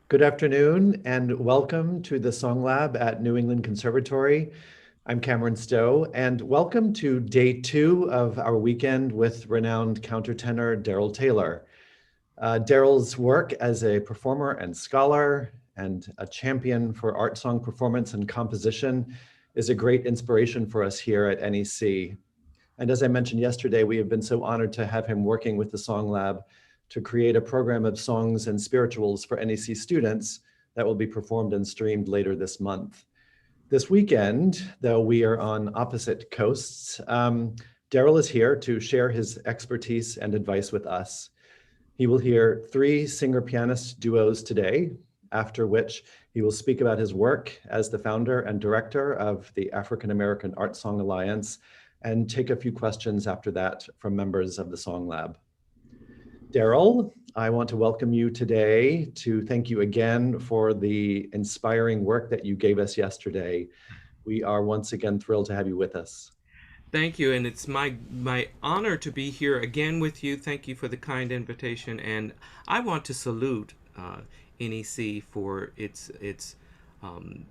Good afternoon and welcome to the Song Lab at New England Conservatory. I'm Cameron Stowe and welcome to day 2 of our weekend with renowned countertenor Darryl Taylor. Darryl's work as a performer and scholar and a champion for art song performance and composition is a great inspiration for us here at NEC. And as I mentioned yesterday, we have been so honored to have him working with the Song Lab to create a program of songs and spirituals for NEC students that will be performed and streamed later this month. This weekend, though we are on opposite coasts, Darryl is here to share his expertise and advice with us. He will hear 3 singer-pianist duos today, after which he will speak about his work as the founder and director of the African American Art Song Alliance and take a few questions after that from members of the Song Lab. Darryl, I want to welcome you today to thank you again for the inspiring work that you gave us yesterday. We are once again thrilled to have you with us. Thank you, and it's my honor to be here again with you. Thank you for the kind invitation, and I want to salute NEC for its um,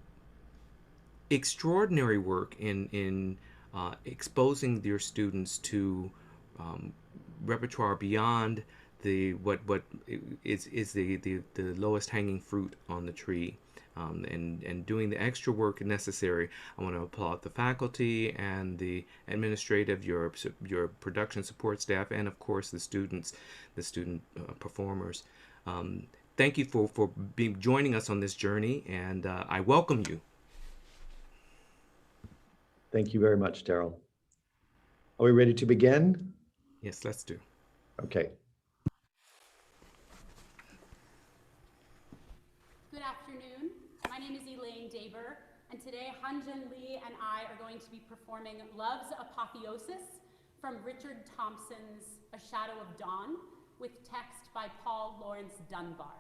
extraordinary work in exposing their students to repertoire beyond the what is the lowest hanging fruit on the tree. And doing the extra work necessary. I want to applaud the faculty and the administrative, your production support staff, and of course the students, the student performers. Thank you for joining us on this journey, and I welcome you. Thank you very much, Darryl. Are we ready to begin? Yes, let's do. Okay. Good afternoon. My name is Elaine Daber, and today Hanjun Lee and I are going to be performing Love's Apotheosis from Richard Thompson's A Shadow of Dawn, with text by Paul Laurence Dunbar.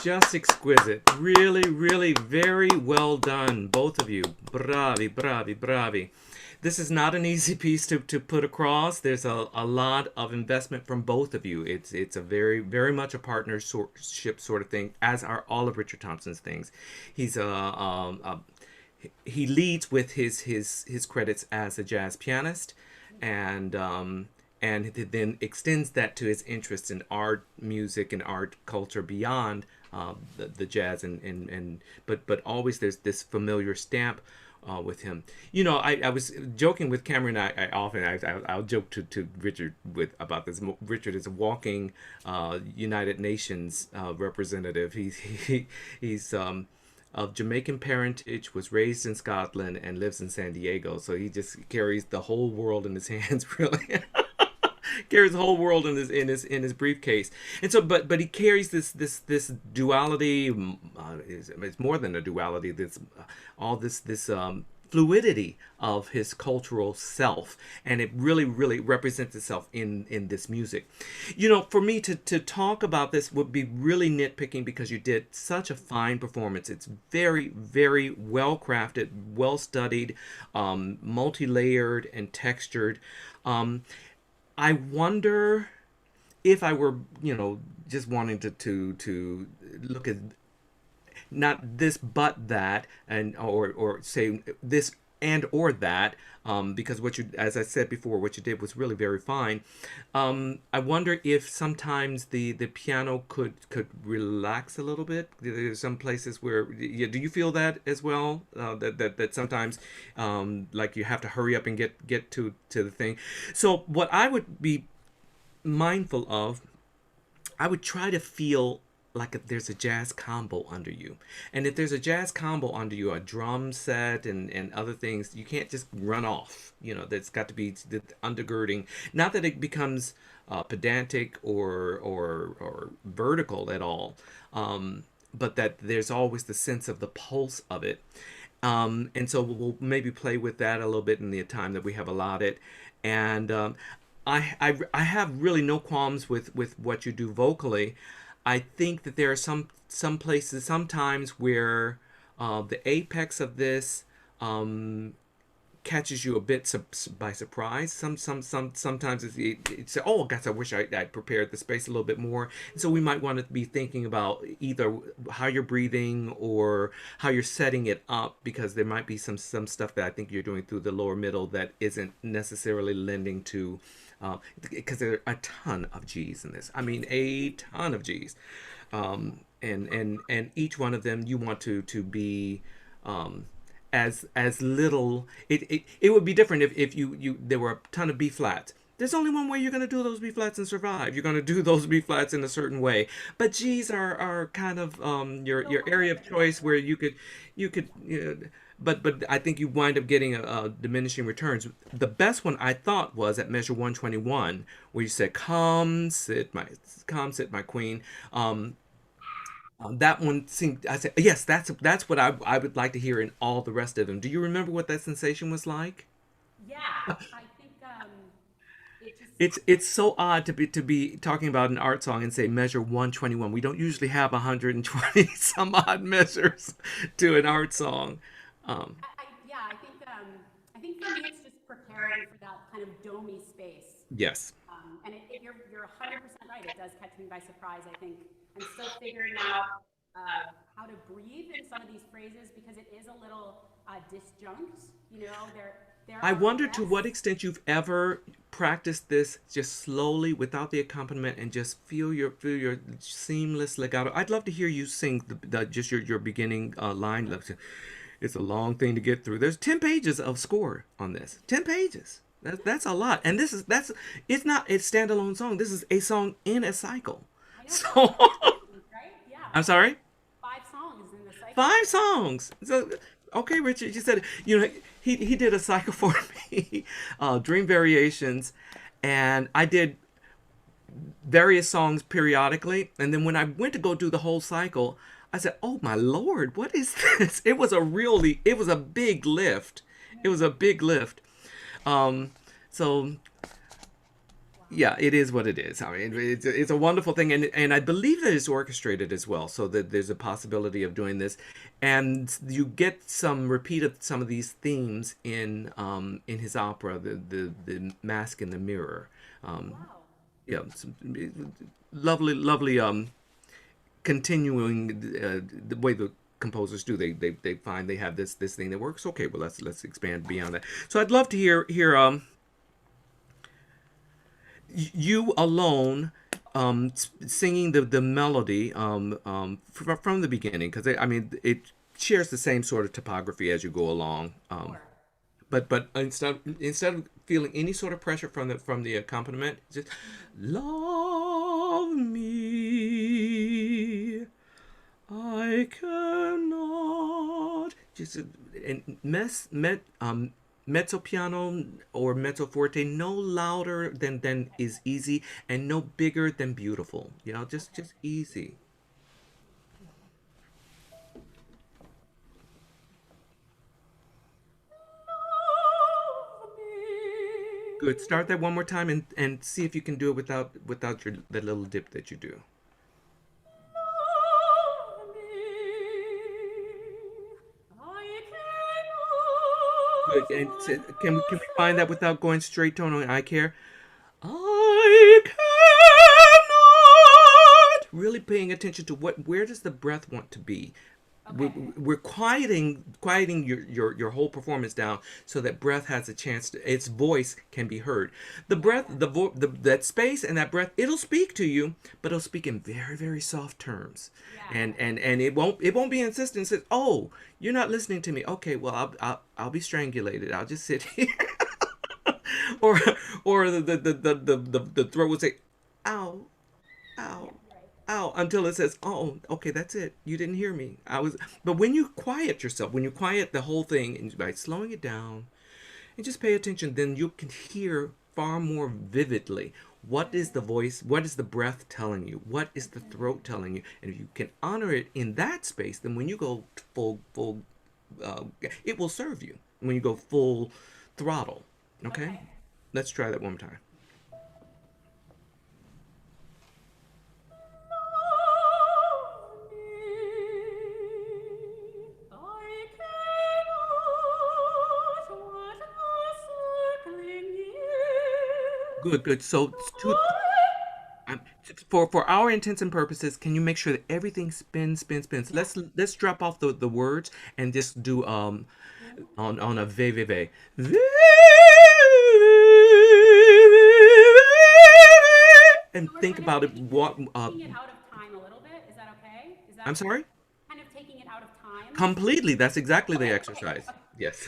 just exquisite. Really, really very well done, both of you. Bravi, bravi, bravi. This is not an easy piece to put across. There's a lot of investment from both of you. It's a very much a partnership sort of thing, as are all of Richard Thompson's things. He's he leads with his credits as a jazz pianist, and then extends that to his interest in art, music, and art culture beyond the jazz, but always there's this familiar stamp with him. You know, I was joking with Cameron. I'll joke to Richard about this. Richard is a walking United Nations representative. He's of Jamaican parentage, was raised in Scotland, and lives in San Diego. So he just carries the whole world in his hands, really. Carries the whole world in his briefcase. And so, but he carries this duality. It's more than a duality. This fluidity of his cultural self, and it really represents itself in this music. You know, for me to talk about this would be really nitpicking, because you did such a fine performance. It's very well crafted, well studied, multi-layered and textured. I wonder if I were, just wanting to look at not this but that, and or say this and or that, because as I said before, what you did was really very fine. I wonder if sometimes the piano could relax a little bit. There's some places where, do you feel that as well? That sometimes like you have to hurry up and get to the thing. So what I would be mindful of, I would try to feel like there's a jazz combo under you. And if there's a jazz combo under you, a drum set and other things, you can't just run off. That's got to be the undergirding. Not that it becomes pedantic or vertical at all, but that there's always the sense of the pulse of it. And so we'll maybe play with that a little bit in the time that we have allotted. And I have really no qualms with what you do vocally. I think that there are some places, sometimes, where the apex of this catches you a bit by surprise. Sometimes it's oh gosh, I wish I'd prepared the space a little bit more. And so we might want to be thinking about either how you're breathing or how you're setting it up, because there might be some stuff that I think you're doing through the lower middle that isn't necessarily lending to. Because there are a ton of G's in this. I mean, a ton of G's, and each one of them you want to be as little. It would be different if you there were a ton of B flats. There's only one way you're going to do those B flats and survive. You're going to do those B flats in a certain way. But G's are kind of your area of choice, where you could. But I think you wind up getting a diminishing returns. The best one I thought was at measure 121, where you said, "Come sit my queen." That one seemed. I said, yes, that's what I would like to hear in all the rest of them. Do you remember what that sensation was like? Yeah, I think it just. It's so odd to be talking about an art song and say measure 121. We don't usually have 120 some odd measures to an art song. I think for me it's just preparing for that kind of domey space. Yes. And you're 100% right. It does catch me by surprise. I think I'm still figuring out how to breathe in some of these phrases, because it is a little disjunct. I wonder to what extent you've ever practiced this just slowly without the accompaniment and just feel your seamless legato. I'd love to hear you sing just your beginning line. It's a long thing to get through. There's 10 pages of score on this. 10 pages. That's a lot. And it's not a standalone song. This is a song in a cycle. So right? Yeah. I'm sorry? 5 songs in the cycle. 5 songs. So okay, Richard, you said he did a cycle for me, Dream Variations, and I did various songs periodically, and then when I went to go do the whole cycle, I said, "Oh my Lord, what is this?" It was a big lift. It was a big lift. So Wow. Yeah, it is what it is. I mean, it's a wonderful thing, and I believe that it's orchestrated as well, so that there's a possibility of doing this, and you get some repeat of some of these themes in his opera, the Mask in the Mirror. Um, Wow. yeah, some, lovely, lovely. Continuing the way the composers do, they find they have this thing that works. Okay, well let's expand beyond that. So I'd love to hear you alone singing the melody from the beginning, because I mean it shares the same sort of topography as you go along. Sure. But instead of feeling any sort of pressure from the accompaniment, just love me. I cannot just and mezzo piano or mezzo forte no louder than is easy and no bigger than beautiful. You know, Okay. just easy. Love me. Good. Start that one more time and see if you can do it without your the little dip that you do. Love me. I Good. cannot And want can we find that without going straight tone on I care? myself. I cannot. Really paying attention to where does the breath want to be? We're, Okay. we're quieting your whole performance down so that breath has a chance to its voice can be heard. The breath, Gotcha. that space and that breath, it'll speak to you, but it'll speak in very very soft terms, Yeah. and it won't be insistent. It says, oh, you're not listening to me. Okay, well I'll be strangulated. I'll just sit here. or or the throat would say, ow, Yeah. ow, Right. ow, until it says, oh, okay, that's it. You didn't hear me. I was. But when you quiet yourself, when you quiet the whole thing, and by slowing it down and just pay attention, then you can hear far more vividly. What is the voice? What is the breath telling you? What is the throat telling you? And if you can honor it in that space, then when you go full, uh, it will serve you. When you go full throttle, okay? Okay. Let's try that one more time. Love me. I cannot want a circling year. Good, good. So um, for our intents and purposes, can you make sure that everything spins? Yeah. Let's drop off the words and just do on a v and So we're think kind of about it. What taking it out of time a little bit. Is that okay? Is that I'm sorry? kind of taking it out of time? Completely. That's exactly the Okay. Okay. exercise. Yes.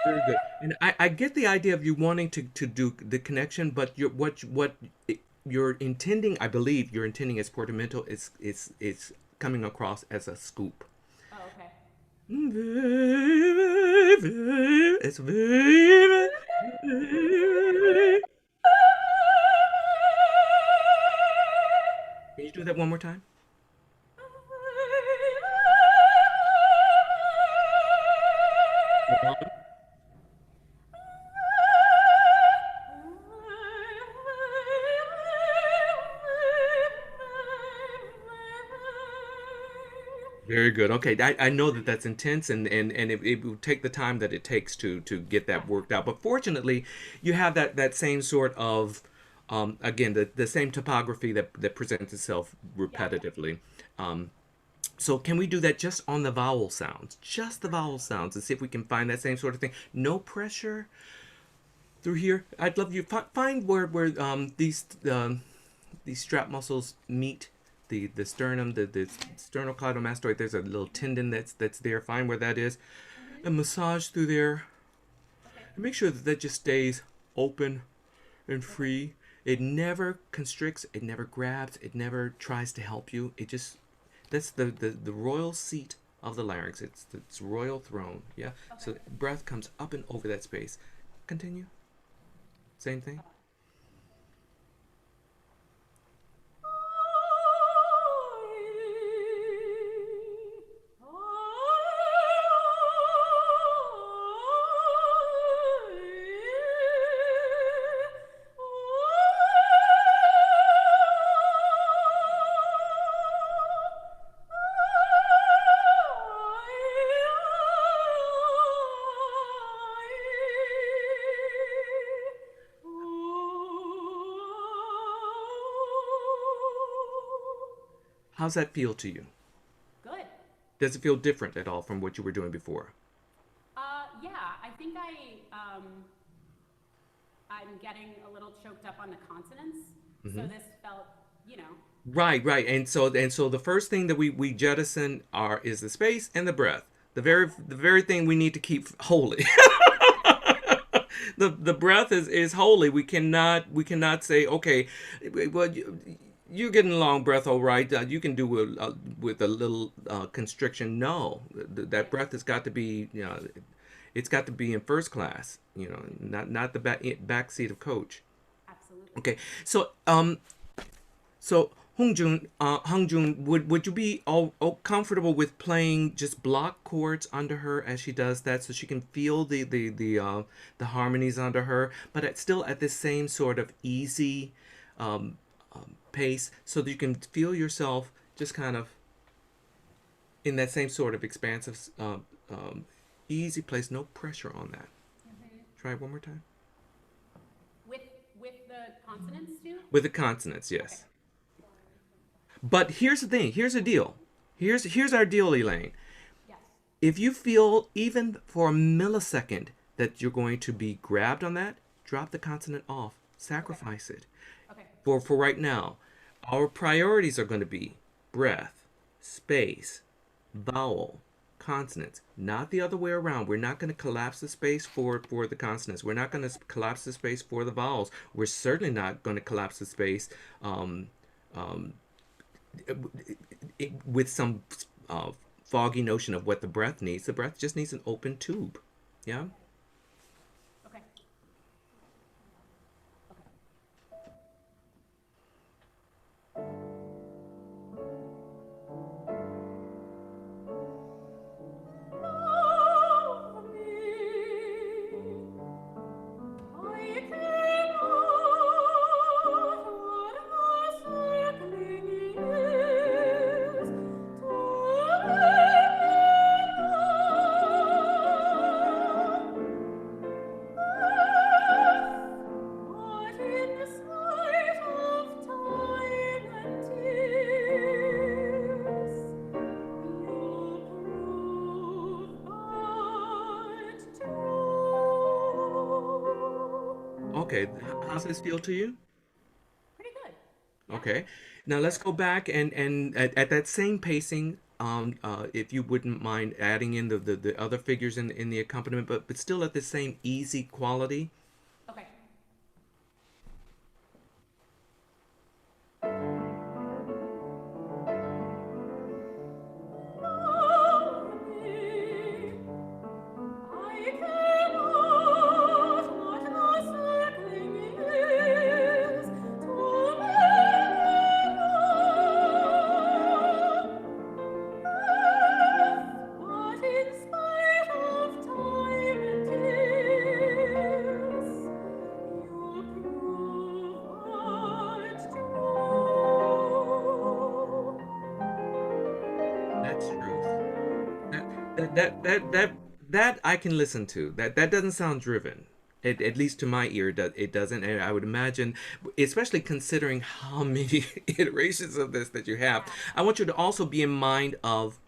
Very good. And I get the idea of you wanting to do the connection, but you're intending, I believe, you're intending as portamento is coming across as a scoop. Oh, okay. It's very. Can you do that one more time? Hold on. Very good. Okay, I know that that's intense, and it will take the time that it takes to get Yeah. that worked out. But fortunately, you have that same sort of, again, the same topography that presents itself Yeah. repetitively. Um, so can we do that just on the vowel sounds, just the For vowel sure. sounds, and see if we can find that same sort of thing? No pressure through here. I'd love you find where these strap muscles meet the sternum, the sternocleidomastoid. There's a little tendon that's there. Find where that is, Mm-hmm. and massage through there, Okay. and make sure that just stays open and Okay. free. It never constricts. It never grabs. It never tries to help you. It just that's the royal seat of the larynx. It's royal throne. Yeah. Okay. So breath comes up and over that space. Continue. Same thing. How's that feel to you? Good. Does it feel different at all from what you were doing before? Yeah, I think I'm getting a little choked up on the consonants. So this felt, you know, Right, right. And so the first thing that we jettison is the space and the breath. The very thing we need to keep holy. The breath is holy. We cannot say, okay, well, you're getting a long breath, all right. You can do with a little constriction. No, that breath has got to be, it's got to be in first class. Not the back seat of coach. absolutely. Okay, so Hongjun, would you be all comfortable with playing just block chords under her as she does that, so she can feel the harmonies under her, but still at the same sort of easy pace, so that you can feel yourself just kind of in that same sort of expansive, easy place, no pressure on that. Try it one more time. With the consonants too? With the consonants, yes. But here's the thing. Here's the deal. Here's our deal, Elaine. Yes. If you feel even for a millisecond that you're going to be grabbed on that, drop the consonant off. Sacrifice it. Okay. For right now, our priorities are going to be breath, space, vowel, consonants, not the other way around. We're not going to collapse the space for the consonants. We're not going to collapse the space for the vowels. We're certainly not going to collapse the space with some foggy notion of what the breath needs. The breath just needs an open tube. Yeah? Okay. Okay, how's this feel to you? Pretty good. Yeah. Okay. Now let's go back and at that same pacing, if you wouldn't mind adding in the other figures in the accompaniment, but still at the same easy quality. Okay. That's truth. That that I can listen to. That doesn't sound driven. At least to my ear, it doesn't. And I would imagine, especially considering how many iterations of this that you have, I want you to also be in mind of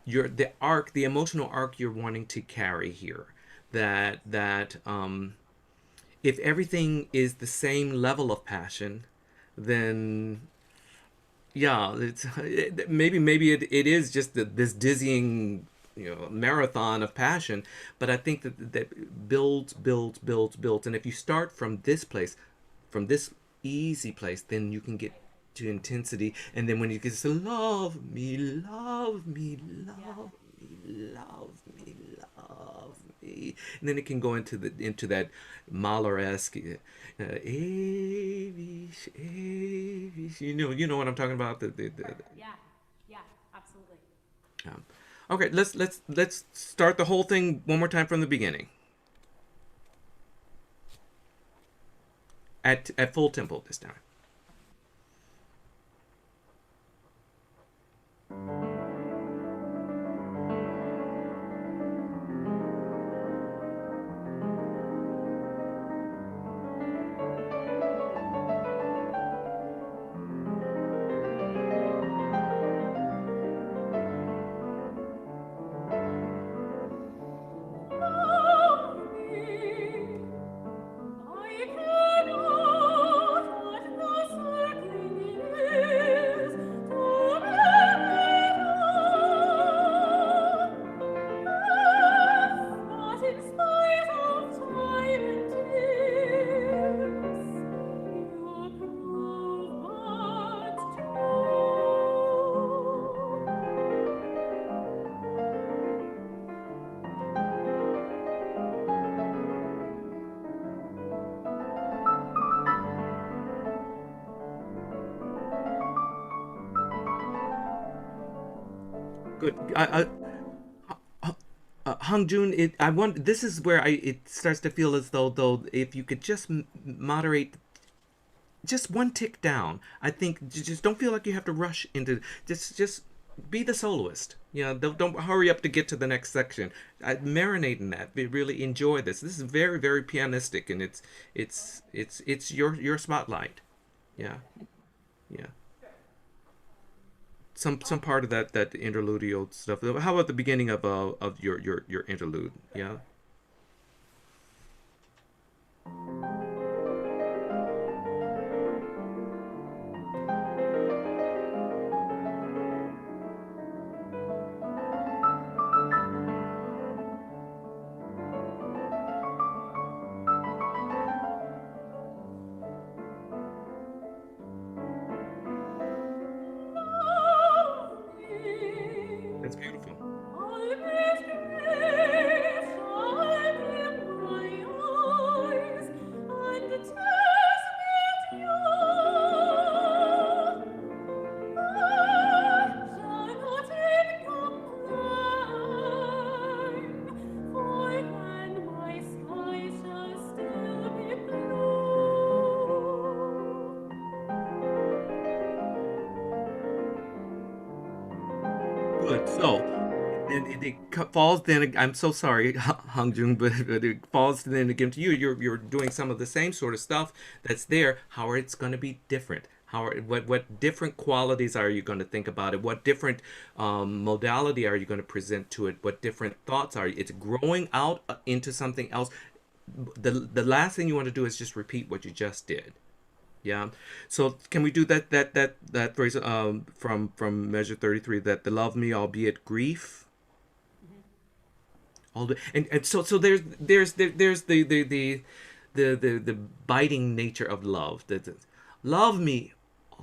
the emotional arc you're wanting to carry here. That if everything is the same level of passion, then yeah, maybe it is just this dizzying, marathon of passion. But I think that builds, and if you start from this place, from this easy place, then you can get to intensity, and then when you get to love me, love me, Yeah. love love me, love me. And then it can go into that Mahler-esque, Avish, Avish. You know what I'm talking about. Yeah, yeah, absolutely. Okay, let's start the whole thing one more time from the beginning. At full tempo this time. Good. Hung Jun, I want. This is where it starts to feel as though if you could just moderate just one tick down. I think just don't feel like you have to rush into just be the soloist. Don't hurry up to get to the next section. Marinate in that. Really enjoy this. This is very very pianistic, and it's your spotlight. Yeah, yeah. Some part of that interludial stuff. How about the beginning of your interlude? Yeah. That's beautiful. Good. So, and it falls then. I'm so sorry, Hung Jun, but it falls then again to you. You're doing some of the same sort of stuff that's there. How are it's going to be different? What different qualities are you going to think about it? What different modality are you going to present to it? What different thoughts are you? It's growing out into something else. The last thing you want to do is just repeat what you just did. Yeah. So can we do that phrase from measure 33, that the love me albeit grief? All the and so there's the biting nature of love. Love me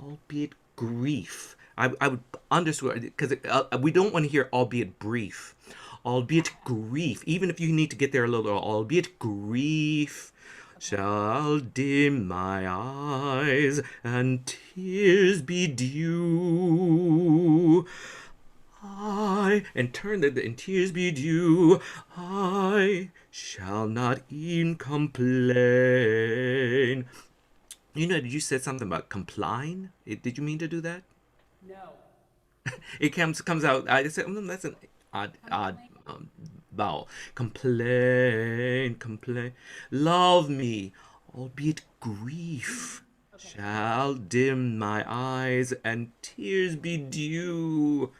albeit grief. I would underscore, because we don't want to hear albeit brief. Albeit grief. Even if you need to get there a little, albeit grief shall dim my eyes, and tears be dew. And turn and tears be dew. I shall not e'en complain. You said something about compline. Did you mean to do that? No. It comes out. I said, that's an odd vowel. Complain. Love me, albeit grief shall dim my eyes, and tears be dew.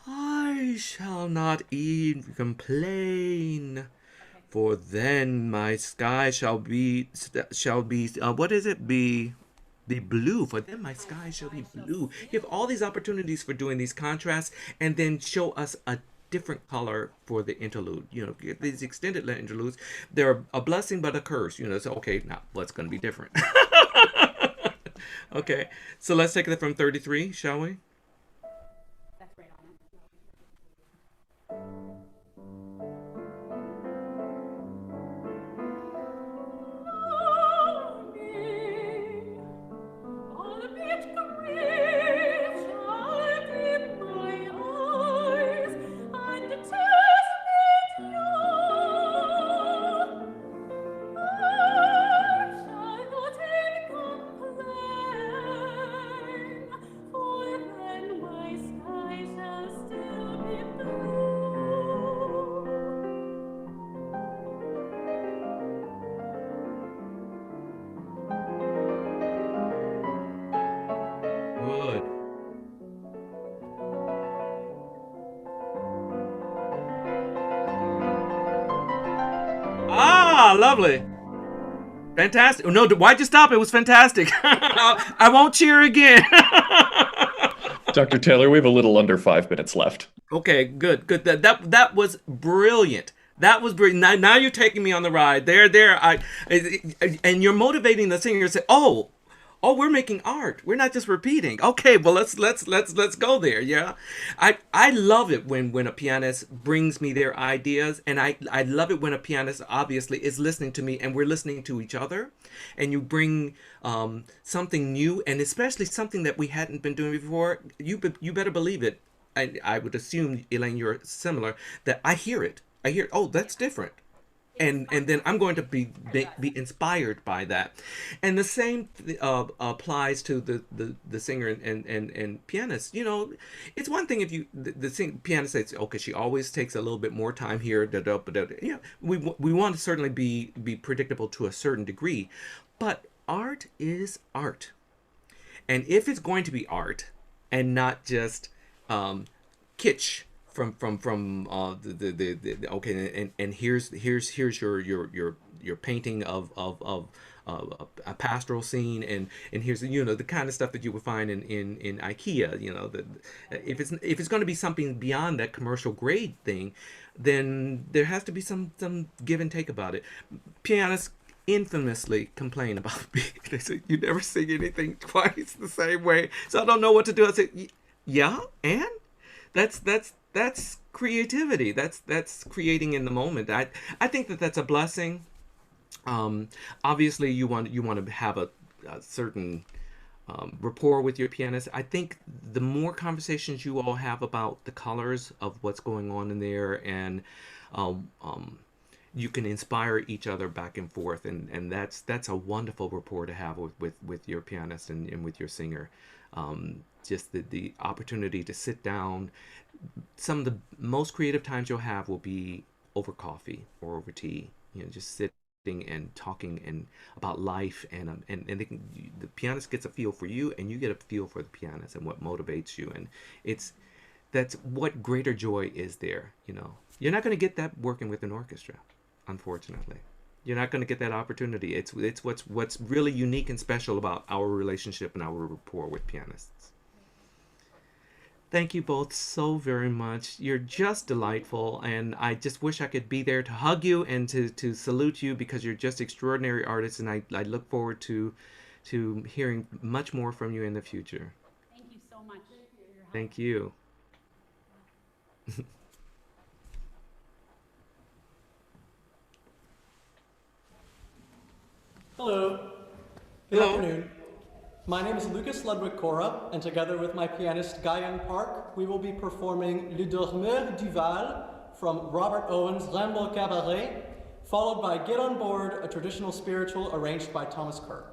I shall not e'en complain, for then my sky shall be what is it? Be blue. For then my sky shall be blue. You have all these opportunities for doing these contrasts, and then show us a different color for the interlude. These extended interludes, they're a blessing but a curse. So okay, now what's going to be different? Okay, so let's take it from 33, shall we? That's right on it. Ah, lovely. Fantastic. No, why'd you stop? It was fantastic. I won't cheer again. Dr. Taylor, we have a little under 5 minutes left. Okay, good. That was brilliant. That was brilliant. Now you're taking me on the ride. And you're motivating the singer to say, "Oh, we're making art. We're not just repeating." Okay, well let's go there. Yeah, I love it when a pianist brings me their ideas, and I love it when a pianist obviously is listening to me and we're listening to each other, and you bring something new, and especially something that we hadn't been doing before. You better believe it. I would assume, Elaine, you're similar. That I hear it. Oh, that's different. And then I'm going to be inspired by that, and the same applies to the singer and pianist. You know, it's one thing if the pianist says, okay, she always takes a little bit more time here. Yeah, we want to certainly be predictable to a certain degree, but art is art, and if it's going to be art and not just kitsch from the okay, and here's your painting of a pastoral scene, and here's the kind of stuff that you would find in IKEA. If it's going to be something beyond that commercial grade thing, then there has to be some give and take about it. Pianists infamously complain about me. They say, "You never sing anything twice the same way," so I don't know what to do. I say, "Yeah, and that's creativity. That's creating in the moment." I think that's a blessing. Obviously, you want to have a certain rapport with your pianist. I think the more conversations you all have about the colors of what's going on in there, and you can inspire each other back and forth, and that's a wonderful rapport to have with your pianist and with your singer. Just the opportunity to sit down. Some of the most creative times you'll have will be over coffee or over tea. Just sitting and talking and about life, and the pianist gets a feel for you, and you get a feel for the pianist and what motivates you, and that's what greater joy is there. You're not going to get that working with an orchestra, unfortunately. You're not going to get that opportunity. It's what's really unique and special about our relationship and our rapport with pianists. Thank you both so very much. You're just delightful, and I just wish I could be there to hug you and to salute you, because you're just extraordinary artists, and I look forward to hearing much more from you in the future. Thank you so much for your help. Thank you. Hello. Good afternoon. My name is Lucas Ludwig Cora, and together with my pianist Guy Young Park, we will be performing Le Dormeur du Val from Robert Owens' Rimbaud Cabaret, followed by Get on Board, a traditional spiritual arranged by Thomas Kerr.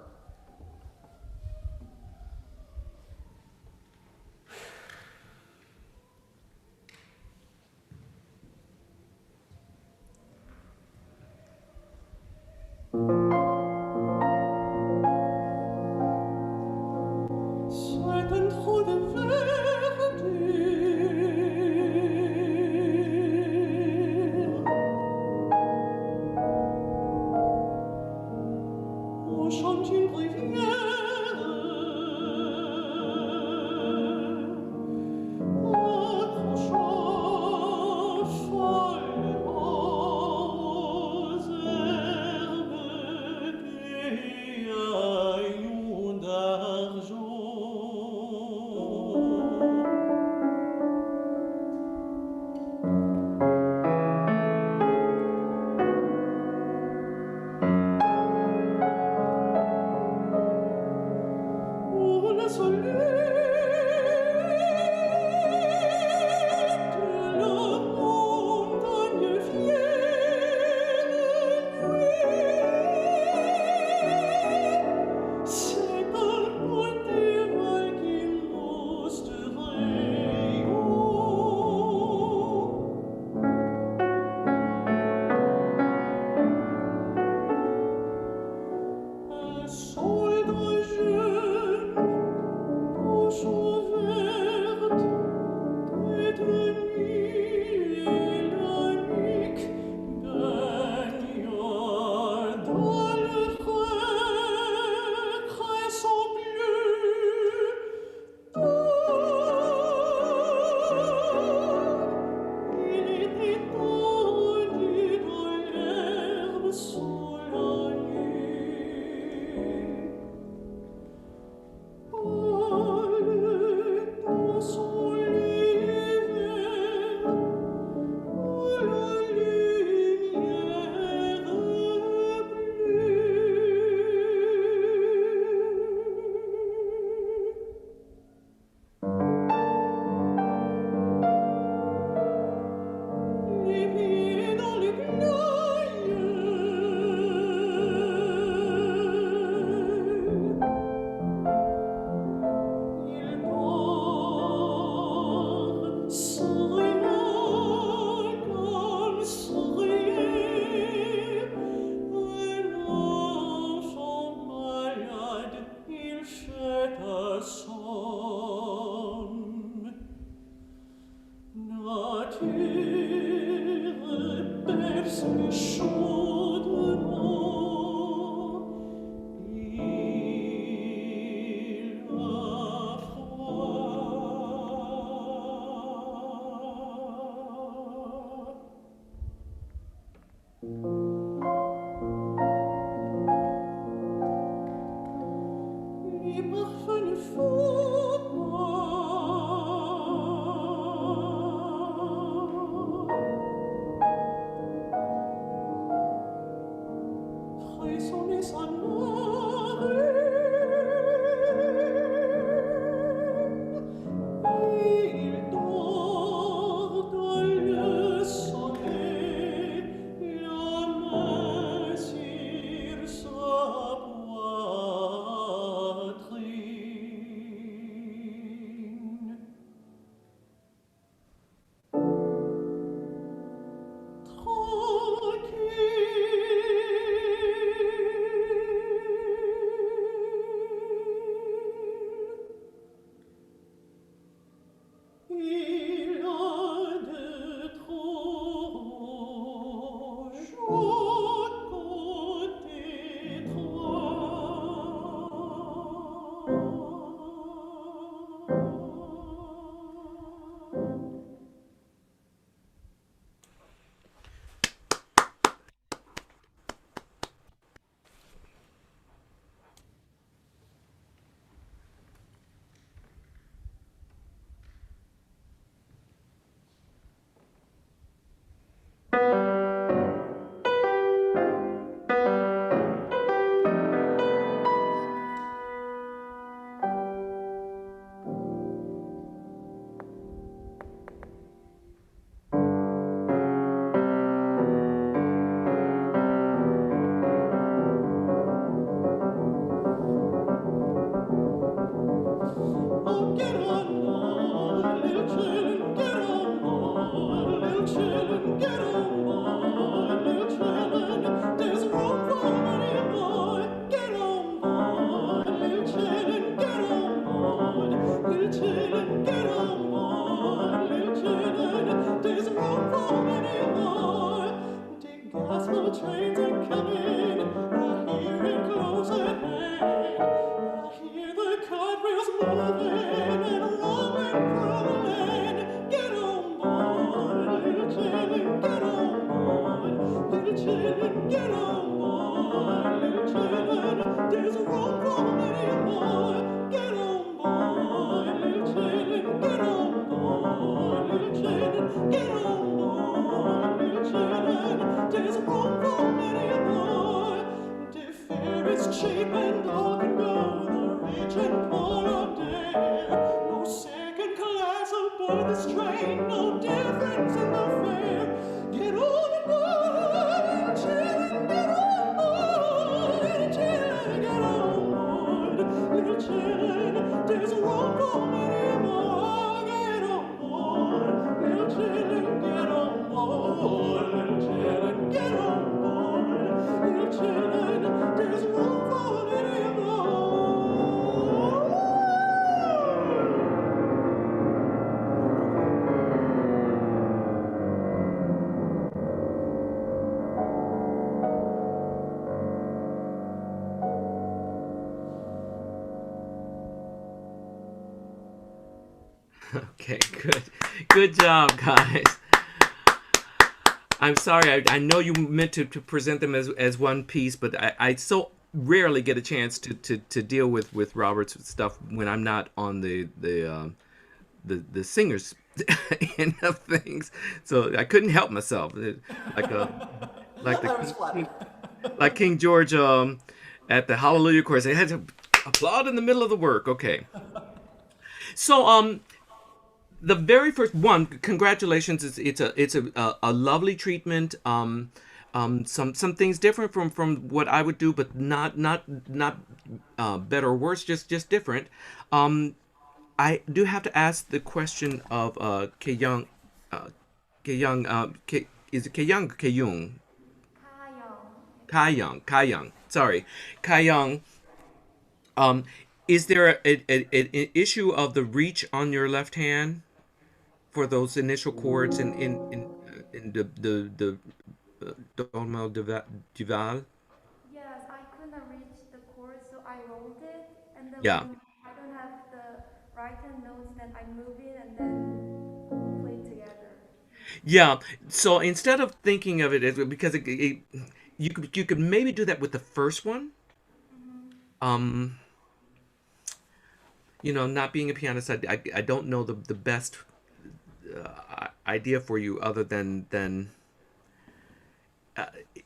Cheap and all can go the rich and poor dare. No second class aboard this train, no difference in the fare. Get on board, children, get on board, children, get on board, little children. There's room for many more. Get on board, little children, get on board, little children, get on board, little children. There's room for many more. Okay, good job, guys. I'm sorry. I know you meant to present them as one piece, but I so rarely get a chance to deal with Robert's stuff when I'm not on the singers end of things. So I couldn't help myself. Like King George at the Hallelujah chorus. I had to applaud in the middle of the work. Okay. So the very first one, congratulations! It's a lovely treatment. Some things different from what I would do, but not better or worse, just different. I do have to ask the question of Kyoung, is it Kyoung or Kyoung? Kyoung. Sorry, Kyoung. Is there an issue of the reach on your left hand for those initial chords in the Dolma Duval? Yes, I couldn't reach the chord, so I rolled it, and then Yeah. when I don't have the right hand notes, then I move it and then play together. Yeah. So instead of thinking of it as because you could maybe do that with the first one. Not being a pianist, I don't know the best idea for you other than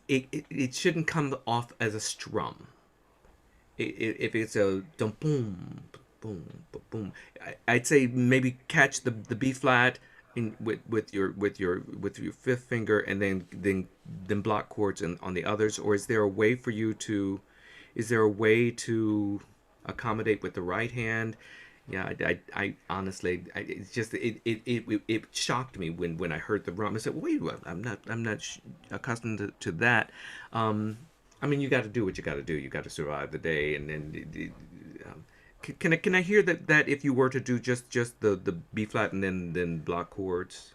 it shouldn't come off as a strum. If it's a dum boom boom boom, I'd say maybe catch the B flat with your fifth finger and then block chords on the others. Or is there a way for you to? Is there a way to accommodate with the right hand? Yeah, I honestly, it's just it shocked me when I heard the drum. I said, wait, I'm not accustomed to that. I mean, you got to do what you got to do. You got to survive the day, and then can I hear that if you were to do just the B flat and then block chords?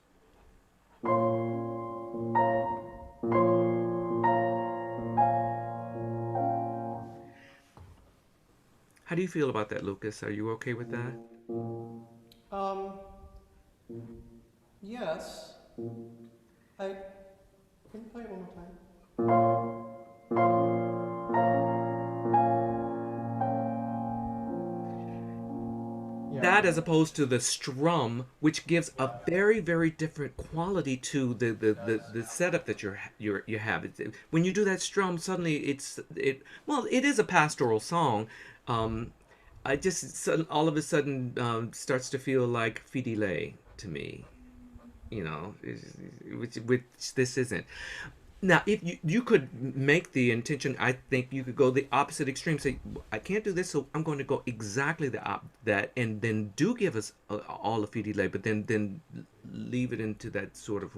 How do you feel about that, Lucas? Are you okay with that? Yes. Can you play it one more time? Yeah. That as opposed to the strum, which gives a very, very different quality to the setup that you have. When you do that strum, suddenly it is a pastoral song. I just all of a sudden starts to feel like Fidele to me, which this isn't. Now, if you could make the intention, I think you could go the opposite extreme. Say, I can't do this, so I'm going to go exactly that, and then do give us all of Fidele, but then leave it into that sort of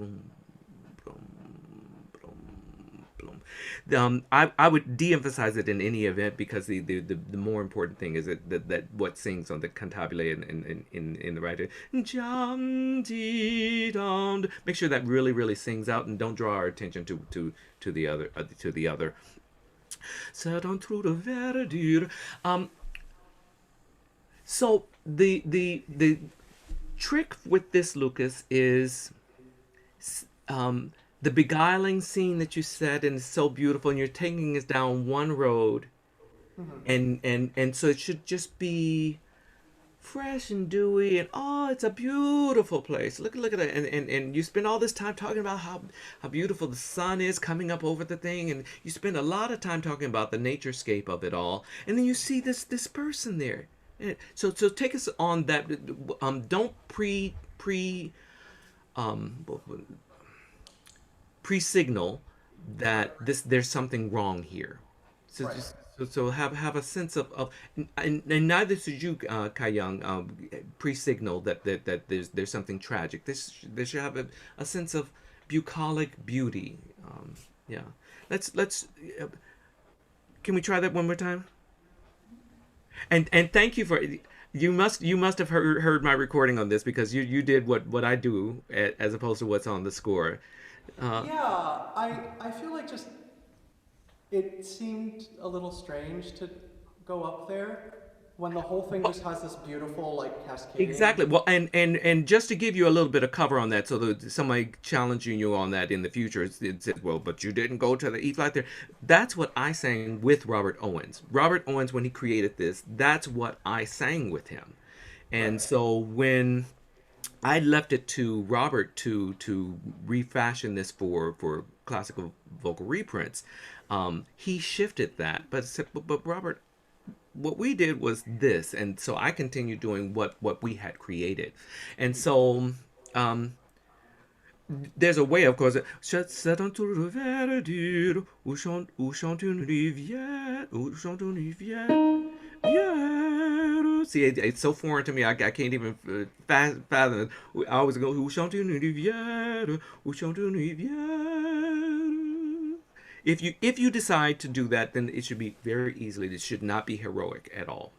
I would de-emphasize it in any event because the more important thing is that what sings on the cantabile in the right. Make sure that really sings out and don't draw our attention to the other. So the trick with this, Lucas, is the beguiling scene that you said, and it's so beautiful, and you're taking us down one road, and so it should just be fresh and dewy, and oh, it's a beautiful place. Look at it, and you spend all this time talking about how beautiful the sun is coming up over the thing, and you spend a lot of time talking about the naturescape of it all, and then you see this person there. So take us on that. Don't um pre-signal that there's something wrong here. So Right. just so have a sense of and neither should you, Kai Young, pre-signal that there's something tragic. This should have a sense of bucolic beauty. Yeah. Let's can we try that one more time? And thank you for you must have heard my recording on this, because you did what I do, as opposed to what's on the score. Yeah, I feel like just it seemed a little strange to go up there when the whole thing just has this beautiful like cascading. Exactly. Well, and just to give you a little bit of cover on that, so that somebody challenging you on that in the future, it said, well, but you didn't go to the E flat there. That's what I sang with Robert Owens. Robert Owens, when he created this, that's what I sang with him. And Right. so when I left it to Robert to refashion this for classical vocal reprints, he shifted that. But Robert, what we did was this, and so I continued doing what we had created, and so there's a way, of course. C'est un tour de verdure où chante une rivière, où chante une rivière. Yeah. See, it's so foreign to me. I can't even fathom it. I always go, où chante une rivière, où chante une rivière. If you decide to do that, then it should be very easily. It should not be heroic at all.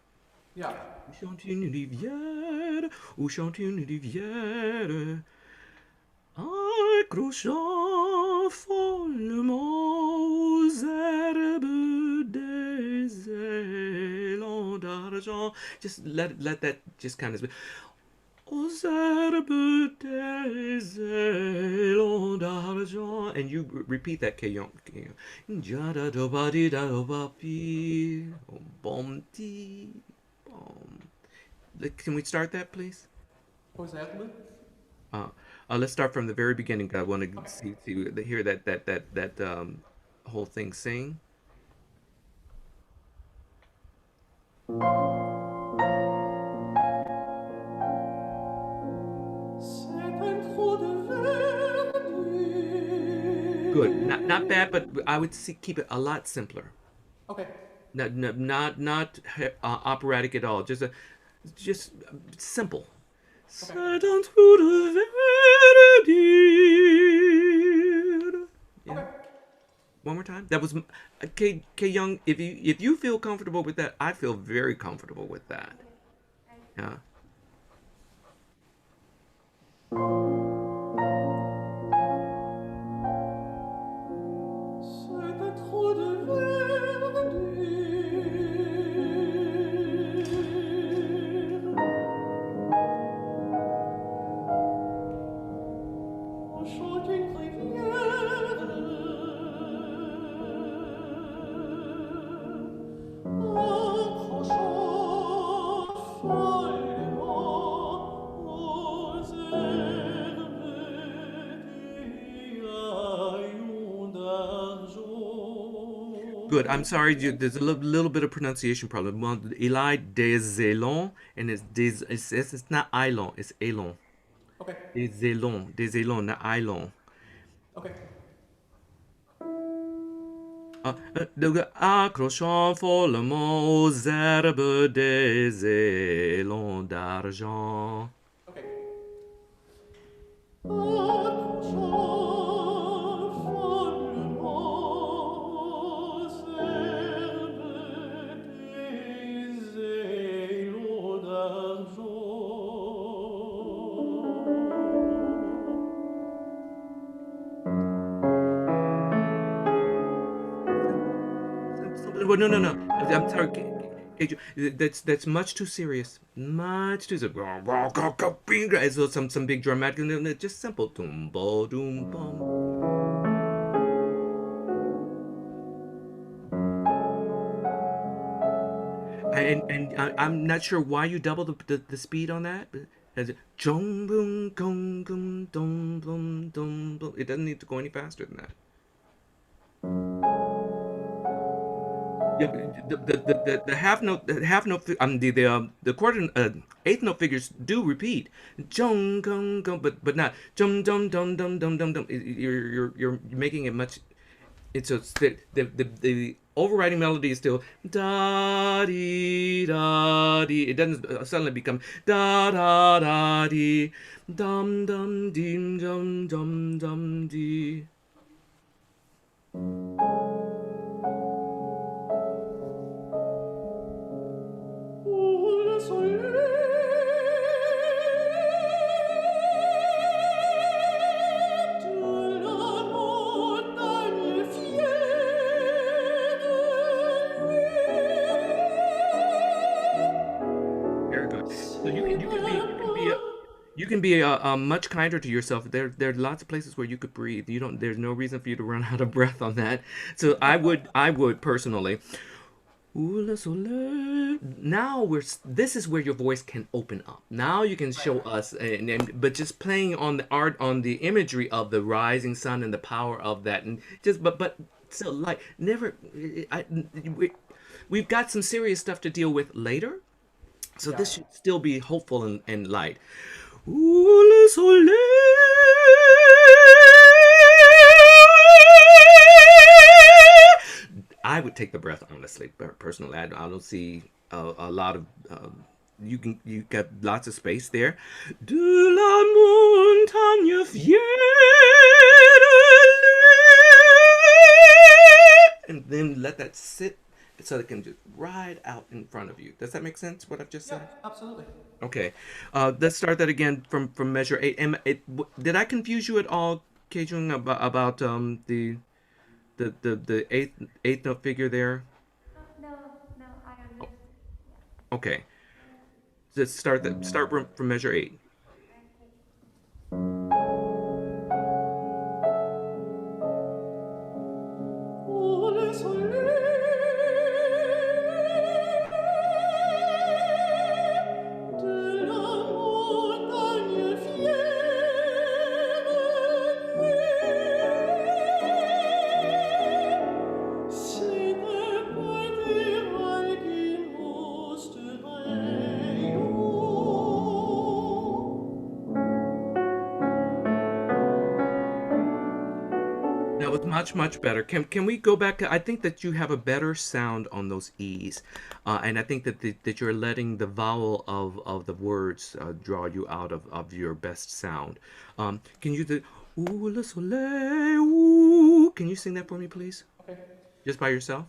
Yeah. Où chante une rivière, où chante une rivière, accrochant follement aux herbes des élans d'argent. Just let that just kind of. Aux herbes des élans d'argent, and you repeat that, Kayon. Jada do ba di da do ba pi, bom ti, bom. Can we start that, please? What was that, Luke? Let's start from the very beginning. I want to hear that whole thing sing. Good. Not bad, but I would keep it a lot simpler. Okay. Not operatic at all. Just simple. Okay. C'est un trou de verdure. Yeah. Okay. One more time. That was K Young. If you feel comfortable with that, I feel very comfortable with that. Yeah. Good. I'm sorry. There's a little bit of pronunciation problem. Well, Eli des élans, and it's not Ailon, it's Elon. Okay. Des élans, not Ailon. Okay. Accrochant follement aux herbes des élans d'argent. Okay. Well, no. I'm sorry. That's much too serious. Much too serious. As though some big dramatic. Just simple. Doom bo doom bum. I'm not sure why you double the speed on that. As it jong boom gong gum dum blum dum blum. It doesn't need to go any faster than that. Yeah, the half note the quarter eighth note figures do repeat. Jong gong gong, but not jum dum dum dum dum dum dum. You're making it much. It's the overriding melody is still da dee da dee. It doesn't suddenly become da da da dee dum dum dim dum dum dum dee. Very good. So you can be much kinder to yourself. There are lots of places where you could breathe. You don't. There's no reason for you to run out of breath on that. So I would personally. Now this is where your voice can open up. Now you can show us, but just playing on the art, on the imagery of the rising sun and the power of that, and just but still like never. We've got some serious stuff to deal with later. So this should still be hopeful and light. Ooh, le soleil. I would take the breath honestly, personally. I don't see a lot of. You got lots of space there. De la montagne fière, and then let that sit. So it can just ride out in front of you. Does that make sense? What I've just said? Yeah, absolutely. Okay, let's start that again from measure 8. Did I confuse you at all, Kejung, about the eighth note figure there? No, I understand. Okay, let's start from measure 8. That was much better. Can we go back? I think that you have a better sound on those E's, and I think that you're letting the vowel of the words draw you out of your best sound. Can you do ooh le soleil ooh? Can you sing that for me, please? Okay. Just by yourself.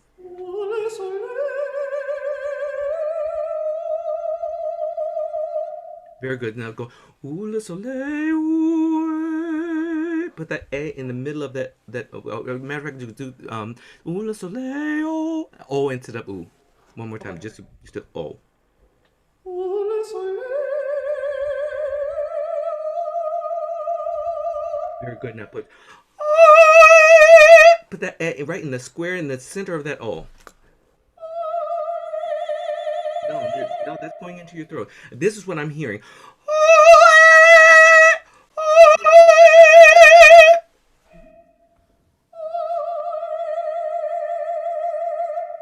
Very good. Now go ooh le soleil ooh. Put that A in the middle of that. Matter of fact, do ooh le soleil oh. O instead of ooh. One more time, just O. Very good. Now put that A right in the square in the center of that O. No, that's going into your throat. This is what I'm hearing.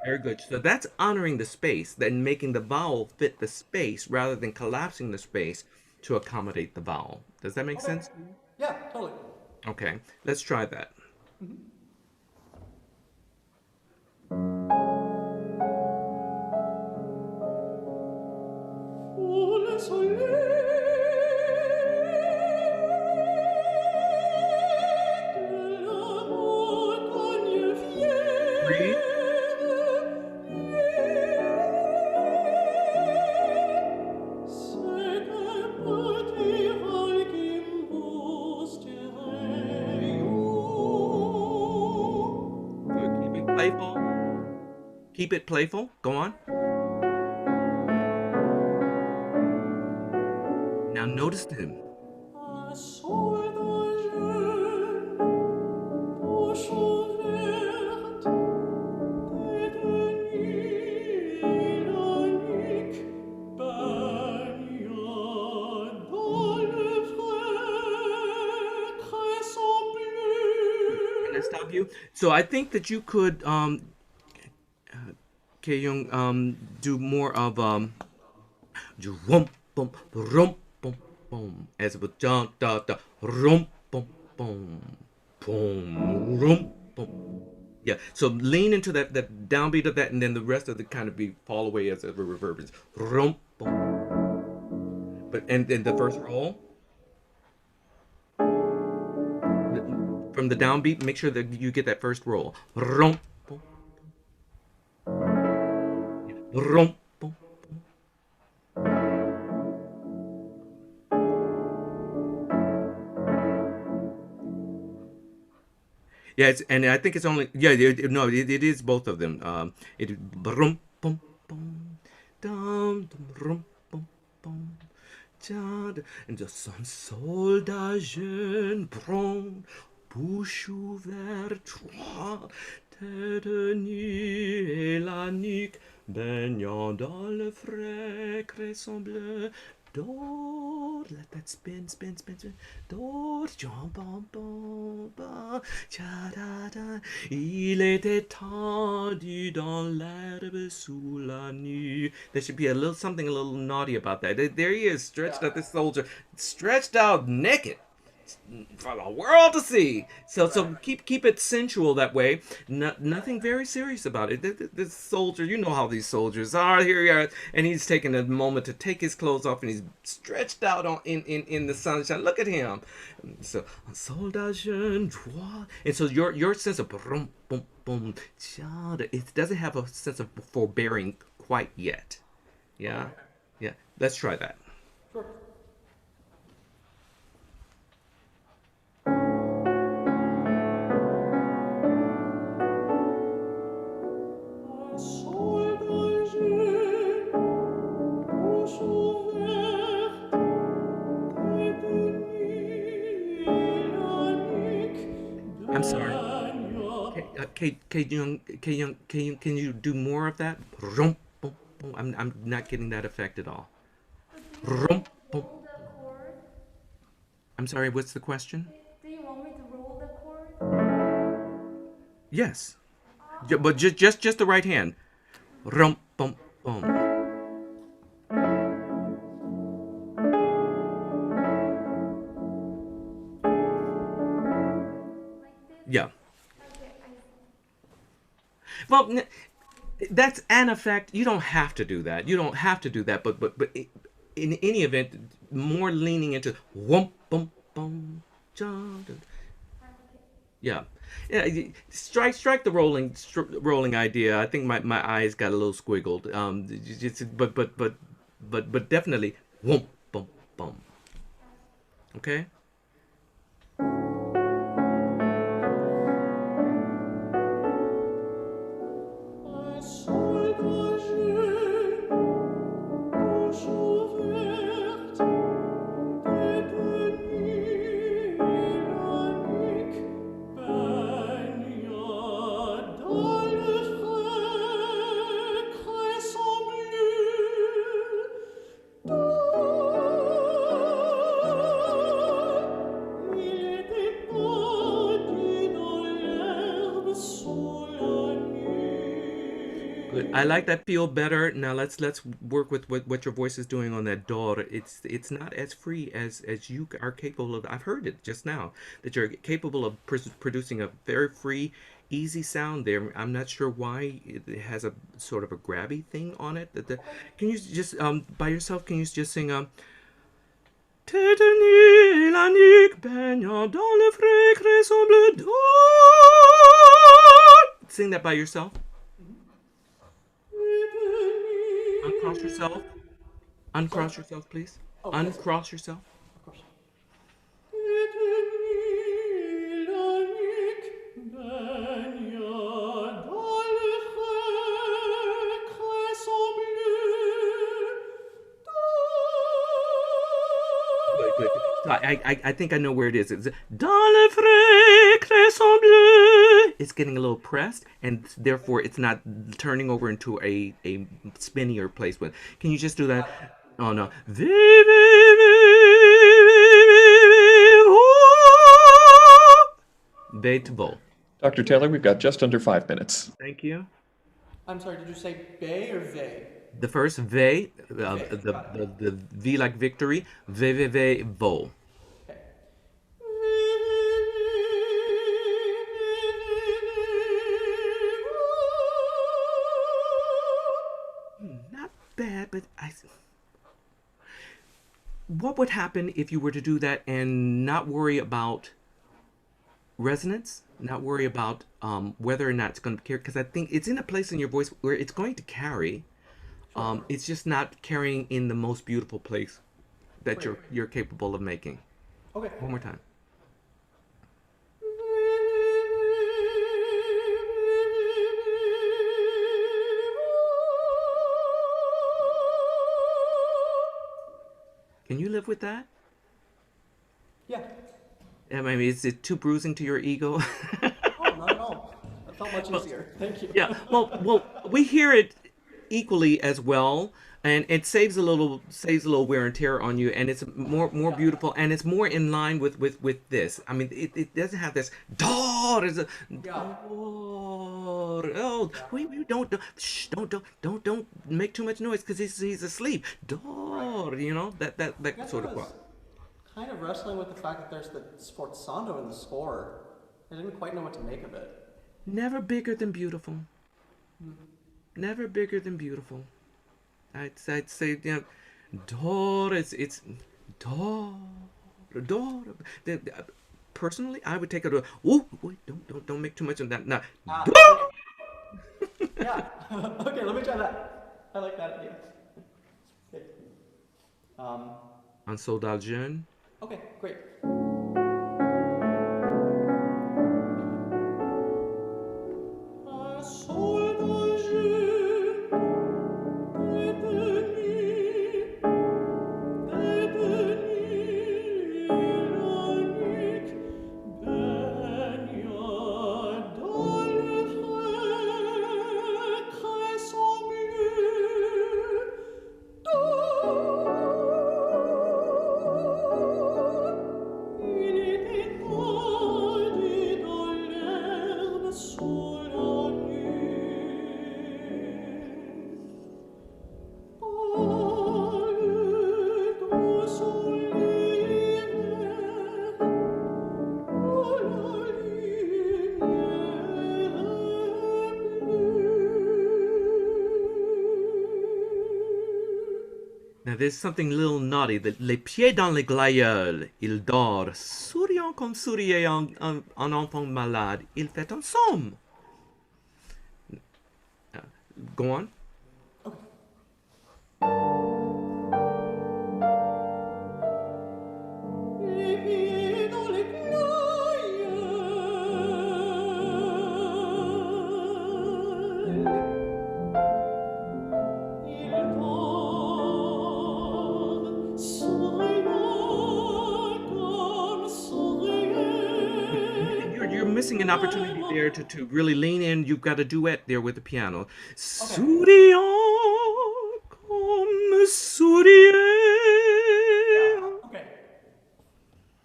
Very good. So that's honoring the space, then making the vowel fit the space rather than collapsing the space to accommodate the vowel. Does that make sense? Yeah, totally. Okay, let's try that. Breathe. Good. Keep it playful. Keep it playful. Go on. Now notice him. Can I stop you? So I think that you could, Young, do more of rum bum rum bum bum as it would da da da rum bum bum boom rum bum. Yeah. So lean into that downbeat of that, and then the rest of the kind of be fall away as a reverberance. Rum bum. But and then the first roll. From the downbeat, make sure that you get that first roll. Rum, bum, rum, bum. Yeah, and I think it's only it is both of them. It rum, bum, bum, dum, dum, rum, bum, bum. And the sun soldat jeune brun, bouche ouverte, tête nue et la nuque baignant dans le frais cresson bleu d'or. Let that spin, spin, spin, spin. D'or, jump, bum, bum, bum, cha da da. Il était tendu dans l'herbe sous la nuit. There should be a little naughty about that. There he is, stretched out, this soldier, stretched out naked for the world to see. So keep it sensual that way. Nothing very serious about it. This soldier, you know how these soldiers are. Here you are, and he's taking a moment to take his clothes off, and he's stretched out in the sunshine. Look at him. So soldat jeune droit, and so your sense of boom boom boom, it doesn't have a sense of forbearing quite yet. Yeah, yeah. Let's try that. Sure. I'm sorry. Can you do more of that? Rum, boom, boom. I'm not getting that effect at all. Rum, boom. Roll the chord. I'm sorry. What's the question? Do you want me to roll the chord? Yes, but just the right hand. Rum, boom, boom. Like this? Yeah. Okay, Well, that's an effect. You don't have to do that. You don't have to do that. But in any event, more leaning into whump bum bum. Yeah. Yeah, strike the rolling idea. I think my eyes got a little squiggled. But definitely whump bum bum. Okay. I like that feel better. Now let's work with what your voice is doing on that door. It's not as free as you are capable of. I've heard it just now that you're capable of producing a very free, easy sound there. I'm not sure why it has a sort of a grabby thing on it. Can you just by yourself? Can you just sing Tête nue et la nuque baignant dans le frais cresson bleu d'or. Sing that by yourself. Uncross yourself. Uncross yourself, please. Oh, Uncross yourself. Of course. good. So I think I know where it is. It's dans le vrai cresson bleu. It's getting a little pressed, and therefore it's not turning over into a spinnier place. But can you just do that? Oh no. Beethoven. Dr. Taylor, we've got just under 5 minutes. Thank you. I'm sorry, did you say bay or vey? The first V, Got it. the V like victory, V, vo. Okay. Not bad, but what would happen if you were to do that and not worry about resonance, not worry about whether or not it's going to carry? Because I think it's in a place in your voice where it's going to carry. It's just not carrying in the most beautiful place that you're capable of making. Okay. One more time. Can you live with that? Yeah. I mean, is it too bruising to your ego? Oh, not at all. That felt much easier. Thank you. Yeah. Well, we hear it equally as well, and it saves a little wear and tear on you, and it's more beautiful, and it's more in line with this. I mean, it doesn't have this door. It's a door. Oh, we don't shh, don't make too much noise because he's asleep. Door. You know that I sort of was part. kind of wrestling with the fact that there's the sforzando in the score. I didn't quite know what to make of it. Never bigger than beautiful. Never bigger than beautiful. I'd say, you know, door. It's door. Personally, I would take it to. Oh, wait, don't make too much of that. Now, Okay. Yeah. Okay, let me try that. I like that idea. Okay. un soldat jeune. Okay, great. Un soldat jeune Now there's something a little naughty. Les pieds dans les glaïeuls, il dort, souriant comme souriait un enfant malade. Il fait un somme. Go on. You're missing an opportunity there to really lean in. You've got a duet there with the piano. Souriant comme souriait. Yeah, okay.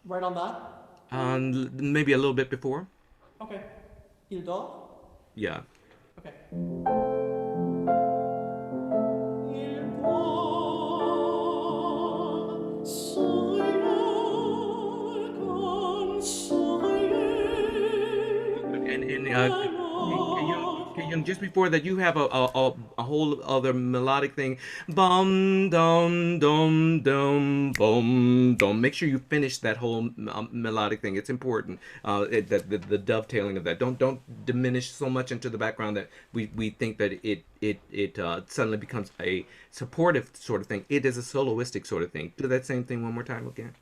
Right on that? Maybe a little bit before. Okay. Il dort? Yeah. Okay. Il dort, souriant comme souriait. And can you, just before that, you have a whole other melodic thing. Bum dum dum dum bum dum. Make sure you finish that whole melodic thing. It's important. The dovetailing of that. Don't diminish so much into the background that we think that it suddenly becomes a supportive sort of thing. It is a soloistic sort of thing. Do that same thing one more time again.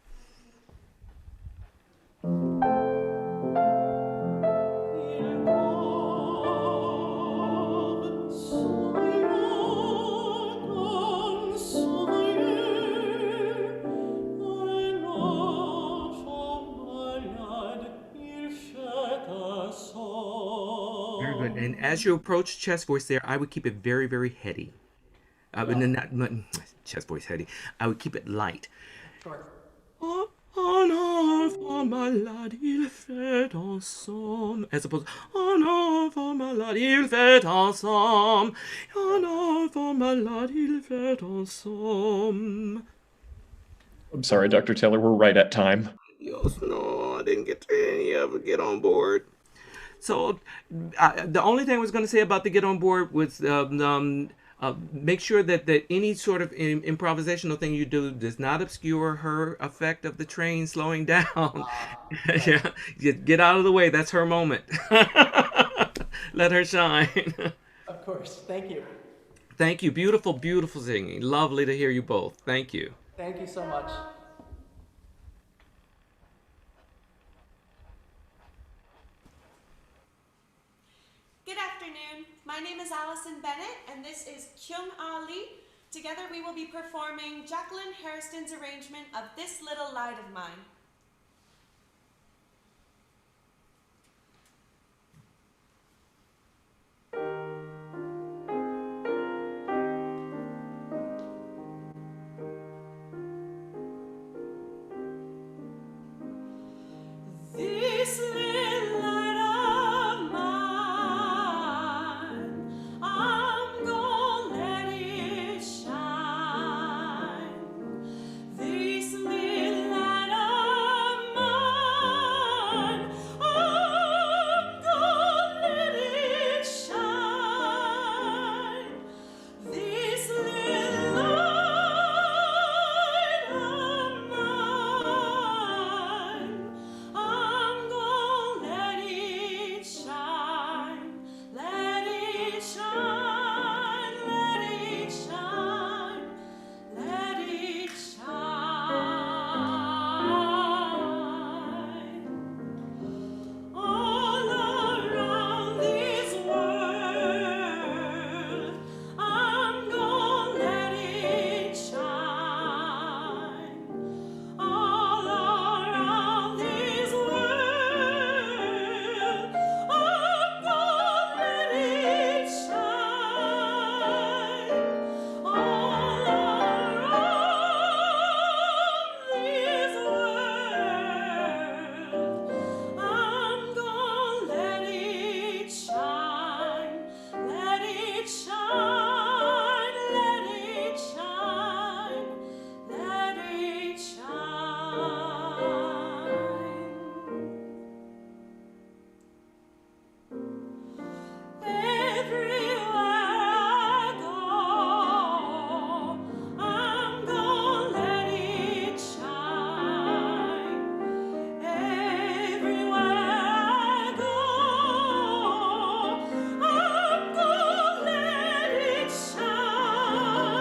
And as you approach chest voice there, I would keep it very, very heady. Not chest voice heady. I would keep it light. Sure. En avant malade, il fait ensemble. As opposed, en avant malade, il fait ensemble. En avant malade, il fait ensemble. I'm sorry, Dr. Taylor, we're right at time. Yes, no, I didn't get to get on board. So the only thing I was going to say about the get on board was make sure that any sort of improvisational thing you do does not obscure her effect of the train slowing down. Yeah, get out of the way. That's her moment. Let her shine. Of course. Thank you. Thank you. Beautiful, beautiful singing. Lovely to hear you both. Thank you. Thank you so much. Good afternoon. My name is Allison Bennett, and this is Kyung Ah Lee. Together we will be performing Jacqueline Hairston's arrangement of This Little Light of Mine. This little light of mine, I'm gonna let it shine. This little light of mine, I'm gonna let it shine. This little light of mine, I'm gonna let it shine, let it shine, let it shine, let it shine. All around this world, I'm gonna let it shine. All around this world, I'm gonna let it shine. All around this world, I'm gonna let it shine. Let it shine, let it shine, let it shine. Everywhere I go, I'm gonna let it shine. Everywhere I go, I'm gonna let it shine.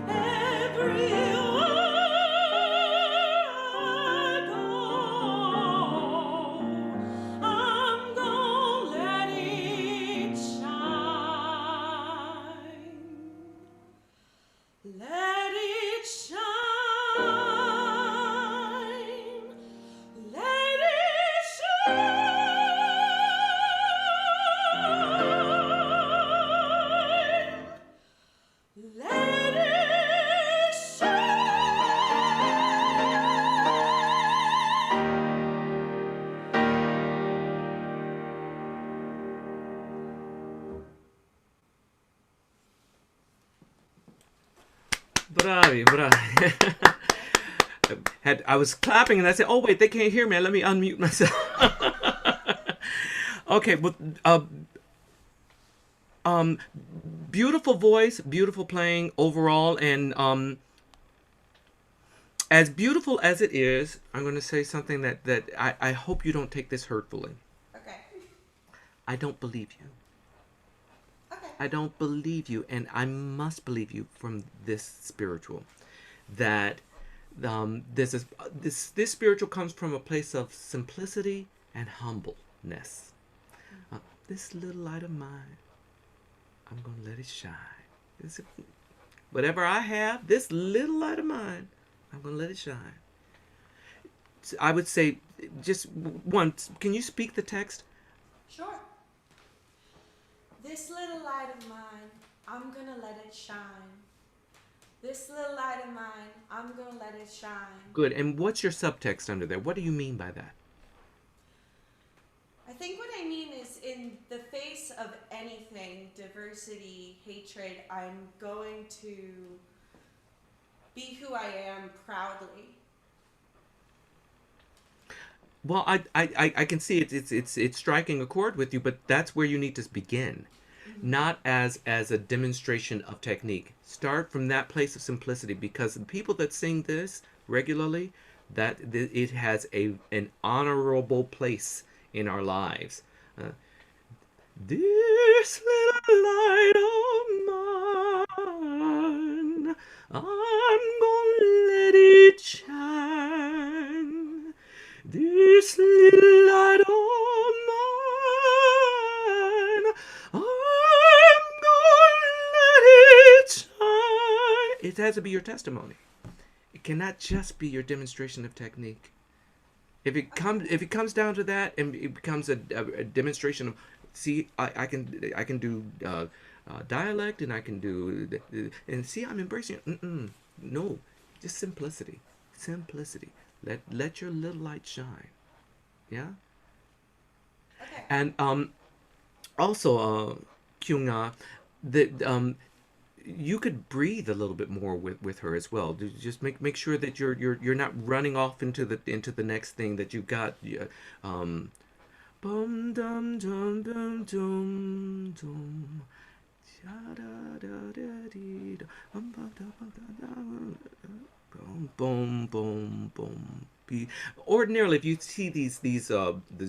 Everywhere I go, I'm gonna let it shine. Let it shine. Let it shine. Let it Bravi, bravi. I was clapping and I said, "Oh wait, they can't hear me. Let me unmute myself." Okay, but beautiful voice, beautiful playing overall, and as beautiful as it is, I'm going to say something that I hope you don't take this hurtfully. Okay. I don't believe you. Okay. I don't believe you, and I must believe you from this spiritual. That this spiritual comes from a place of simplicity and humbleness. This little light of mine, I'm gonna let it shine. Whatever I have, this little light of mine, I'm gonna let it shine. I would say, just once, can you speak the text? Sure. This little light of mine, I'm gonna let it shine. This little light of mine, I'm gonna let it shine. Good. And what's your subtext under there? What do you mean by that? I think what I mean is, in the face of anything, diversity, hatred, I'm going to be who I am proudly. Well, I can see it's striking a chord with you, but that's where you need to begin, not as a demonstration of technique. Start from that place of simplicity, because the people that sing this regularly, it has an honorable place in our lives. This little light of mine, I'm gonna let it shine. This little light of mine, I'm gonna let it shine. It has to be your testimony. It cannot just be your demonstration of technique. If it comes down to that, and it becomes a demonstration of, see, I can do dialect, and I can do, and see, I'm embracing it. No, just simplicity. Let your little light shine. Yeah. Okay. And also, Kyung, that you could breathe a little bit more with her as well. Just make sure that you're not running off into the next thing that you got. Bum dum dum dum dum dum. Boom, boom, boom. Ordinarily, if you see these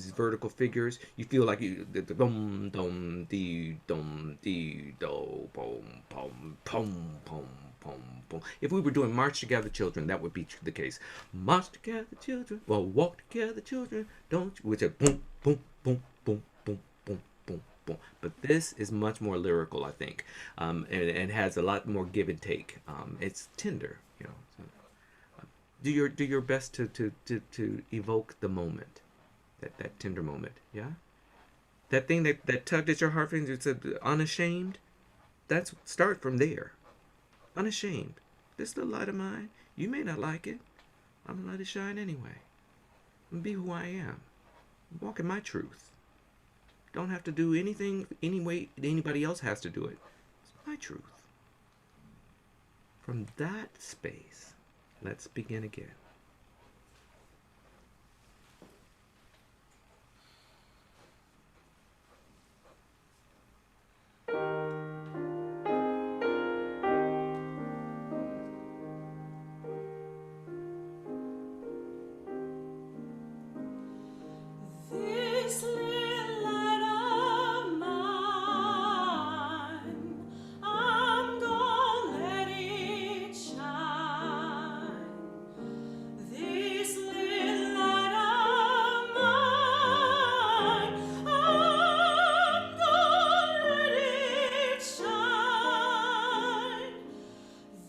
vertical figures, you feel like the dum dum dee do boom boom boom boom boom boom. If we were doing March Together Children, that would be the case. March together children, well, walk together children, don't you? Which is boom boom boom boom boom boom boom boom. But this is much more lyrical, I think, and has a lot more give and take. It's tender, you know. So, do your best to evoke the moment, that tender moment. Yeah, that thing that tugged at your heartstrings. You said unashamed. Start from there. Unashamed. This little light of mine. You may not like it. I'm gonna let it shine anyway. I'm gonna be who I am. Walk in my truth. Don't have to do anything any way anybody else has to do it. It's my truth. From that space, let's begin again. This little light of mine, I'm gonna let it shine. This little light of mine, I'm gonna let it shine.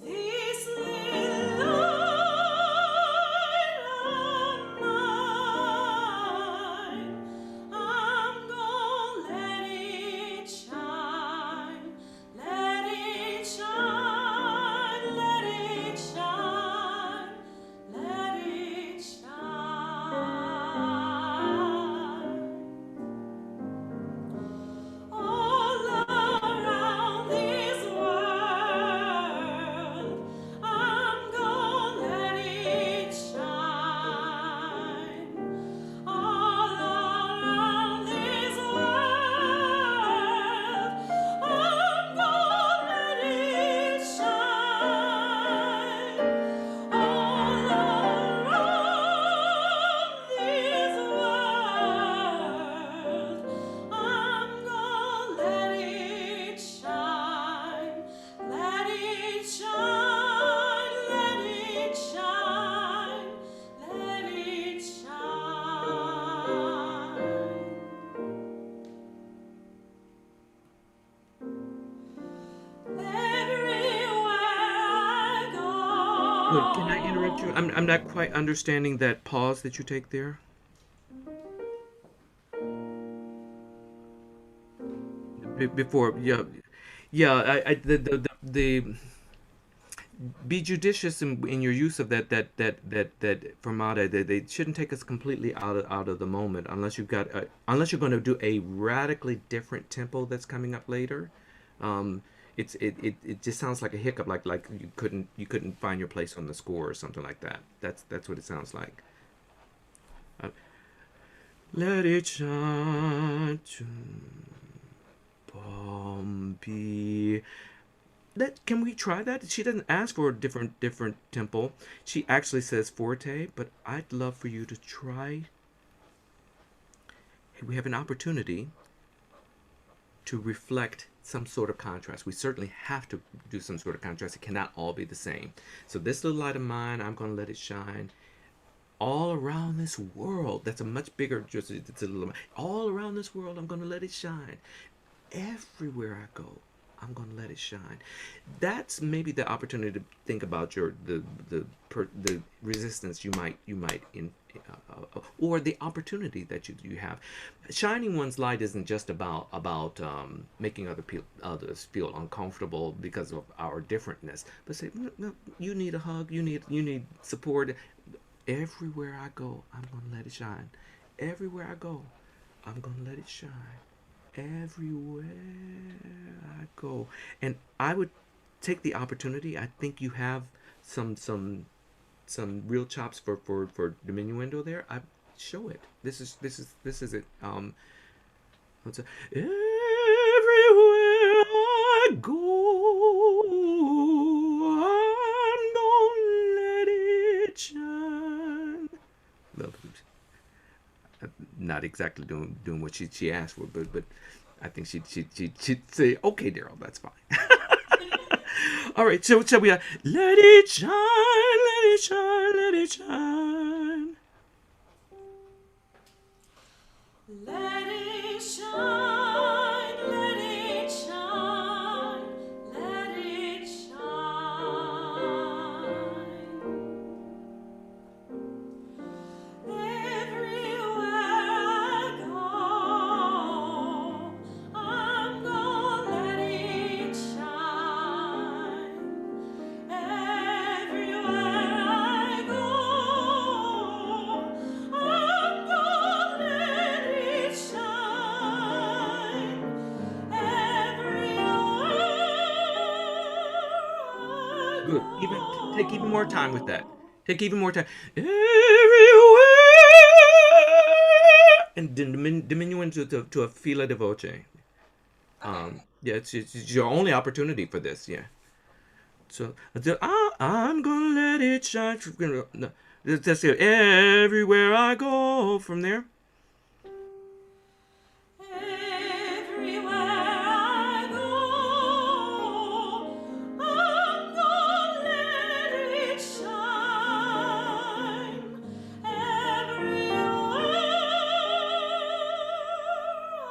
This little light of mine, I'm gonna let it shine. Let it shine, let it shine, let it shine. All around this world, I'm gonna let it shine. All around this world, I'm gonna let it shine. All around this world, I'm gonna let it shine. Let it shine, let it shine, let it shine. Everywhere I Good. go. Can I interrupt you? I'm not quite understanding that pause that you take there. before, yeah. The be judicious in your use of that fermata. They shouldn't take us completely out of the moment unless unless you're going to do a radically different tempo that's coming up later. It just sounds like a hiccup, like you couldn't find your place on the score or something like that. That's what it sounds like. Uh, Let it shine, Bombi. Can we try that? She doesn't ask for a different tempo. She actually says forte, but I'd love for you to try. We have an opportunity to reflect some sort of contrast. We certainly have to do some sort of contrast. It cannot all be the same. So this little light of mine, I'm going to let it shine all around this world. That's a much bigger, just it's a little. All around this world, I'm going to let it shine. Everywhere I go, I'm going to let it shine. That's maybe the opportunity to think about the resistance you might or the opportunity that you have. Shining one's light isn't just about making others feel uncomfortable because of our differentness, but say, no, you need a hug, you need support. Everywhere I go, I'm going to let it shine. Everywhere I go, I'm going to let it shine. Everywhere I go. And I would take the opportunity. I think you have some real chops for diminuendo there. I show it. This is it. What's it? Everywhere I go, I'm gonna let it shine. Love. Not exactly doing what she asked for, but I think she'd say, okay, Darryl, that's fine. All right, so we let it shine, let it shine, let it shine. Let it shine, let it shine, let it shine. Everywhere I go, I'm gonna let it shine. Everywhere I go, I'm gonna let it shine. Everywhere I Good. Take even more go. time with that. Take even more time. Everywhere and diminuendo to a fila de voce. Yeah, it's your only opportunity for this. Yeah. So I'm gonna let it shine. No, that's it. Everywhere I go from there. Everywhere I go, I'm gonna let it shine. Everywhere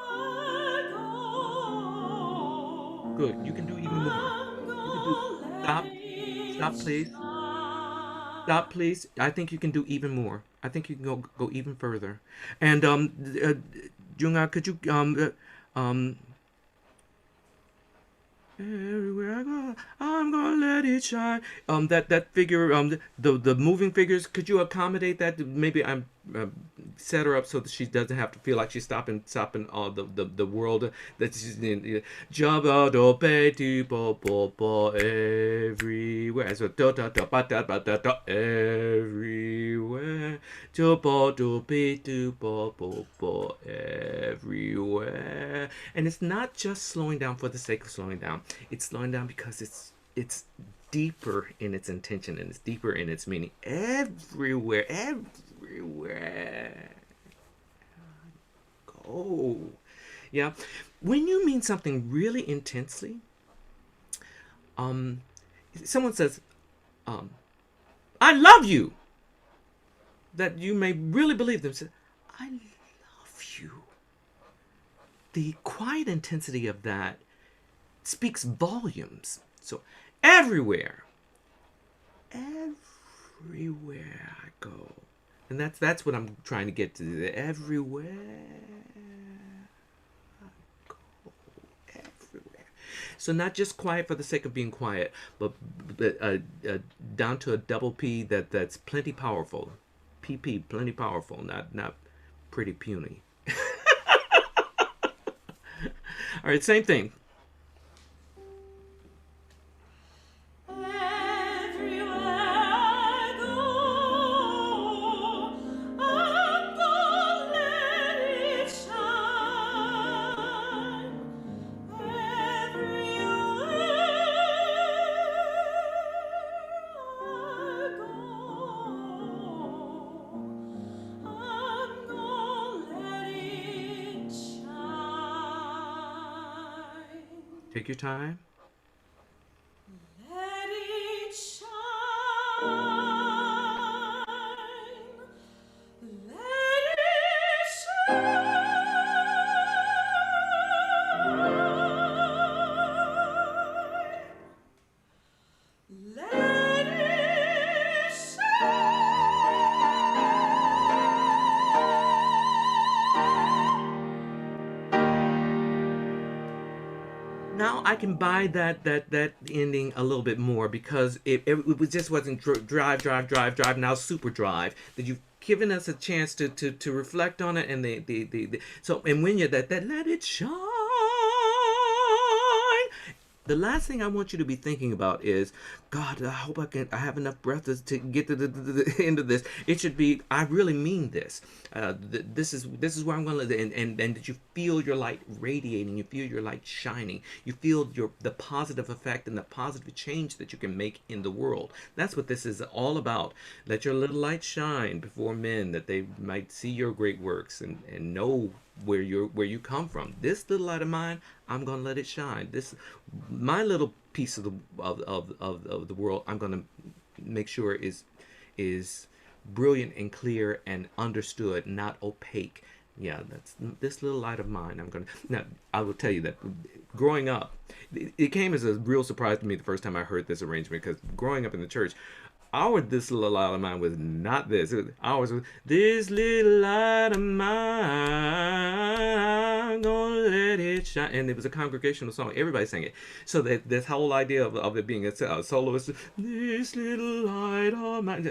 I go, Good. You can do even more. I'm You can do. gonna Stop. let it Stop, please. shine. Stop, please. I think you can do even more. I think you can go even further. And Junga, could you everywhere I go, I'm gonna let it shine. That figure, the moving figures. Could you accommodate that? Maybe I'm set her up so that she doesn't have to feel like she's stopping all the world that she's in. Jabba do pe do bo bo bo everywhere. So do da da ba da everywhere. Do bo do be do bo bo bo everywhere. And it's not just slowing down for the sake of slowing down. It's slowing down because it's deeper in its intention and it's deeper in its meaning. Everywhere go. Yeah. When you mean something really intensely, someone says, I love you. That you may really believe them. Say, I love you. The quiet intensity of that speaks volumes. So everywhere I go, and that's what I'm trying to get to. Everywhere I go, So not just quiet for the sake of being quiet, but down to a double P that's plenty powerful. PP, plenty powerful, not pretty puny. All right, same thing. Take your time. Let it shine. Let it shine. Let it shine. Now I can buy that ending a little bit more, because it just wasn't drive. Now super drive. That you've given us a chance to reflect on it, and so, and when you're that let it shine. The last thing I want you to be thinking about is, God, I hope I have enough breath to get to the end of this. It should be, I really mean this. This is where I'm going to, and that you feel your light radiating, you feel your light shining, you feel the positive effect and the positive change that you can make in the world. That's what this is all about. Let your little light shine before men, that they might see your great works and know where you come from. This little light of mine, I'm gonna let it shine. This, my little piece of the world, I'm gonna make sure is brilliant and clear and understood, not opaque. Yeah, that's this little light of mine. I'm gonna, now I will tell you that growing up, it came as a real surprise to me the first time I heard this arrangement, because growing up in the church, this little light of mine was not this. Ours was, this little light of mine, I'm gonna let it shine. And it was a congregational song. Everybody sang it. So that this whole idea of it being a soloist, this little light of mine.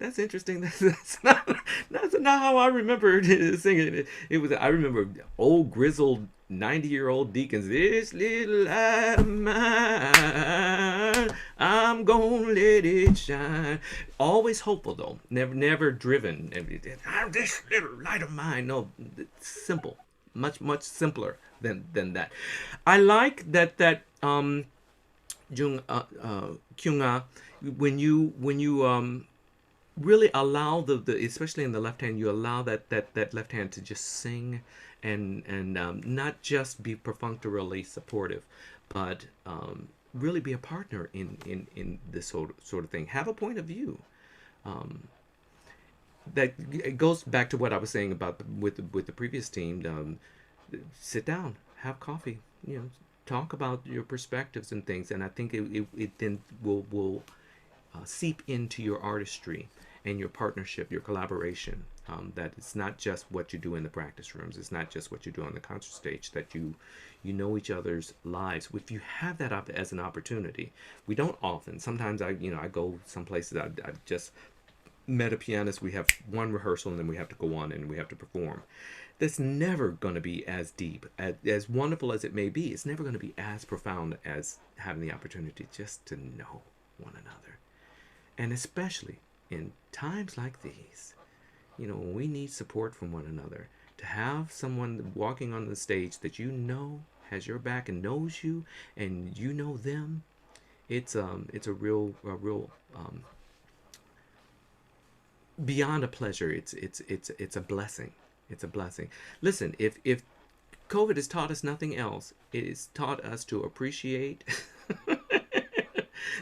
That's interesting. That's not how I remember singing it. It was, I remember old grizzled 90-year-old deacons. This little light of mine, I'm gonna let it shine. Always hopeful though. Never driven. This little light of mine. No, it's simple. Much simpler than that. I like that Kyung Kyung-ah, when you really allow the especially in the left hand, you allow that left hand to just sing and not just be perfunctorily supportive, but really be a partner in this sort of thing. Have a point of view. That it goes back to what I was saying about with the previous team. Sit down, have coffee, talk about your perspectives and things, and I think it then will seep into your artistry and your partnership, your collaboration. That it's not just what you do in the practice rooms, it's not just what you do on the concert stage, that you know each other's lives. If you have that as an opportunity, we don't often. Sometimes I go some places, I just met a pianist, we have one rehearsal and then we have to go on and we have to perform. That's never going to be as deep, as wonderful as it may be. It's never going to be as profound as having the opportunity just to know one another. And especially in times like these, when we need support from one another, to have someone walking on the stage that has your back and knows you and you know them, it's a real beyond a pleasure. It's a blessing. It's a blessing. Listen, if COVID has taught us nothing else, it has taught us to appreciate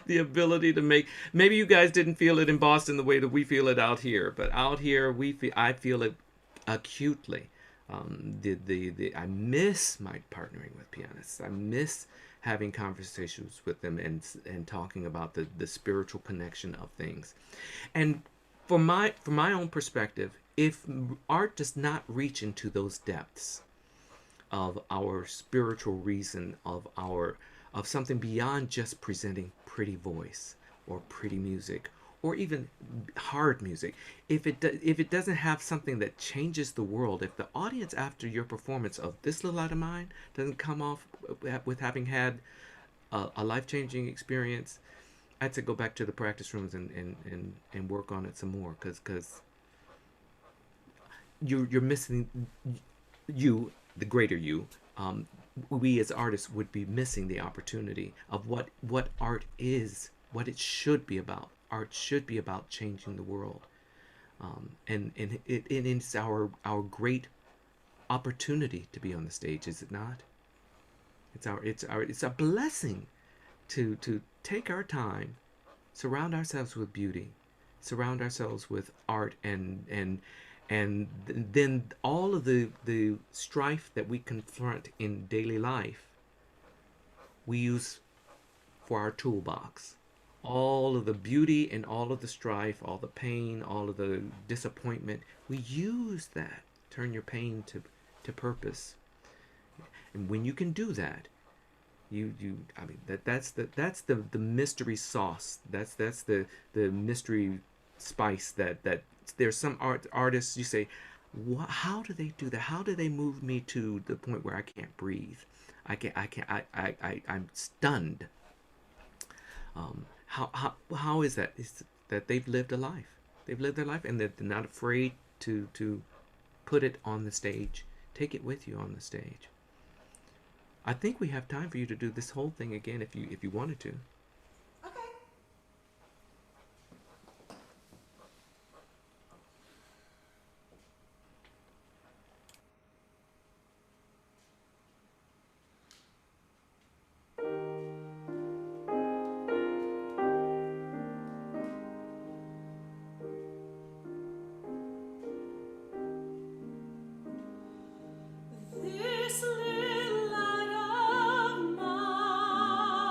the ability to make. Maybe you guys didn't feel it in Boston the way that we feel it out here, but out here I feel it acutely. I miss my partnering with pianists. I miss having conversations with them and talking about the spiritual connection of things. And from my own perspective, if art does not reach into those depths, of our spiritual reason, of something beyond just presenting pretty voice or pretty music or even hard music. If it doesn't have something that changes the world, if the audience after your performance of This Little Light of Mine doesn't come off with having had a life-changing experience, I'd say go back to the practice rooms and work on it some more, because you're missing, you, the greater you, we as artists would be missing the opportunity of what art is, what it should be about. Art should be about changing the world, and it's our great opportunity to be on the stage, is it not? It's a blessing to take our time, surround ourselves with beauty, surround ourselves with art, and then all of the strife that we confront in daily life, we use for our toolbox. All of the beauty and all of the strife, all the pain, all of the disappointment, we use that. Turn your pain to purpose. And when you can do that, I mean, that's the mystery sauce. That's the mystery spice that there's some artists, you say, how do they do that? How do they move me to the point where I can't breathe? I'm stunned. How is that? It's that they've lived a life. They've lived their life, and they're not afraid to put it on the stage. Take it with you on the stage. I think we have time for you to do this whole thing again if you wanted to. Okay. This little light of mine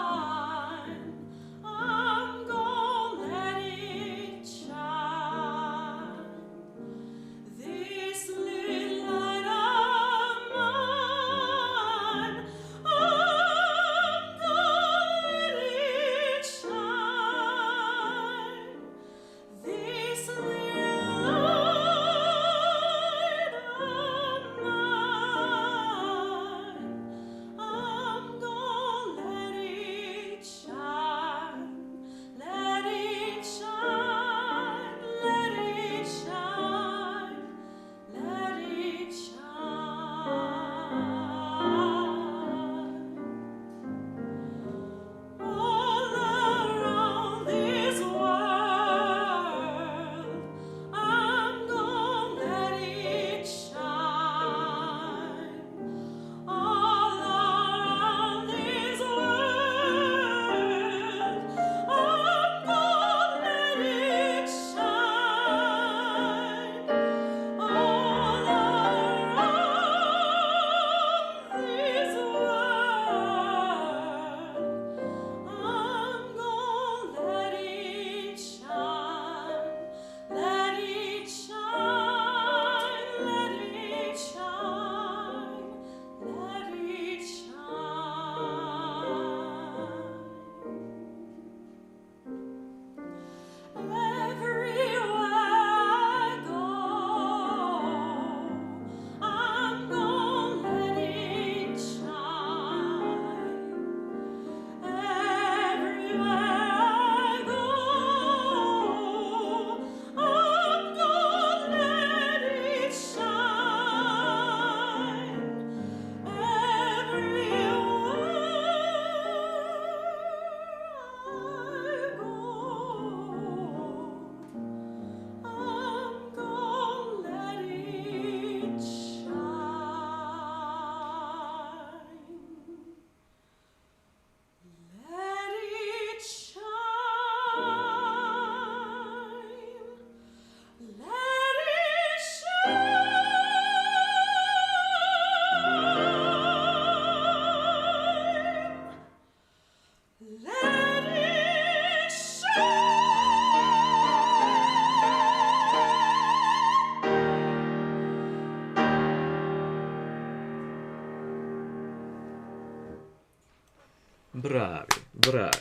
Brave.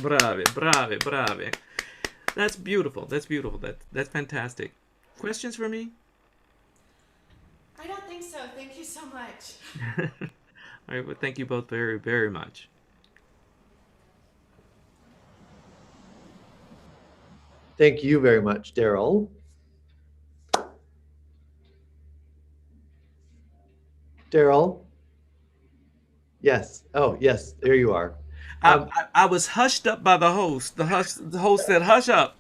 Brave, brave, brave. That's beautiful. That's beautiful. That's fantastic. Questions for me? I don't think so. Thank you so much. All right, well, thank you both very, very much. Thank you very much, Darryl. Darryl? Yes. Oh, yes, there you are. I was hushed up by the host. The host said, "Hush up."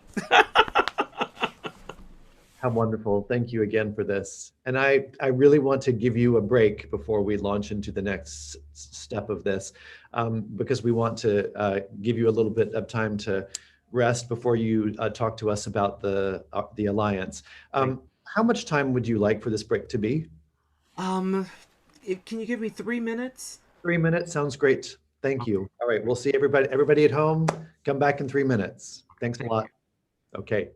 How wonderful. Thank you again for this. And I really want to give you a break before we launch into the next step of this, because we want to give you a little bit of time to rest before you talk to us about the Alliance. How much time would you like for this break to be? Um, can you give me 3 minutes? 3 minutes sounds great. Thank you. All right, we'll see everybody at home. Come back in 3 minutes. Thanks a lot. Okay.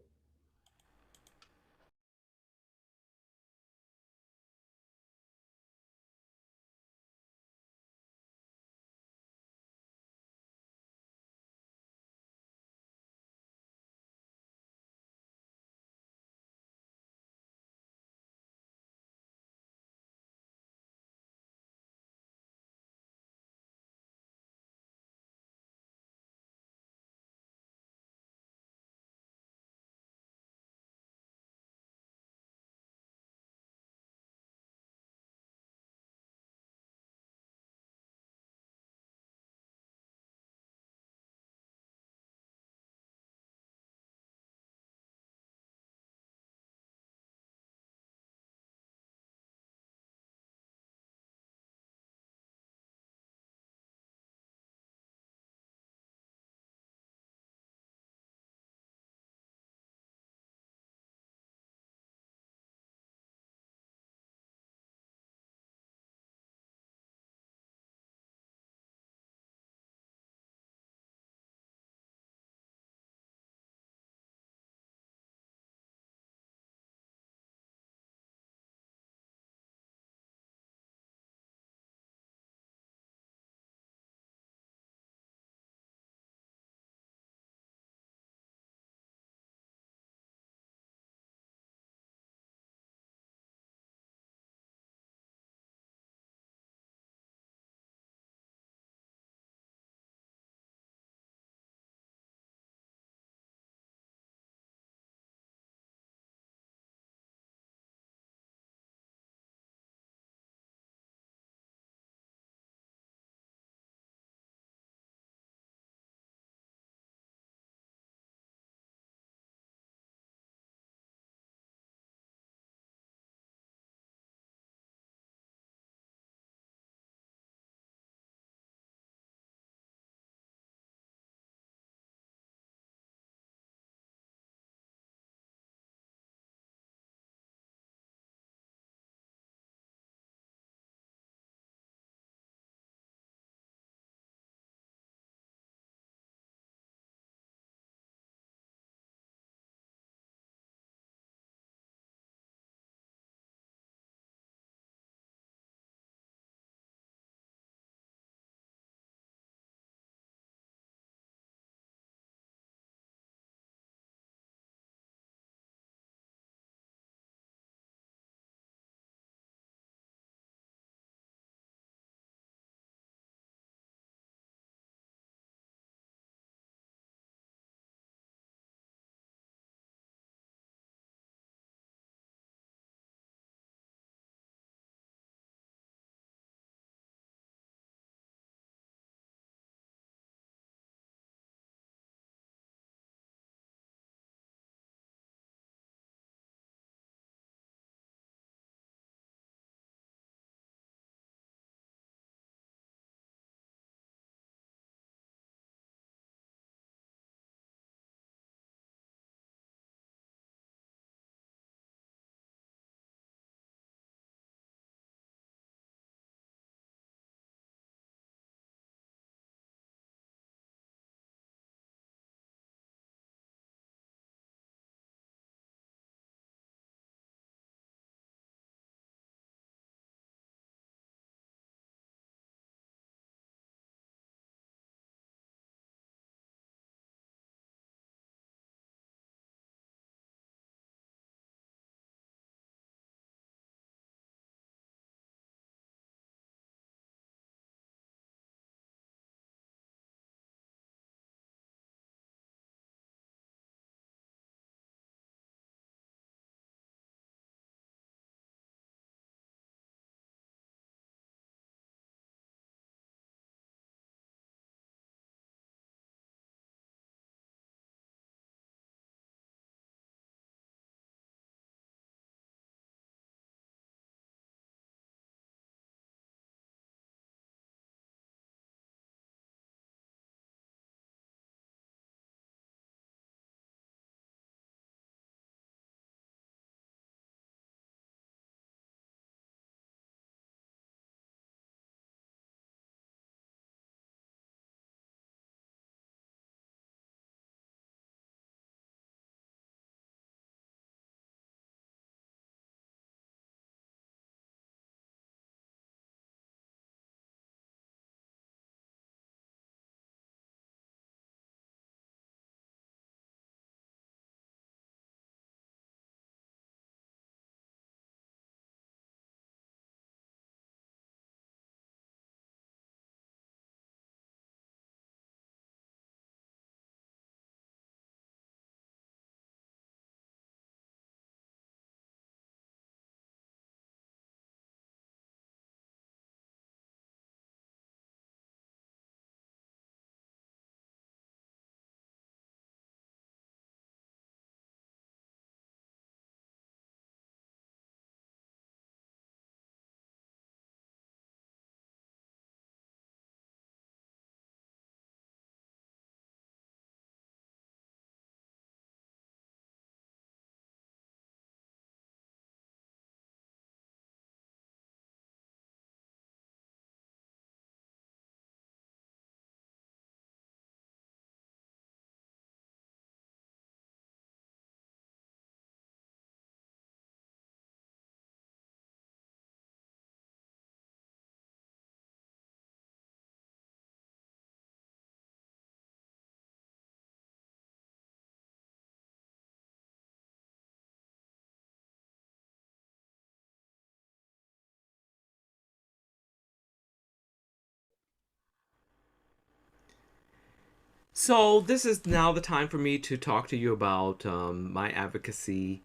So this is now the time for me to talk to you about my advocacy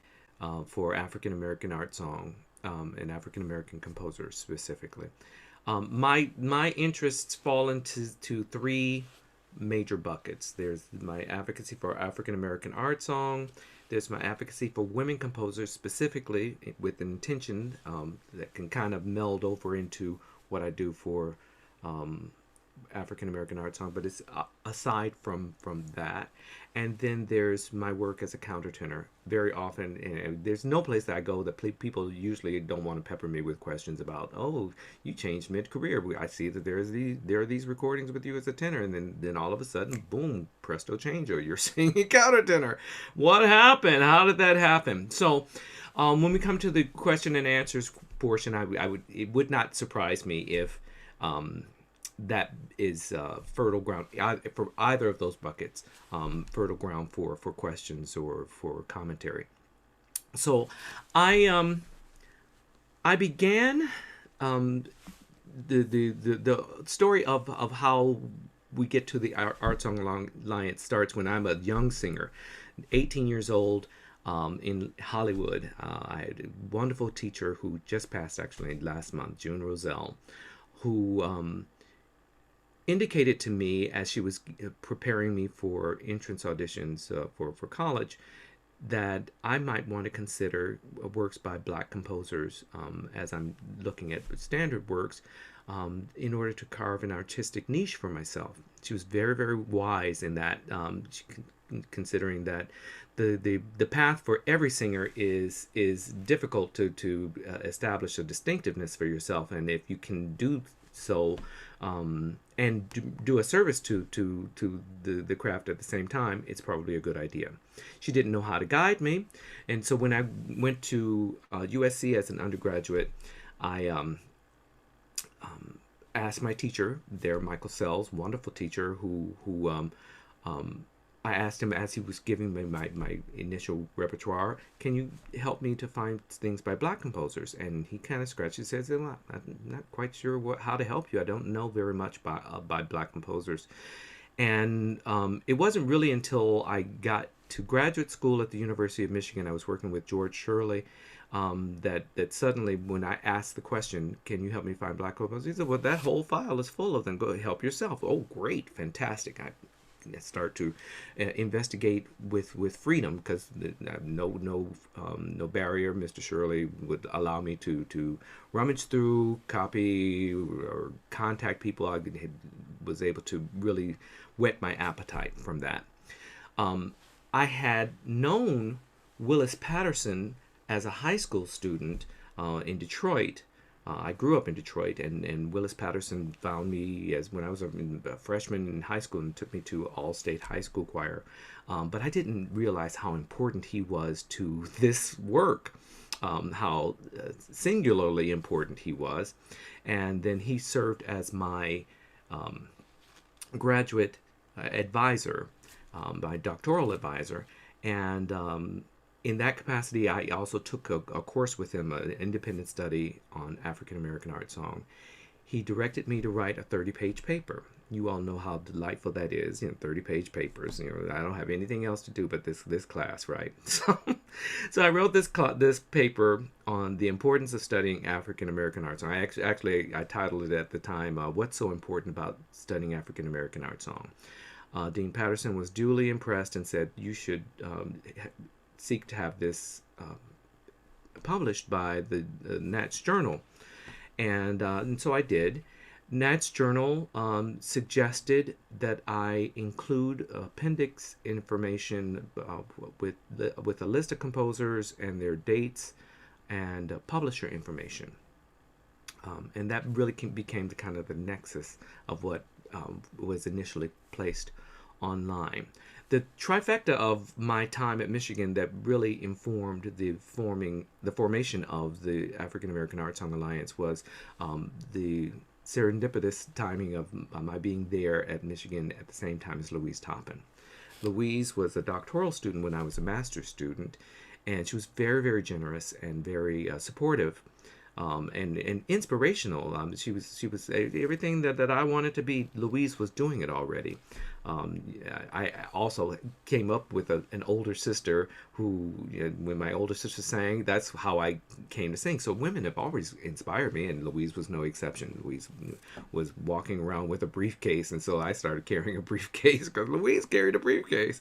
for African American art song and African American composers specifically. My interests fall into three major buckets. There's my advocacy for African American art song. There's my advocacy for women composers specifically with an intention that can kind of meld over into what I do for African American art song, but it's aside from that. And then there's my work as a countertenor. Very often, and there's no place that I go that people usually don't want to pepper me with questions about, oh, you changed mid-career. I see that there are these recordings with you as a tenor, and then all of a sudden, boom, presto changeo, you're singing countertenor. What happened? How did that happen? So when we come to the question and answers portion, it would not surprise me if that is fertile ground for either of those buckets, fertile ground for questions or for commentary. So I began the story of how we get to the Art Song Alliance starts when I'm a young singer, 18 years old. In Hollywood, I had a wonderful teacher who just passed actually last month, June Roselle, who indicated to me as she was preparing me for entrance auditions for college that I might want to consider works by Black composers as I'm looking at standard works in order to carve an artistic niche for myself. She was very, very wise in that, considering that the path for every singer is difficult to establish a distinctiveness for yourself, and if you can do so and do a service to the craft at the same time, it's probably a good idea. She didn't know how to guide me, and so when I went to USC as an undergraduate, I asked my teacher there, Michael Sells, wonderful teacher, who I asked him as he was giving me my initial repertoire, can you help me to find things by Black composers? And he kind of scratched his head and said, well, I'm not quite sure how to help you. I don't know very much by Black composers. And it wasn't really until I got to graduate school at the University of Michigan, I was working with George Shirley, that suddenly when I asked the question, can you help me find Black composers? He said, well, that whole file is full of them. Go help yourself. Oh, great. Fantastic. I start to investigate with freedom, because no barrier. Mr. Shirley would allow me to rummage through, copy, or contact people. I was able to really whet my appetite from that. I had known Willis Patterson as a high school student in Detroit. I grew up in Detroit, and Willis Patterson found me when I was a freshman in high school and took me to All-State High School Choir. But I didn't realize how important he was to this work, how singularly important he was. And then he served as my graduate advisor, my doctoral advisor. And in that capacity, I also took a course with him, an independent study on African American art song. He directed me to write a 30-page paper. You all know how delightful that is, 30-page papers. I don't have anything else to do but this class, right? So I wrote this paper on the importance of studying African American art song. I titled it at the time, "What's So Important About Studying African American Art Song?" Dean Patterson was duly impressed and said, you should seek to have this published by the Nat's Journal. And so I did. Nat's Journal suggested that I include appendix information with a list of composers and their dates and publisher information. And that really became the kind of the nexus of what was initially placed online. The trifecta of my time at Michigan that really informed the formation of the African American Art Song Alliance was the serendipitous timing of my being there at Michigan at the same time as Louise Toppin. Louise was a doctoral student when I was a master's student, and she was very, very generous and very supportive. And inspirational. She was everything that I wanted to be. Louise was doing it already. I also came up with an older sister who, when my older sister sang, that's how I came to sing. So women have always inspired me, and Louise was no exception. Louise was walking around with a briefcase, and so I started carrying a briefcase because Louise carried a briefcase.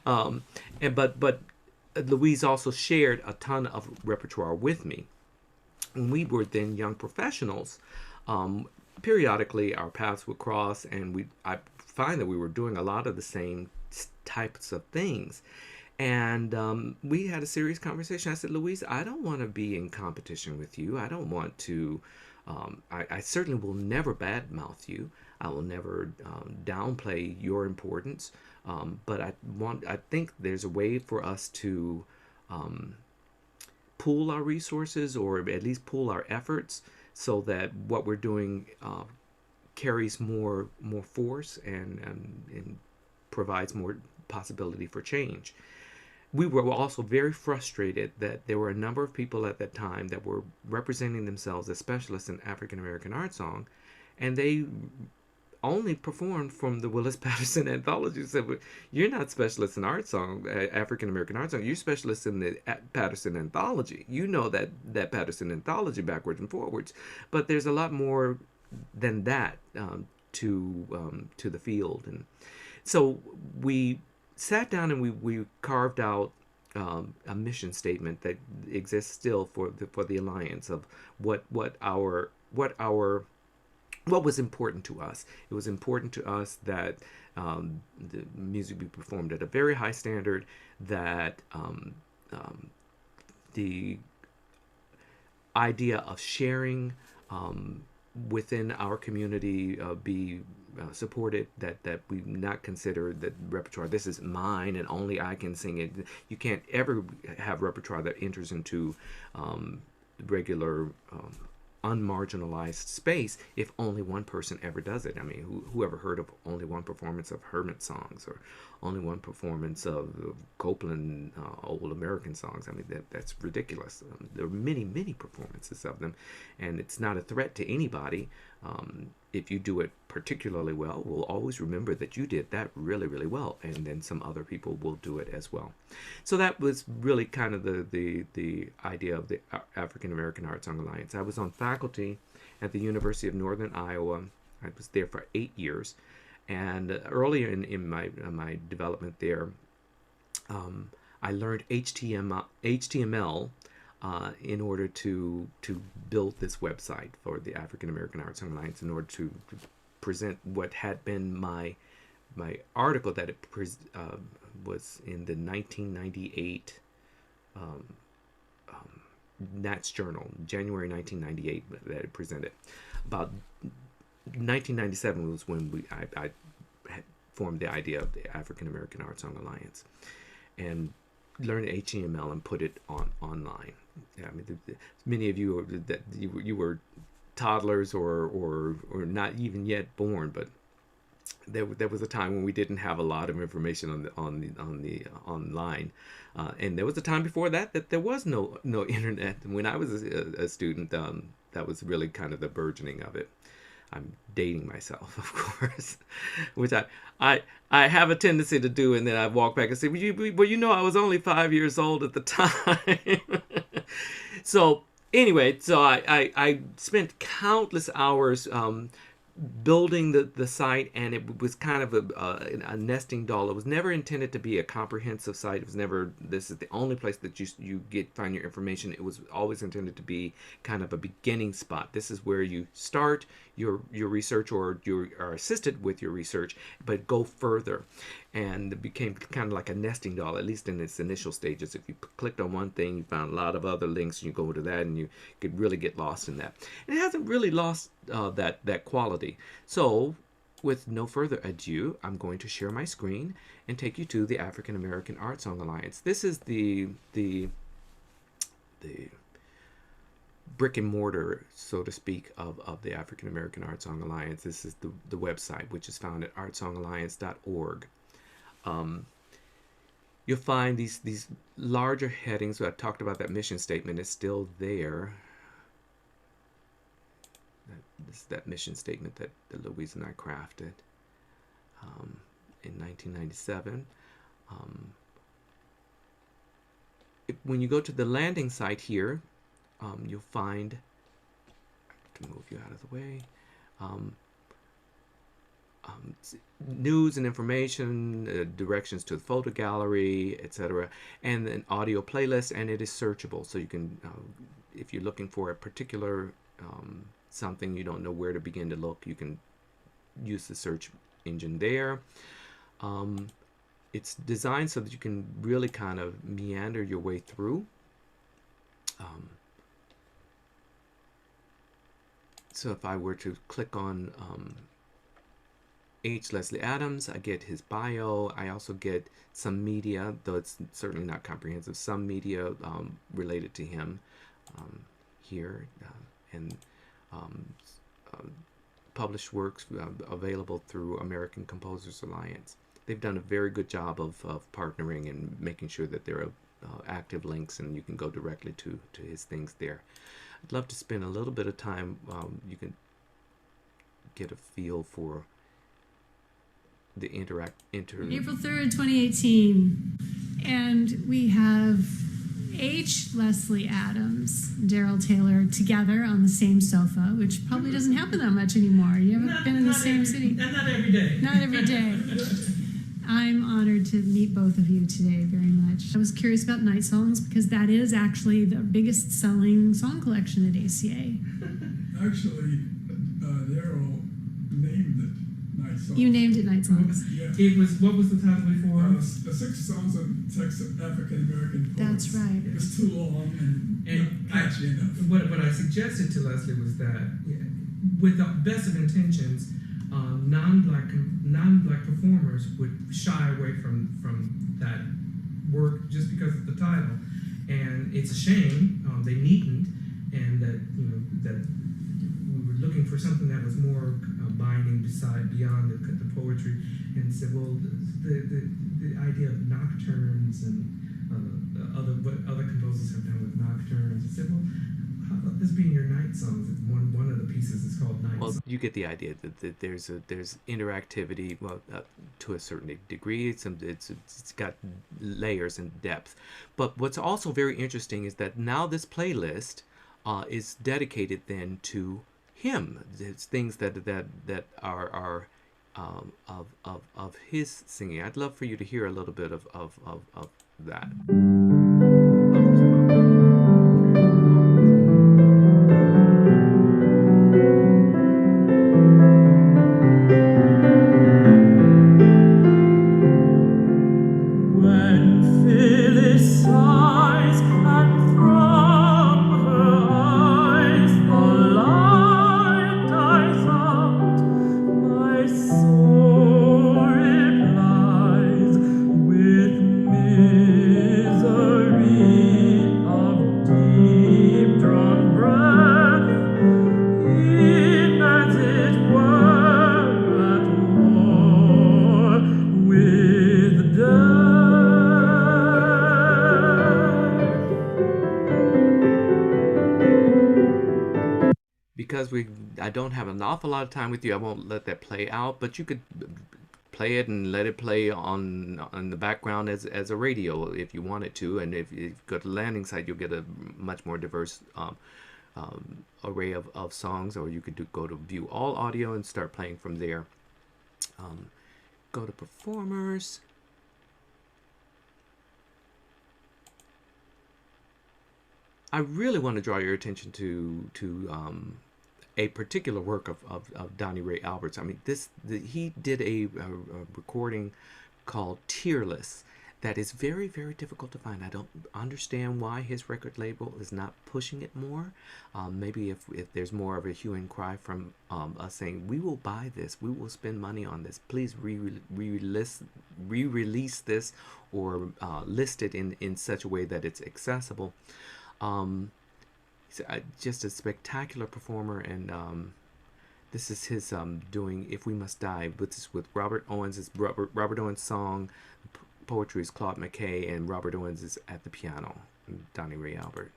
But Louise also shared a ton of repertoire with me. When we were then young professionals, periodically our paths would cross, and I find that we were doing a lot of the same types of things. And we had a serious conversation. I said, Louise, I don't want to be in competition with you. I don't want to, I certainly will never badmouth you. I will never downplay your importance. But I think there's a way for us to pool our resources, or at least pool our efforts, so that what we're doing carries more force and provides more possibility for change. We were also very frustrated that there were a number of people at that time that were representing themselves as specialists in African American art song, and they only performed from the Willis Patterson anthology. So you're not specialists in art song, African American art song. You're specialists in the Patterson anthology. You know that Patterson anthology backwards and forwards, but there's a lot more than that to the field. And so we sat down and we carved out a mission statement that exists still for the Alliance of what was important to us. It was important to us that the music be performed at a very high standard, that the idea of sharing within our community be supported, that we not consider that repertoire, this is mine and only I can sing it. You can't ever have repertoire that enters into regular unmarginalized space if only one person ever does it. I mean, who ever heard of only one performance of Hermit songs, or only one performance of Copeland old American songs? I mean, that's ridiculous. There are many performances of them, and it's not a threat to anybody. If you do it particularly well, we'll always remember that you did that really well, and then some other people will do it as well. So that was really kind of the idea of the African American Art Song Alliance. I was on faculty at the University of Northern Iowa. I was there for 8 years, and earlier in my development there, I learned HTML in order to build this website for the African American Art Song Alliance, in order to present what had been my article that was in the 1998 Nats Journal, January 1998, that it presented. About 1997 was when I had formed the idea of the African American Art Song Alliance, and learned HTML and put it online. Yeah, I mean, many of you that you were toddlers or not even yet born, but there was a time when we didn't have a lot of information on the online, and there was a time before that there was no internet. When I was a student, that was really kind of the burgeoning of it. I'm dating myself, of course, which I have a tendency to do, and then I walk back and say, well, I was only 5 years old at the time. So anyway, so I spent countless hours building the site, and it was kind of a nesting doll. It was never intended to be a comprehensive site. It was never, this is the only place that you find your information. It was always intended to be kind of a beginning spot. This is where you start your research, or you are assisted with your research, but go further. And it became kind of like a nesting doll, at least in its initial stages. If you clicked on one thing, you found a lot of other links, and you go to that, and you could really get lost in that. And it hasn't really lost that quality. So with no further ado, I'm going to share my screen and take you to the African American Art Song Alliance. This is the brick and mortar, so to speak, of the African American Art Song Alliance. This is the website, which is found at artsongalliance.org. You'll find these larger headings. I talked about that mission statement. It's still there. This is that mission statement that Louise and I crafted. in 1997. When you go to the landing site here, you'll find, I can move you out of the way, news and information, directions to the photo gallery, etc., and an audio playlist, and it is searchable. So you can, if you're looking for a particular something, you don't know where to begin to look, you can use the search engine there. It's designed so that you can really kind of meander your way through. So if I were to click on H. Leslie Adams, I get his bio. I also get some media, though it's certainly not comprehensive, some media related to him here, and published works available through American Composers Alliance. They've done a very good job of partnering and making sure that there are active links and you can go directly to his things there. I'd love to spend a little bit of time, you can get a feel for the April 3rd, 2018. And we have H. Leslie Adams, Darryl Taylor together on the same sofa, which probably doesn't happen that much anymore. You haven't been in the same city? Not every day. Not every day. I'm honored to meet both of you today very much. I was curious about Night Songs because that is actually the biggest selling song collection at ACA. Actually, Darryl named it Night Songs. You named it Night Songs. Yeah. It was, what was the title before? The 6 songs on African American poets. That's right. It was too long and not catchy enough. What I suggested to Leslie was that, with the best of intentions, non-black performers would shy away from that work just because of the title, and it's a shame they needn't, and that that we were looking for something that was more binding beyond the poetry, and said, well, the idea of nocturnes and what other composers have done with nocturnes. I said, well, how about this being your night songs? One of the pieces is called Night Songs. Well, you get the idea that there's interactivity, well, to a certain degree. It's got layers and depth. But what's also very interesting is that now this playlist is dedicated then to him. It's things that are of his singing. I'd love for you to hear a little bit of that. Because I don't have an awful lot of time with you, I won't let that play out, but you could play it and let it play on the background as a radio if you wanted to, and if you go to the landing site, you'll get a much more diverse array of songs, or you could go to view all audio and start playing from there. Go to performers. I really want to draw your attention to a particular work of Donnie Ray Albert's. I mean, he did a recording called Tearless that is very, very difficult to find. I don't understand why his record label is not pushing it more. Maybe if there's more of a hue and cry from us saying, we will buy this, we will spend money on this, please re-release this, or list it in such a way that it's accessible. He's just a spectacular performer, and this is his doing "If We Must Die," which is with Robert Owens. It's Robert Owens' song. Poetry is Claude McKay, and Robert Owens is at the piano. Donnie Ray Albert.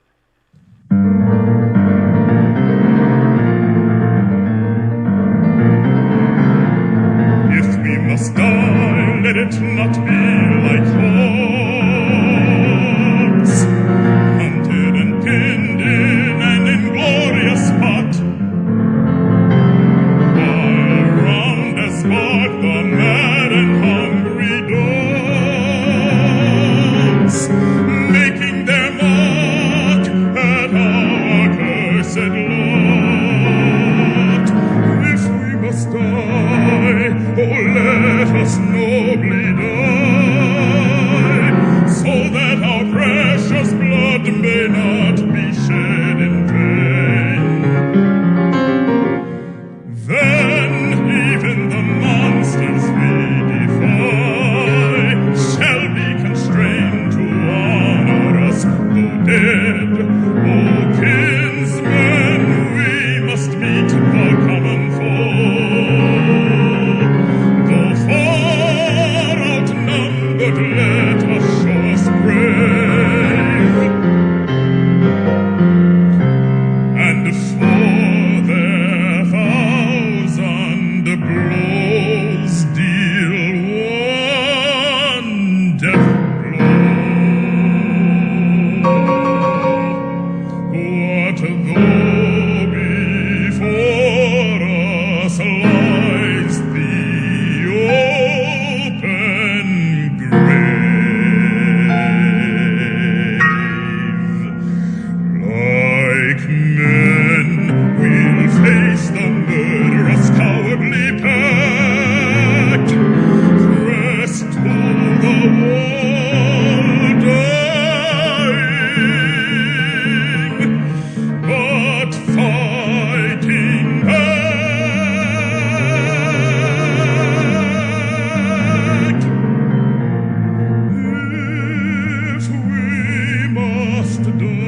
If we must die, let it not be like hogs, hunted and pinned in an inglorious spot, while round us bark the mad and hungry dogs, making their mark at our cursed lot. If we must die, oh, let us nobly die, so that our precious blood may not be shed in vain. Then even the monsters we defy shall be constrained to honor us, though dead. O kinsmen, we must meet the common foe. Though far outnumbered, let us show us brave, and for their thousand blows deal one death blow. What though before us lies the open grave? Like men, we'll face the murderous cowardly pack, press to the wall, dying, but fighting back. If we must die.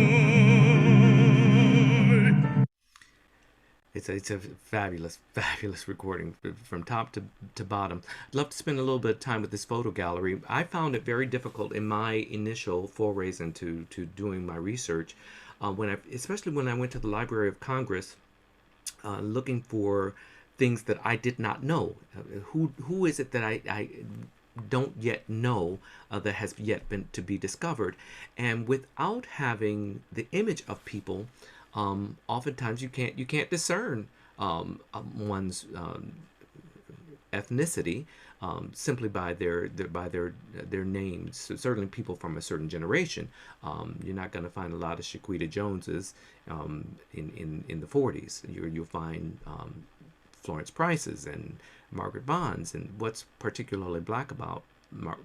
It's a fabulous, fabulous recording from top to bottom. I'd love to spend a little bit of time with this photo gallery. I found it very difficult in my initial forays into doing my research, especially when I went to the Library of Congress, looking for things that I did not know. Who is it that I don't yet know that has yet been to be discovered? And without having the image of people, oftentimes you can't discern one's ethnicity simply by their names. So certainly people from a certain generation. You're not going to find a lot of Shaquita Joneses in the 40s. You'll find Florence Price's and Margaret Bond's. And what's particularly black about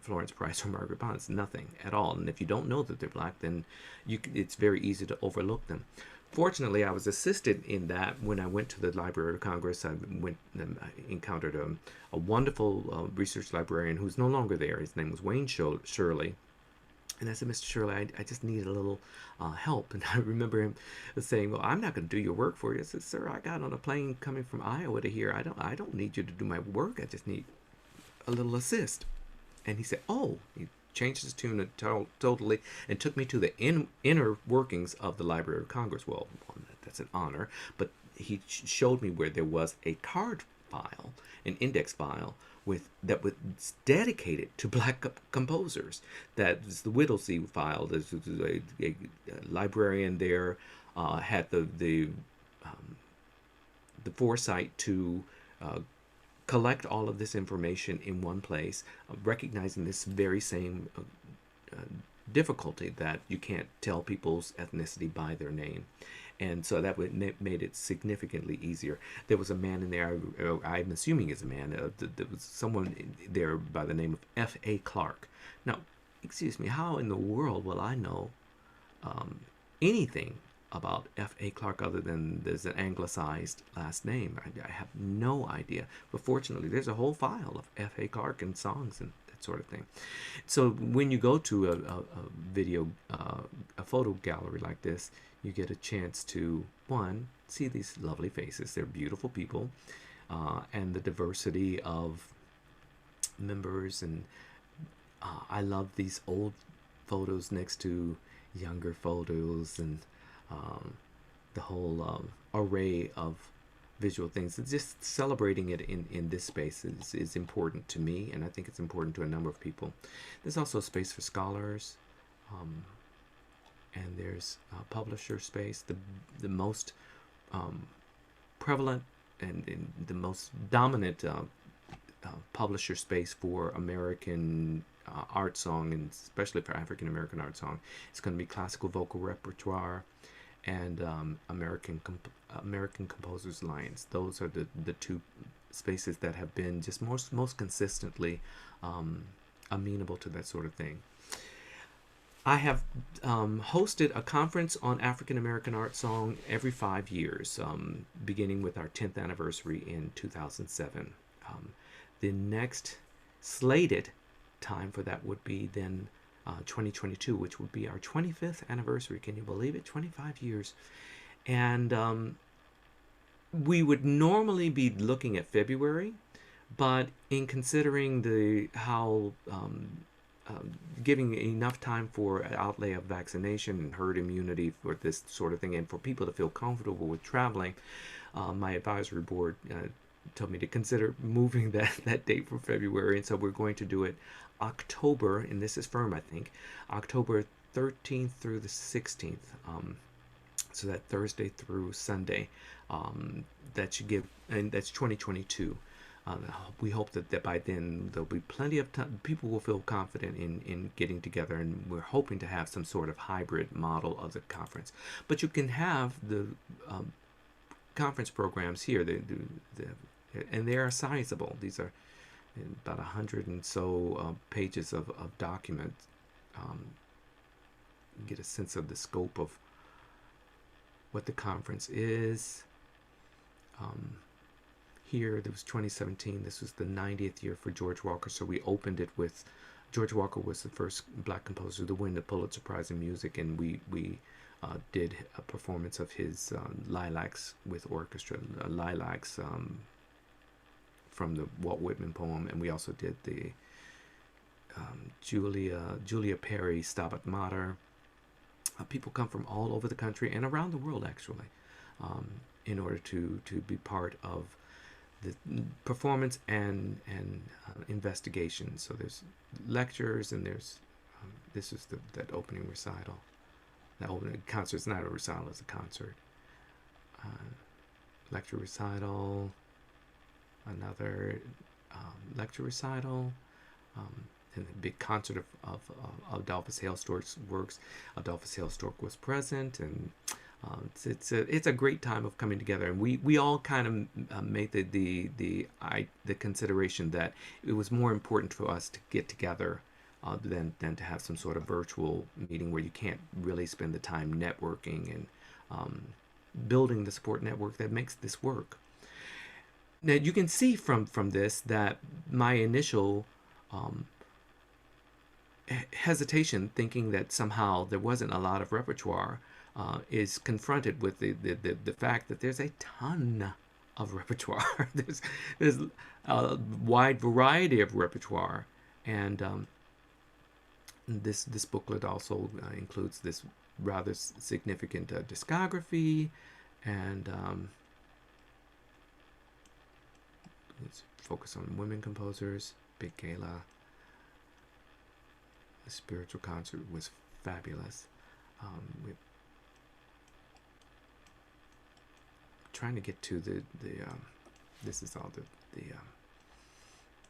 Florence Price or Margaret Bond's? Nothing at all. And if you don't know that they're black, then it's very easy to overlook them. Fortunately, I was assisted in that when I went to the Library of Congress. I encountered a wonderful research librarian who's no longer there. His name was Wayne Shirley. And I said, Mr. Shirley, I just need a little help. And I remember him saying, well, I'm not going to do your work for you. I said, sir, I got on a plane coming from Iowa to here. I don't need you to do my work. I just need a little assist. And he said, oh, he changed his tune totally and took me to the inner workings of the Library of Congress. Well, that's an honor. But he showed me where there was a card file, an index file, that was dedicated to black composers. That was the Whittlesey file. There's a librarian there had the foresight to collect all of this information in one place, recognizing this very same difficulty that you can't tell people's ethnicity by their name. And so that made it significantly easier. There was a man in there, I'm assuming is a man, there was someone there by the name of F.A. Clark. Now, excuse me, how in the world will I know anything about F.A. Clark other than there's an anglicized last name? I have no idea. But fortunately, there's a whole file of F.A. Clark and songs and that sort of thing. So when you go to a photo gallery like this, you get a chance to, one, see these lovely faces. They're beautiful people, and the diversity of members. And I love these old photos next to younger photos, and the whole array of visual things. It's just celebrating it in this space is important to me, and I think it's important to a number of people. There's also a space for scholars, and there's publisher space. The most prevalent and the most dominant publisher space for American art song, and especially for African American art song, it's going to be Classical Vocal Repertoire and American Composers Alliance. Those are the two spaces that have been just most consistently amenable to that sort of thing. I have hosted a conference on African American art song every 5 years, beginning with our 10th anniversary in 2007. The next slated time for that would be then 2022, which would be our 25th anniversary. Can you believe it? 25 years. And we would normally be looking at February, but in considering how giving enough time for an outlay of vaccination and herd immunity for this sort of thing, and for people to feel comfortable with traveling, my advisory board told me to consider moving that date from February, and so we're going to do it October, and this is firm, I think, October 13th through the 16th, so that Thursday through Sunday. That should give, and that's 2022. We hope that by then there'll be plenty of time. People will feel confident in getting together, and we're hoping to have some sort of hybrid model of the conference. But you can have the conference programs here, and they are sizable. These are about 100 and so pages of documents. Get a sense of the scope of what the conference is. Here, there was 2017. This was the 90th year for George Walker, so we opened it with George Walker was the first black composer to win the Pulitzer Prize in Music, and we did a performance of his Lilacs with orchestra, Lilacs from the Walt Whitman poem, and we also did the Julia Perry Stabat Mater. People come from all over the country and around the world, actually, in order to be part of the performance and investigation. So there's lectures, and there's this is that opening recital. That opening concert is not a recital; it's a concert. Lecture recital, another lecture recital, and a big concert of Adolphus Hale Stork's works. Adolphus Hale Stork was present, and it's a great time of coming together, and we all kind of made the consideration that it was more important for us to get together than to have some sort of virtual meeting where you can't really spend the time networking and building the support network that makes this work. Now you can see from this that my initial hesitation, thinking that somehow there wasn't a lot of repertoire, is confronted with the fact that there's a ton of repertoire. there's a wide variety of repertoire, and this booklet also includes this rather significant discography, and let's focus on women composers. Big Gala. The spiritual concert was fabulous. We're trying to get to the this is all the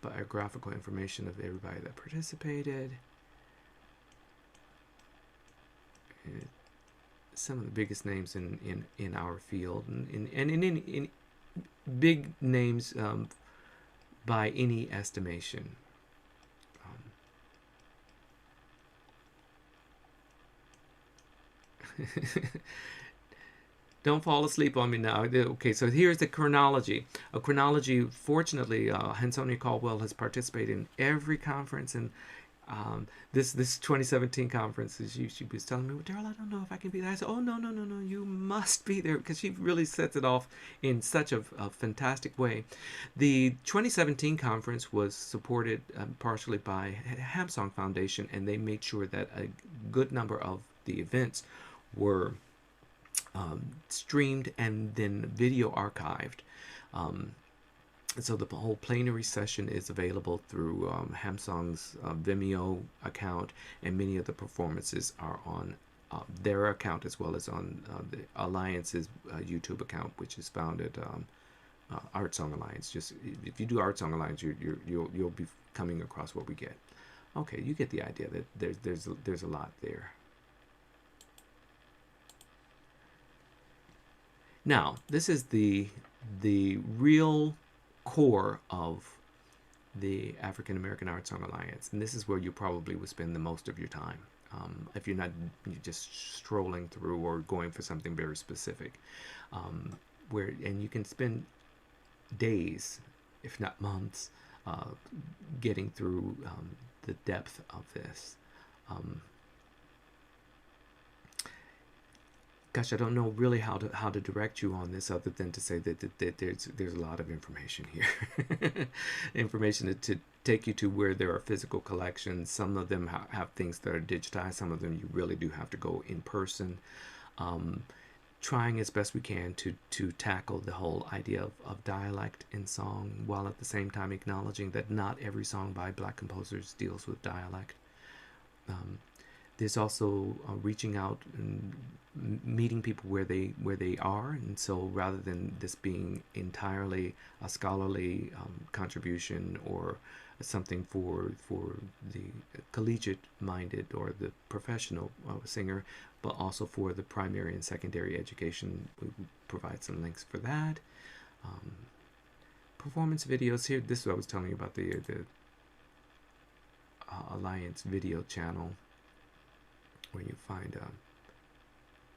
biographical information of everybody that participated. Some of the biggest names in our field, and in big names by any estimation. Don't fall asleep on me now. Okay, so here's the chronology. A chronology, fortunately, Hansonia Caldwell has participated in every conference, and this 2017 conference, she was telling me, well, Darryl, I don't know if I can be there. I said, oh, no, you must be there, because she really sets it off in such a fantastic way. The 2017 conference was supported partially by Ham Song Foundation, and they made sure that a good number of the events were streamed and then video archived. So the whole plenary session is available through Hamsong's Vimeo account, and many of the performances are on their account as well as on the Alliance's YouTube account, which is found at Art Song Alliance. Just if you do Art Song Alliance, you'll be coming across what we get. Okay, you get the idea that there's a lot there. Now, this is the real core of the African American Art Song Alliance, and this is where you probably would spend the most of your time if you're just strolling through or going for something very specific, and you can spend days, if not months, getting through the depth of this. Gosh, I don't know really how to direct you on this, other than to say that there's a lot of information here. Information to take you to where there are physical collections. Some of them have things that are digitized. Some of them you really do have to go in person. Trying as best we can to tackle the whole idea of dialect in song, while at the same time acknowledging that not every song by Black composers deals with dialect. There's also reaching out and meeting people where they are, and so rather than this being entirely a scholarly contribution or something for the collegiate minded or the professional singer, but also for the primary and secondary education, we provide some links for that. Performance videos here. This is what I was telling you about the Alliance video channel, where you find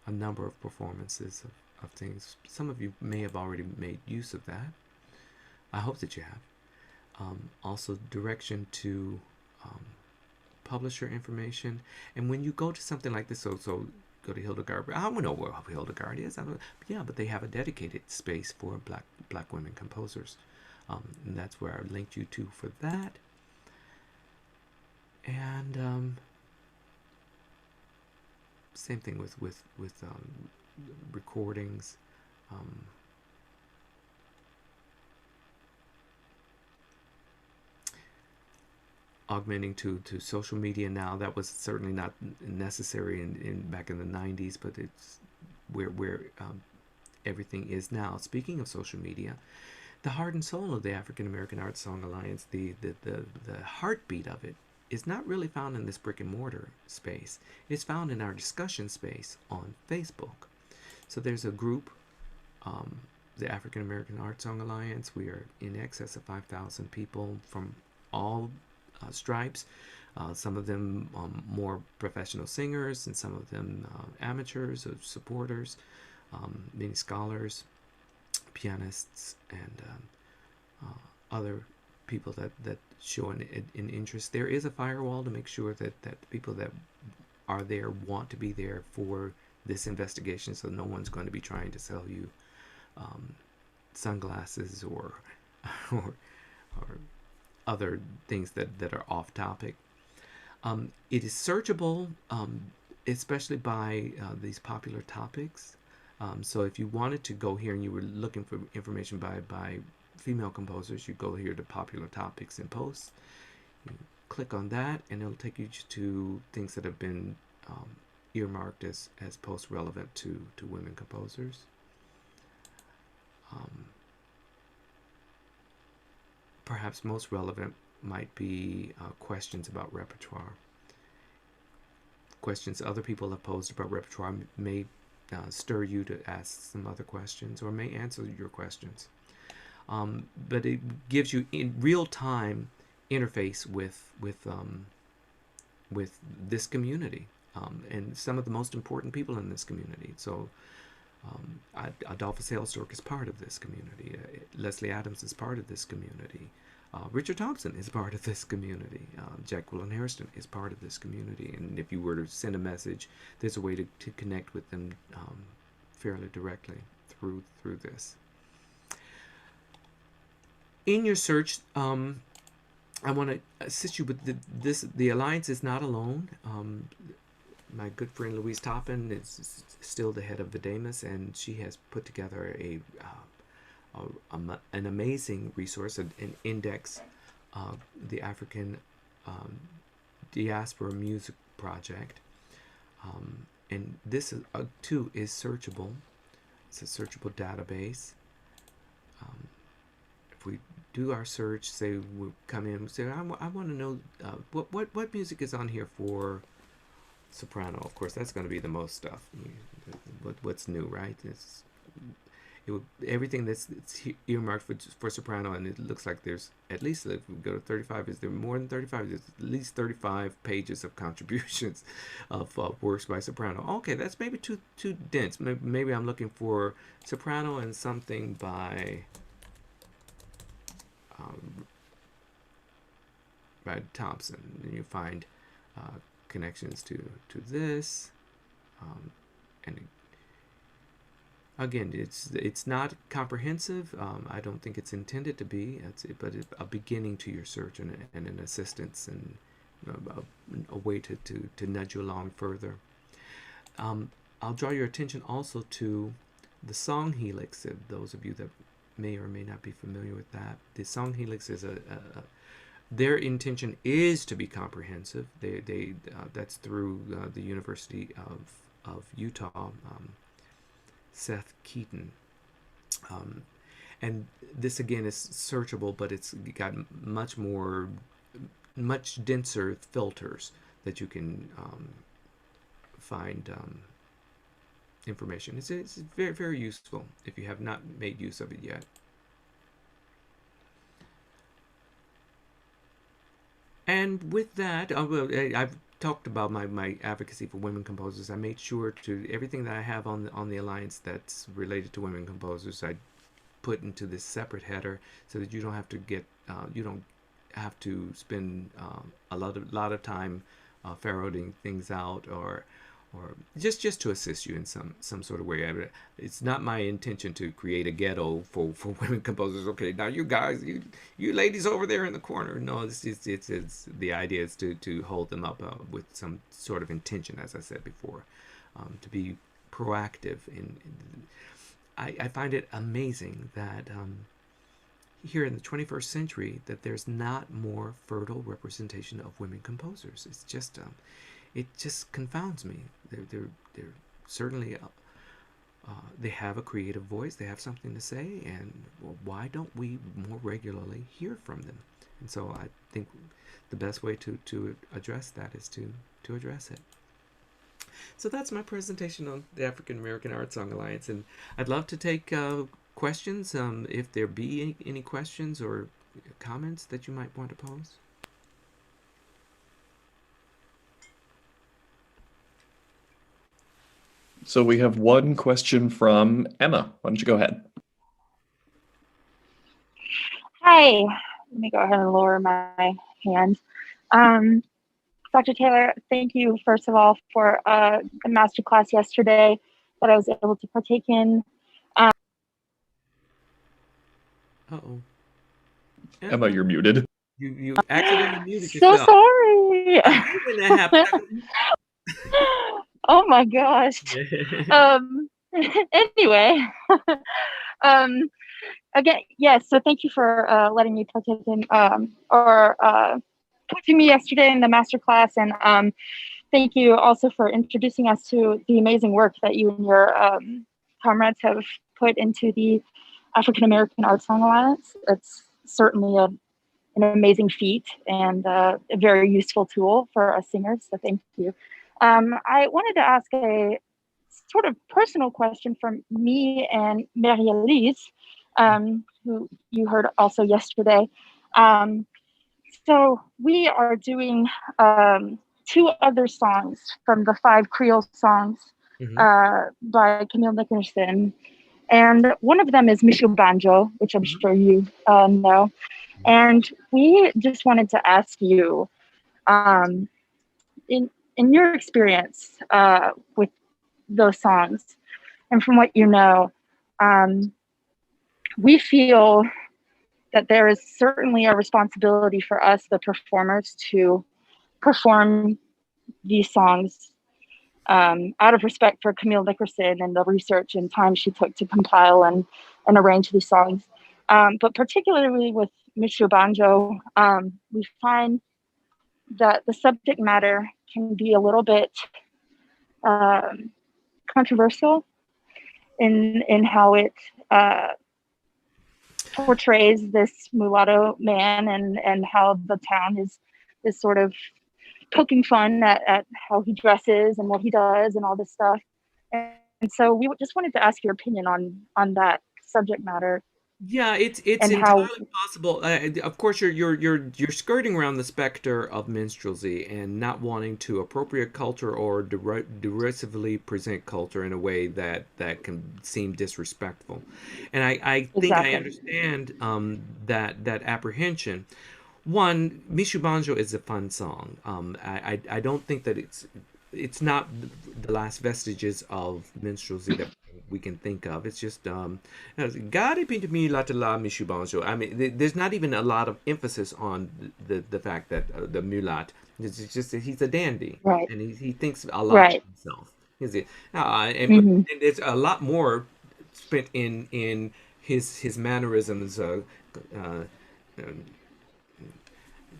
a number of performances of things. Some of you may have already made use of that. I hope that you have. Also, direction to publisher information. And when you go to something like this, so go to Hildegard. I don't know where Hildegard is. Yeah, but they have a dedicated space for black women composers. And that's where I linked you to for that. And same thing with recordings. Augmenting to social media now. That was certainly not necessary in back in the 90s, but it's where everything is now. Speaking of social media, the heart and soul of the African American Art Song Alliance, the heartbeat of it, is not really found in this brick and mortar space. It's found in our discussion space on Facebook. So there's a group, the African American Art Song Alliance. We are in excess of 5,000 people from all stripes. Some of them more professional singers, and some of them amateurs or supporters, many scholars, pianists, and other people that show an interest. There is a firewall to make sure that the people that are there want to be there for this investigation, so no one's going to be trying to sell you sunglasses or other things that are off topic. It is searchable, especially by these popular topics. So if you wanted to go here and you were looking for information by female composers, you go here to popular topics and posts. You click on that, and it'll take you to things that have been earmarked as posts relevant to women composers. Perhaps most relevant might be questions about repertoire. Questions other people have posed about repertoire may stir you to ask some other questions, or may answer your questions. But it gives you in real time interface with this community, and some of the most important people in this community. So Adolphus Hale is part of this community. Leslie Adams is part of this community. Richard Thompson is part of this community. Jacqueline Hairston is part of this community. And if you were to send a message, there's a way to connect with them fairly directly through this. In your search, I want to assist you with the Alliance is not alone. my good friend Louise Toppin is still the head of the Damus, and she has put together an amazing resource, an index, the African Diaspora Music Project. And this too is searchable. It's a searchable database. If we do our search, say we come in and say, I want to know what music is on here for soprano. Of course, that's going to be the most stuff. What's new, right? Everything that's earmarked for soprano, and it looks like there's at least, if we go to 35, is there more than 35? There's at least 35 pages of contributions of works by soprano. Okay, that's maybe too dense. Maybe I'm looking for soprano and something by Thompson, and you find connections to this, and again, it's not comprehensive. I don't think it's intended to be, but it's a beginning to your search and an assistance, and a way to nudge you along further. I'll draw your attention also to the Song Helix. Those of you that may or may not be familiar with that, the Song Helix is their intention is to be comprehensive. That's through the University of Utah. Seth Keaton, and this again is searchable, but it's got much denser filters that you can find information. It's very, very useful if you have not made use of it yet. And with that, I've talked about my advocacy for women composers. I made sure to everything that I have on the Alliance that's related to women composers, I put into this separate header so that you don't have to spend a lot of time ferreting things out, or just to assist you in some sort of way. It's not my intention to create a ghetto for women composers. Okay, now you guys, you ladies over there in the corner. No, it's the idea is to hold them up with some sort of intention, as I said before, to be proactive. I find it amazing that here in the 21st century that there's not more fertile representation of women composers. It's just it just confounds me. They're certainly they have a creative voice. They have something to say, and why don't we more regularly hear from them? And so I think the best way to address that is to address it. So that's my presentation on the African American Art Song Alliance, and I'd love to take questions, if there be any questions or comments that you might want to pose. So we have one question from Emma. Why don't you go ahead? Hi. Let me go ahead and lower my hand. Dr. Taylor, thank you, first of all, for the masterclass yesterday that I was able to partake in. Uh-oh. Emma, you're muted. You accidentally muted so yourself. Sorry. When that happened. Oh my gosh. Anyway, again, yes. So thank you for letting me partake in coaching me yesterday in the masterclass, and thank you also for introducing us to the amazing work that you and your comrades have put into the African American Art Song Alliance. It's certainly an amazing feat and a very useful tool for us singers. So thank you. I wanted to ask a sort of personal question from me and Marie-Elise, who you heard also yesterday. So we are doing 2 other songs from the 5 Creole songs by Camille Nickerson. And one of them is Michel Banjo, which I'm sure you know. And we just wanted to ask you, in your experience with those songs, and from what you know, we feel that there is certainly a responsibility for us, the performers, to perform these songs out of respect for Camille Nickerson and the research and time she took to compile and arrange these songs. But particularly with Monsieur Banjo, we find that the subject matter can be a little bit controversial in how it portrays this mulatto man and how the town is sort of poking fun at how he dresses and what he does and all this stuff. And so we just wanted to ask your opinion on that subject matter. Yeah, it's and entirely how possible. Of course, you're skirting around the specter of minstrelsy and not wanting to appropriate culture or derisively present culture in a way that can seem disrespectful. And I think I Exactly. understand that apprehension. One, Michu Banjo is a fun song. I don't think that it's not the last vestiges of minstrelsy that we can think of. It's just Gari pinto mi la te la Michu Banjo. I mean, there's not even a lot of emphasis on the fact that the mulat. It's just that he's a dandy, Right. and he thinks a lot Right. of himself. Is it? Mhm. And there's a lot more spent in his mannerisms.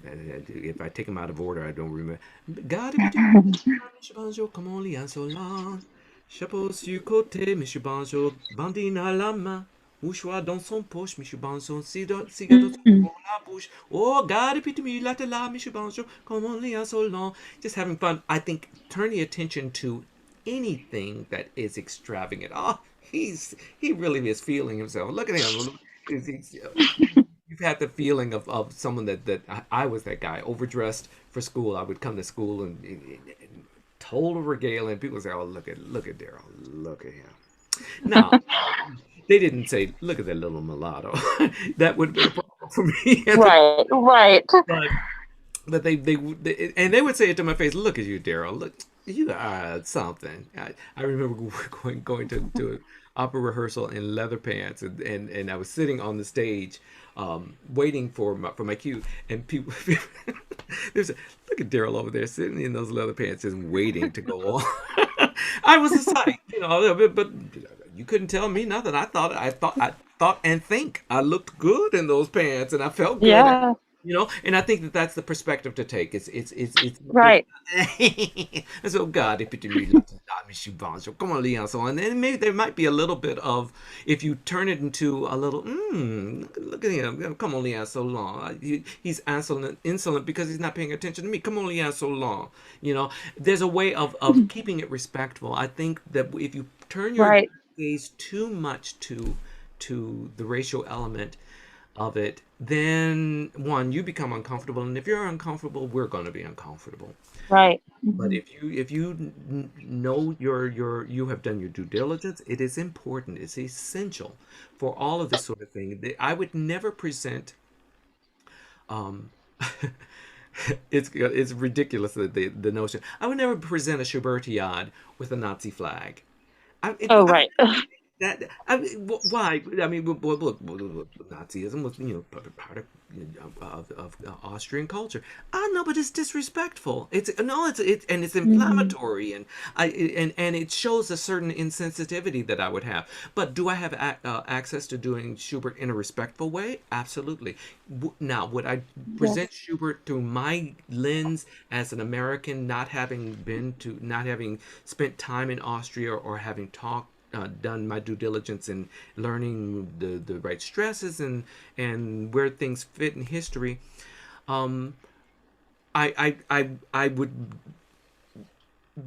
If I take them out of order, I don't remember. God, Monsieur Banjo, comment on lit insolent? Chapeau sur côté, Monsieur Banjo, bandine à la main. Mouchoir dans son poche, Monsieur Banjo, cigarette dans la bouche. Oh, God, épitome, la te la, Monsieur Banjo, comment on lit insolent? Just having fun. I think turning attention to anything that is extravagant. Oh, he really is feeling himself. Look at him. You've had the feeling of someone that I was that guy, overdressed for school. I would come to school and total regale, and people say, "Oh, look at Darryl, look at him." Now, they didn't say, "Look at that little mulatto." That would be a problem for me. Right. Right. But they would say it to my face. Look at you, Darryl. Look, you are something. I remember going to an opera rehearsal in leather pants, and I was sitting on the stage, waiting for my cue, and people there's look at Darryl over there sitting in those leather pants, just waiting to go on. I was a sight, but you couldn't tell me nothing. I thought and think I looked good in those pants, and I felt good. Yeah. And I think that's the perspective to take. It's Right. So God, come on, Leon. So and then maybe there might be a little bit of, if you turn it into a little, look at him. Come on, Leon, so long. He's insolent because he's not paying attention to me. Come on, Leon, so long. There's a way of keeping it respectful. I think that if you turn your Right. gaze too much to the racial element of it, then one, you become uncomfortable, and if you're uncomfortable, we're going to be uncomfortable. Right. But if you know you have done your due diligence, it is important, it's essential for all of this sort of thing. I would never present it's ridiculous, the notion. I would never present a Schubertiade with a Nazi flag. Right. Why? I mean, Nazism was, part of Austrian culture. I know, but it's disrespectful. It's inflammatory, and it shows a certain insensitivity that I would have. But do I have access to doing Schubert in a respectful way? Absolutely. Now, would I present Schubert through my lens as an American, not having spent time in Austria or having done my due diligence in learning the right stresses and where things fit in history, I would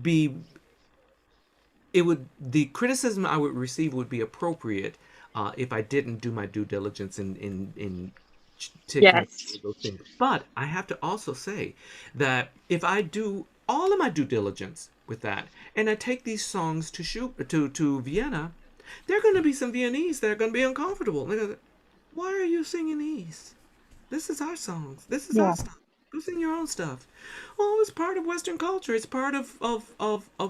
be, the criticism I would receive would be appropriate if I didn't do my due diligence in taking those things. But I have to also say that if I do all of my due diligence with that, and I take these songs to Vienna, there are going to be some Viennese that are going to be uncomfortable. They're gonna say, why are you singing these? This is our songs. This is our stuff. Go sing your own stuff. Well, it's part of Western culture. It's part of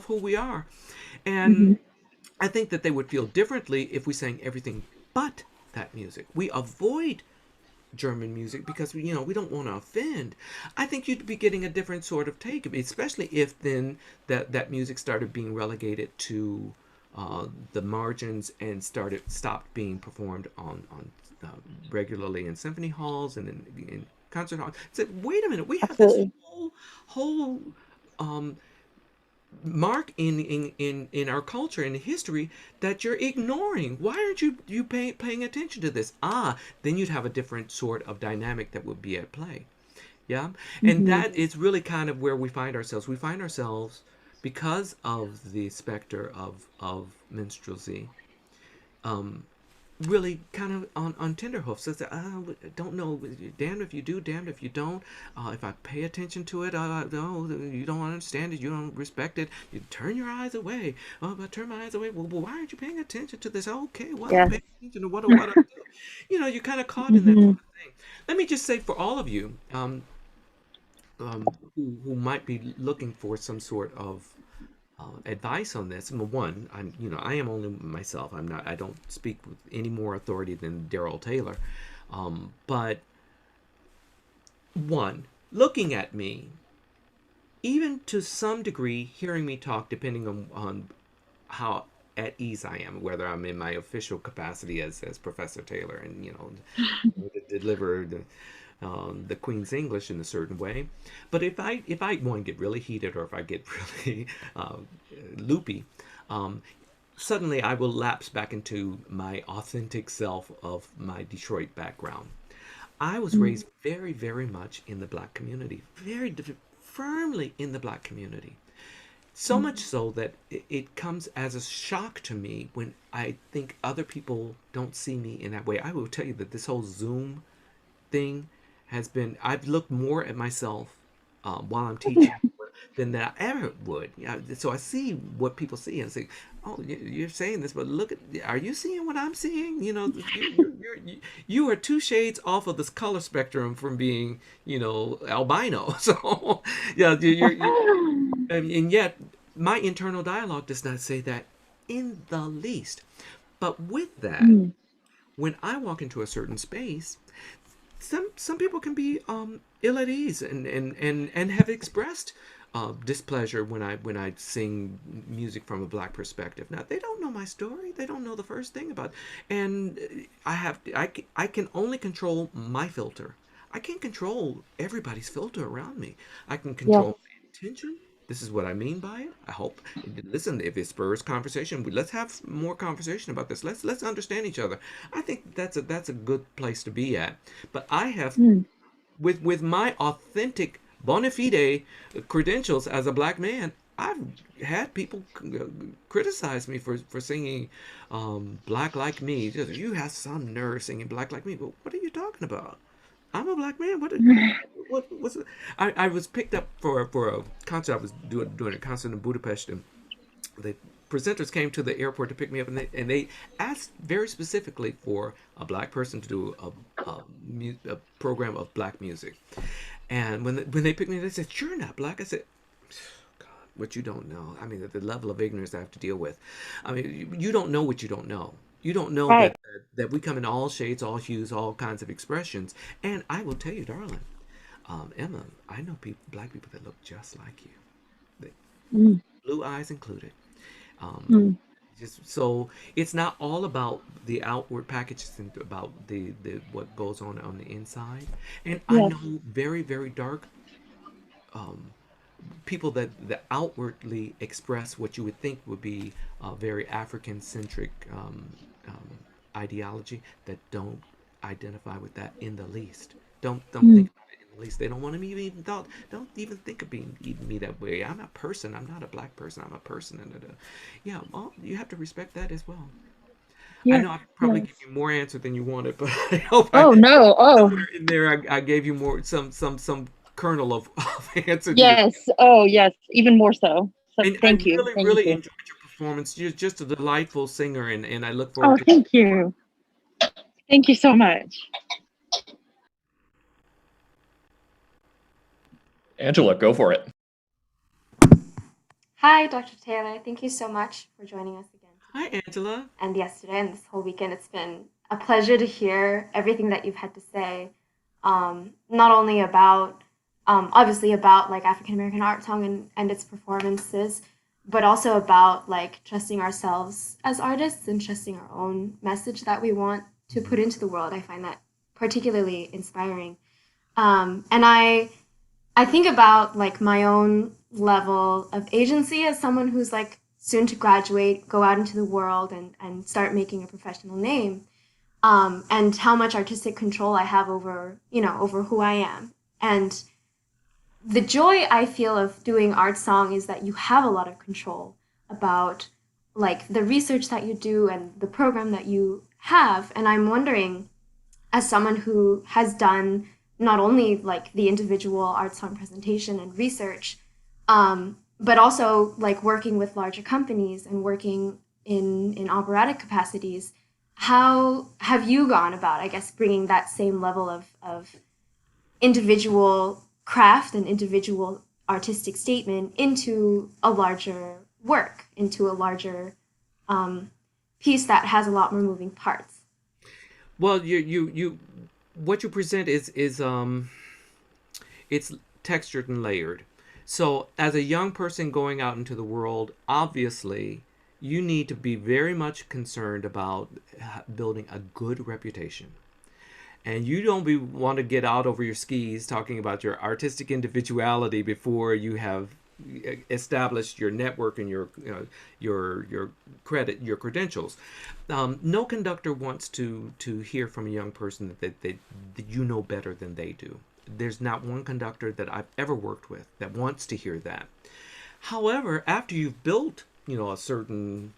who we are. And I think that they would feel differently if we sang everything but that music. We avoid German music because we don't want to offend. I think you'd be getting a different sort of take, especially if then that music started being relegated to the margins and stopped being performed on regularly in symphony halls and in concert halls. Said, wait a minute, we have this Absolutely. whole mark in our culture and history that you're ignoring. Why aren't you paying attention to this? Then you'd have a different sort of dynamic that would be at play. Yeah. And that is really kind of where we find ourselves. We find ourselves because of the specter of minstrelsy, really kind of on tenterhooks. It's, I don't know, damned if you do, damned if you don't. If I pay attention to it, no, you don't understand it, you don't respect it, you turn your eyes away. Oh, if I turn my eyes away, well, why aren't you paying attention to this? Okay, what I'm paying attention to, what do I do? You're kind of caught in that sort of thing. Let me just say for all of you who might be looking for some sort of advice on this. One, I am only myself. I don't speak with any more authority than Darryl Taylor. But one, looking at me, even to some degree, hearing me talk, depending on how at ease I am, whether I'm in my official capacity as Professor Taylor and deliver the Queen's English in a certain way. But if I want to get really heated or if I get really loopy, suddenly I will lapse back into my authentic self of my Detroit background. I was raised very, very much in the Black community, very firmly in the Black community. So much so that it comes as a shock to me when I think other people don't see me in that way. I will tell you that this whole Zoom thing has been, I've looked more at myself while I'm teaching than that I ever would. So I see what people see and say, oh, you're saying this, but look, are you seeing what I'm seeing? You are two shades off of this color spectrum from being, albino. So, yeah, and yet my internal dialogue does not say that in the least. But with that, when I walk into a certain space, some people can be ill at ease and have expressed displeasure when I sing music from a Black perspective. Now they don't know my story. They don't know the first thing about it. And I can only control my filter. I can't control everybody's filter around me. I can control my intention. This is what I mean by it. I hope. Listen, if it spurs conversation, let's have more conversation about this. Let's understand each other. I think that's a good place to be at. But I have, with my authentic bona fide credentials as a Black man, I've had people criticize me for singing Black like me. Just, you have some nerve singing Black like me. But what are you talking about? I'm a Black man. What's I was picked up for a concert. I was doing a concert in Budapest, and the presenters came to the airport to pick me up, and they asked very specifically for a Black person to do a program of Black music. And when they picked me, they said, "You're not Black." I said, "God, what you don't know. I mean, the level of ignorance I have to deal with. I mean, you don't know what you don't know. You don't know that we come in all shades, all hues, all kinds of expressions. And I will tell you, darling, Emma, I know Black people that look just like you, blue eyes included. So it's not all about the outward packages and about the what goes on the inside. And I know very, very dark people that outwardly express what you would think would be a very African-centric ideology that don't identify with that in the least. Don't think about it in the least. They don't want to don't even think of being me that way. I'm a person. I'm not a Black person. I'm a person. Well, you have to respect that as well. I know I probably give you more answer than you wanted, but I hope somewhere in there I gave you more some kernel of answer. Yes. Oh, yes. Even more so. So and thank you. I really enjoyed your performance. You're just a delightful singer, and I look forward to. Thank you. Thank you so much. Angela, go for it. Hi, Dr. Taylor. Thank you so much for joining us again Hi, today. Angela. And yesterday and this whole weekend, it's been a pleasure to hear everything that you've had to say. not only about, obviously about like African American art song and its performances, but also about like trusting ourselves as artists and trusting our own message that we want to put into the world. I find that particularly inspiring. And I think about like my own level of agency as someone who's like soon to graduate, go out into the world and start making a professional name, and how much artistic control I have over, over who I am. And the joy I feel of doing art song is that you have a lot of control about like the research that you do and the program that you have. And I'm wondering, as someone who has done not only like the individual art song presentation and research, but also like working with larger companies and working in operatic capacities, how have you gone about, I guess, bringing that same level of individual craft and individual artistic statement into a larger work, into a larger piece that has a lot more moving parts? Well, you what you present is it's textured and layered. So as a young person going out into the world, obviously you need to be very much concerned about building a good reputation. And you don't want to get out over your skis talking about your artistic individuality before you have established your network and your credentials. No conductor wants to hear from a young person that you know better than they do. There's not one conductor that I've ever worked with that wants to hear that. However, after you've built a certain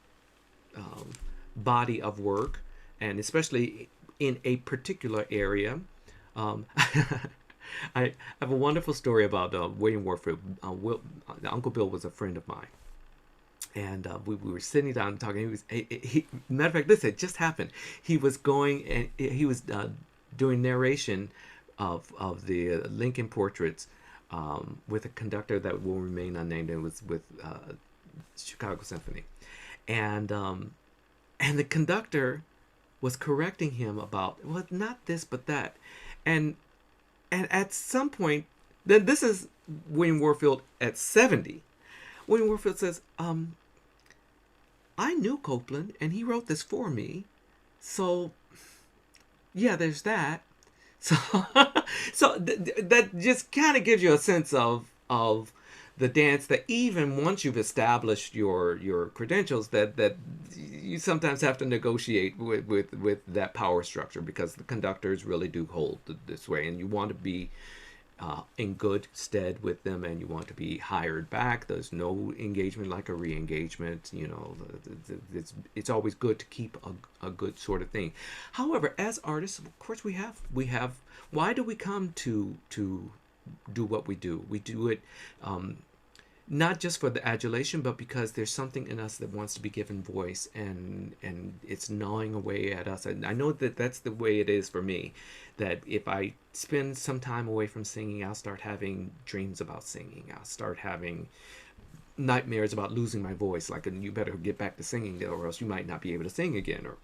body of work, and especially in a particular area, I have a wonderful story about William Warfield. Uncle Bill was a friend of mine, and we were sitting down and talking. Matter of fact, this had just happened. He was doing narration of the Lincoln Portraits with a conductor that will remain unnamed. It was with Chicago Symphony, and the conductor was correcting him about, well, not this but that, and at some point, then this is William Warfield at 70. William Warfield says, I knew Copeland and he wrote this for me, so yeah, there's that. So that just kind of gives you a sense of the dance, that even once you've established your credentials, that you sometimes have to negotiate with that power structure, because the conductors really do hold this way, and you want to be in good stead with them, and you want to be hired back. There's no engagement like a re-engagement. It's always good to keep a good sort of thing. However, as artists, of course, we have. Why do we come to do what we do? We do it not just for the adulation, but because there's something in us that wants to be given voice, and it's gnawing away at us. And I know that that's the way it is for me, that if I spend some time away from singing, I'll start having dreams about singing. I'll start having nightmares about losing my voice, like, you better get back to singing or else you might not be able to sing again, or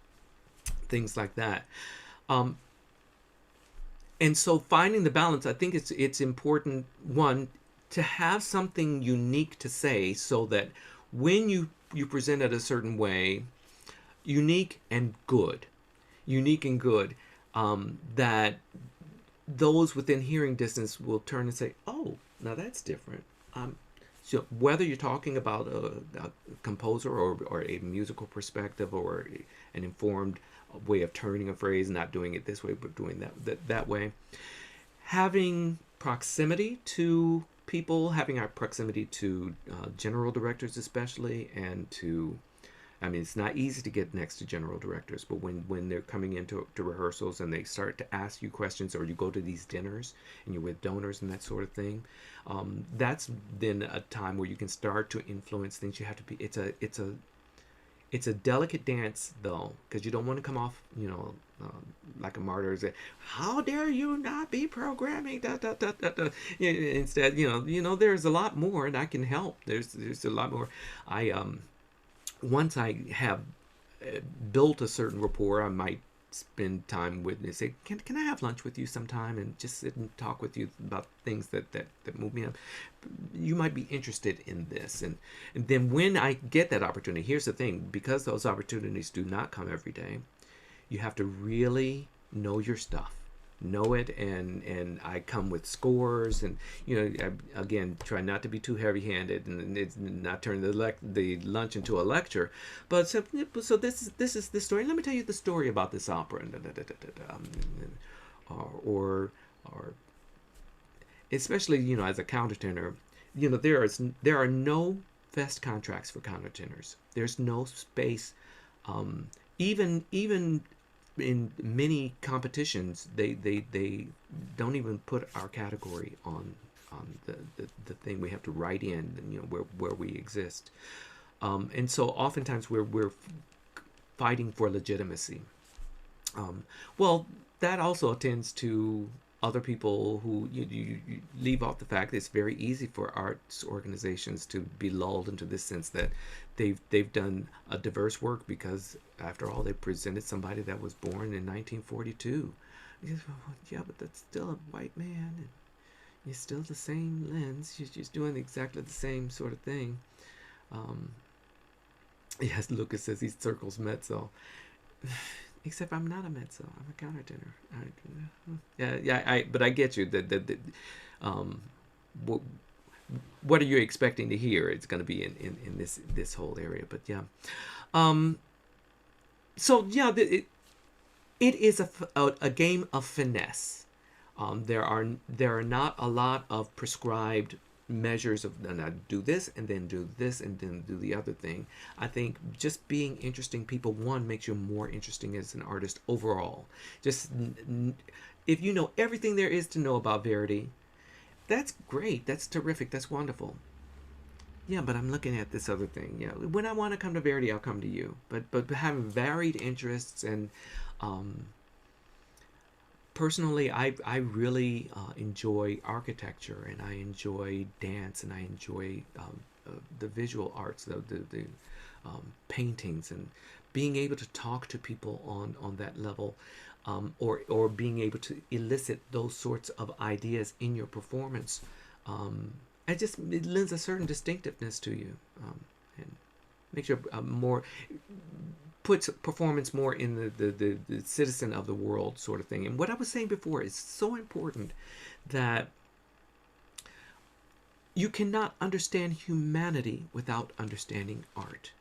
things like that. And so finding the balance, I think it's important, one, to have something unique to say, so that when you present it a certain way, unique and good, that those within hearing distance will turn and say, oh, now that's different. So whether you're talking about a composer or a musical perspective, or an informed way of turning a phrase, not doing it this way but doing that way, having proximity to people, having our proximity to general directors especially, and to, I mean, it's not easy to get next to general directors, but when they're coming into rehearsals and they start to ask you questions, or you go to these dinners and you're with donors and that sort of thing, that's then a time where you can start to influence things. You have to be, it's a delicate dance, though, because you don't want to come off, like a martyr. Say, how dare you not be programming? Da, da, da, da, da. Instead, there's a lot more, and I can help. There's a lot more. Once I have built a certain rapport, I might spend time with me. Say, can I have lunch with you sometime and just sit and talk with you about things that move me up? You might be interested in this. And then when I get that opportunity, here's the thing, because those opportunities do not come every day, you have to really know your stuff. Know it, and I come with scores, and I, again, try not to be too heavy-handed and it's not turn the lunch into a lecture. But so this is the story. Let me tell you the story about this opera, or especially as a countertenor, there are no vest contracts for countertenors. There's no space, even in many competitions, they don't even put our category on the thing. We have to write in, where we exist, and so oftentimes we're fighting for legitimacy. Well, that also attends to other people who you leave off the fact that it's very easy for arts organizations to be lulled into this sense that they've done a diverse work because, after all, they presented somebody that was born in 1942. Yeah, but that's still a white man, and you're still the same lens. You're just doing exactly the same sort of thing. Yes, Lucas says he circles mezzo. Except I'm not a mezzo. I'm a countertenor. But I get you. What are you expecting to hear? It's going to be in this whole area. But yeah. So yeah, it is a game of finesse. There are not a lot of prescribed measures of do this and then do this and then do the other thing. I think just being interesting people, one, makes you more interesting as an artist overall. Just if you know everything there is to know about Verdi, that's great, that's terrific, that's wonderful. Yeah, but I'm looking at this other thing. Yeah, when I want to come to Verdi, I'll come to you. But having varied interests, and personally, I really enjoy architecture, and I enjoy dance, and I enjoy the visual arts, the paintings, and being able to talk to people on that level, or being able to elicit those sorts of ideas in your performance. It lends a certain distinctiveness to you, and makes you puts performance more in the citizen of the world sort of thing. And what I was saying before is so important, that you cannot understand humanity without understanding art.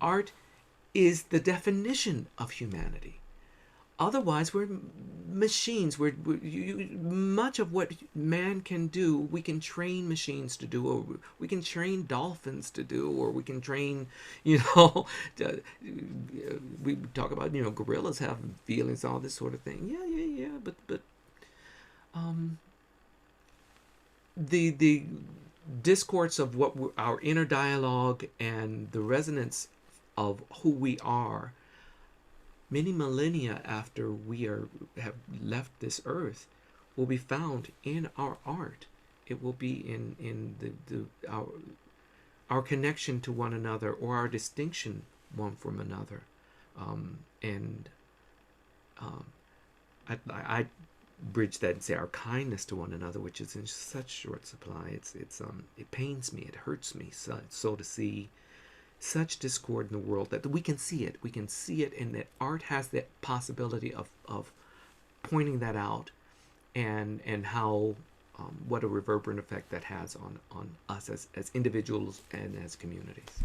Art is the definition of humanity. Otherwise, we're machines. Much of what man can do, we can train machines to do, or we can train dolphins to do, or we can train, we talk about, gorillas have feelings, all this sort of thing. Yeah. But the discourse of what our inner dialogue and the resonance of who we are, many millennia after we have left this earth, will be found in our art. It will be in our connection to one another, or our distinction one from another. I bridge that and say our kindness to one another, which is in such short supply. It pains me, it hurts me so to see such discord in the world, that we can see it. We can see it, and that art has that possibility of pointing that out, and how what a reverberant effect that has on us as individuals and as communities.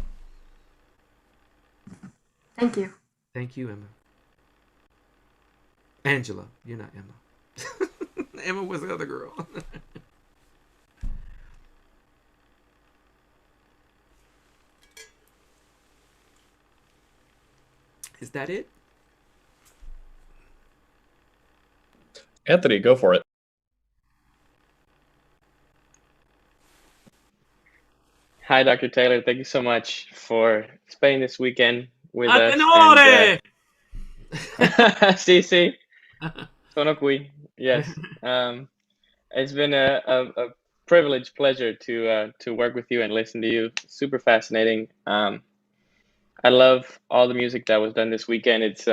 Thank you. Thank you, Emma. Angela, you're not Emma. Emma was the other girl. Is that it? Anthony, go for it. Hi, Dr. Taylor. Thank you so much for spending this weekend with us. Sí. Sono qui. Yes. It's been a privilege, pleasure to work with you and listen to you. Super fascinating. I love all the music that was done this weekend. It's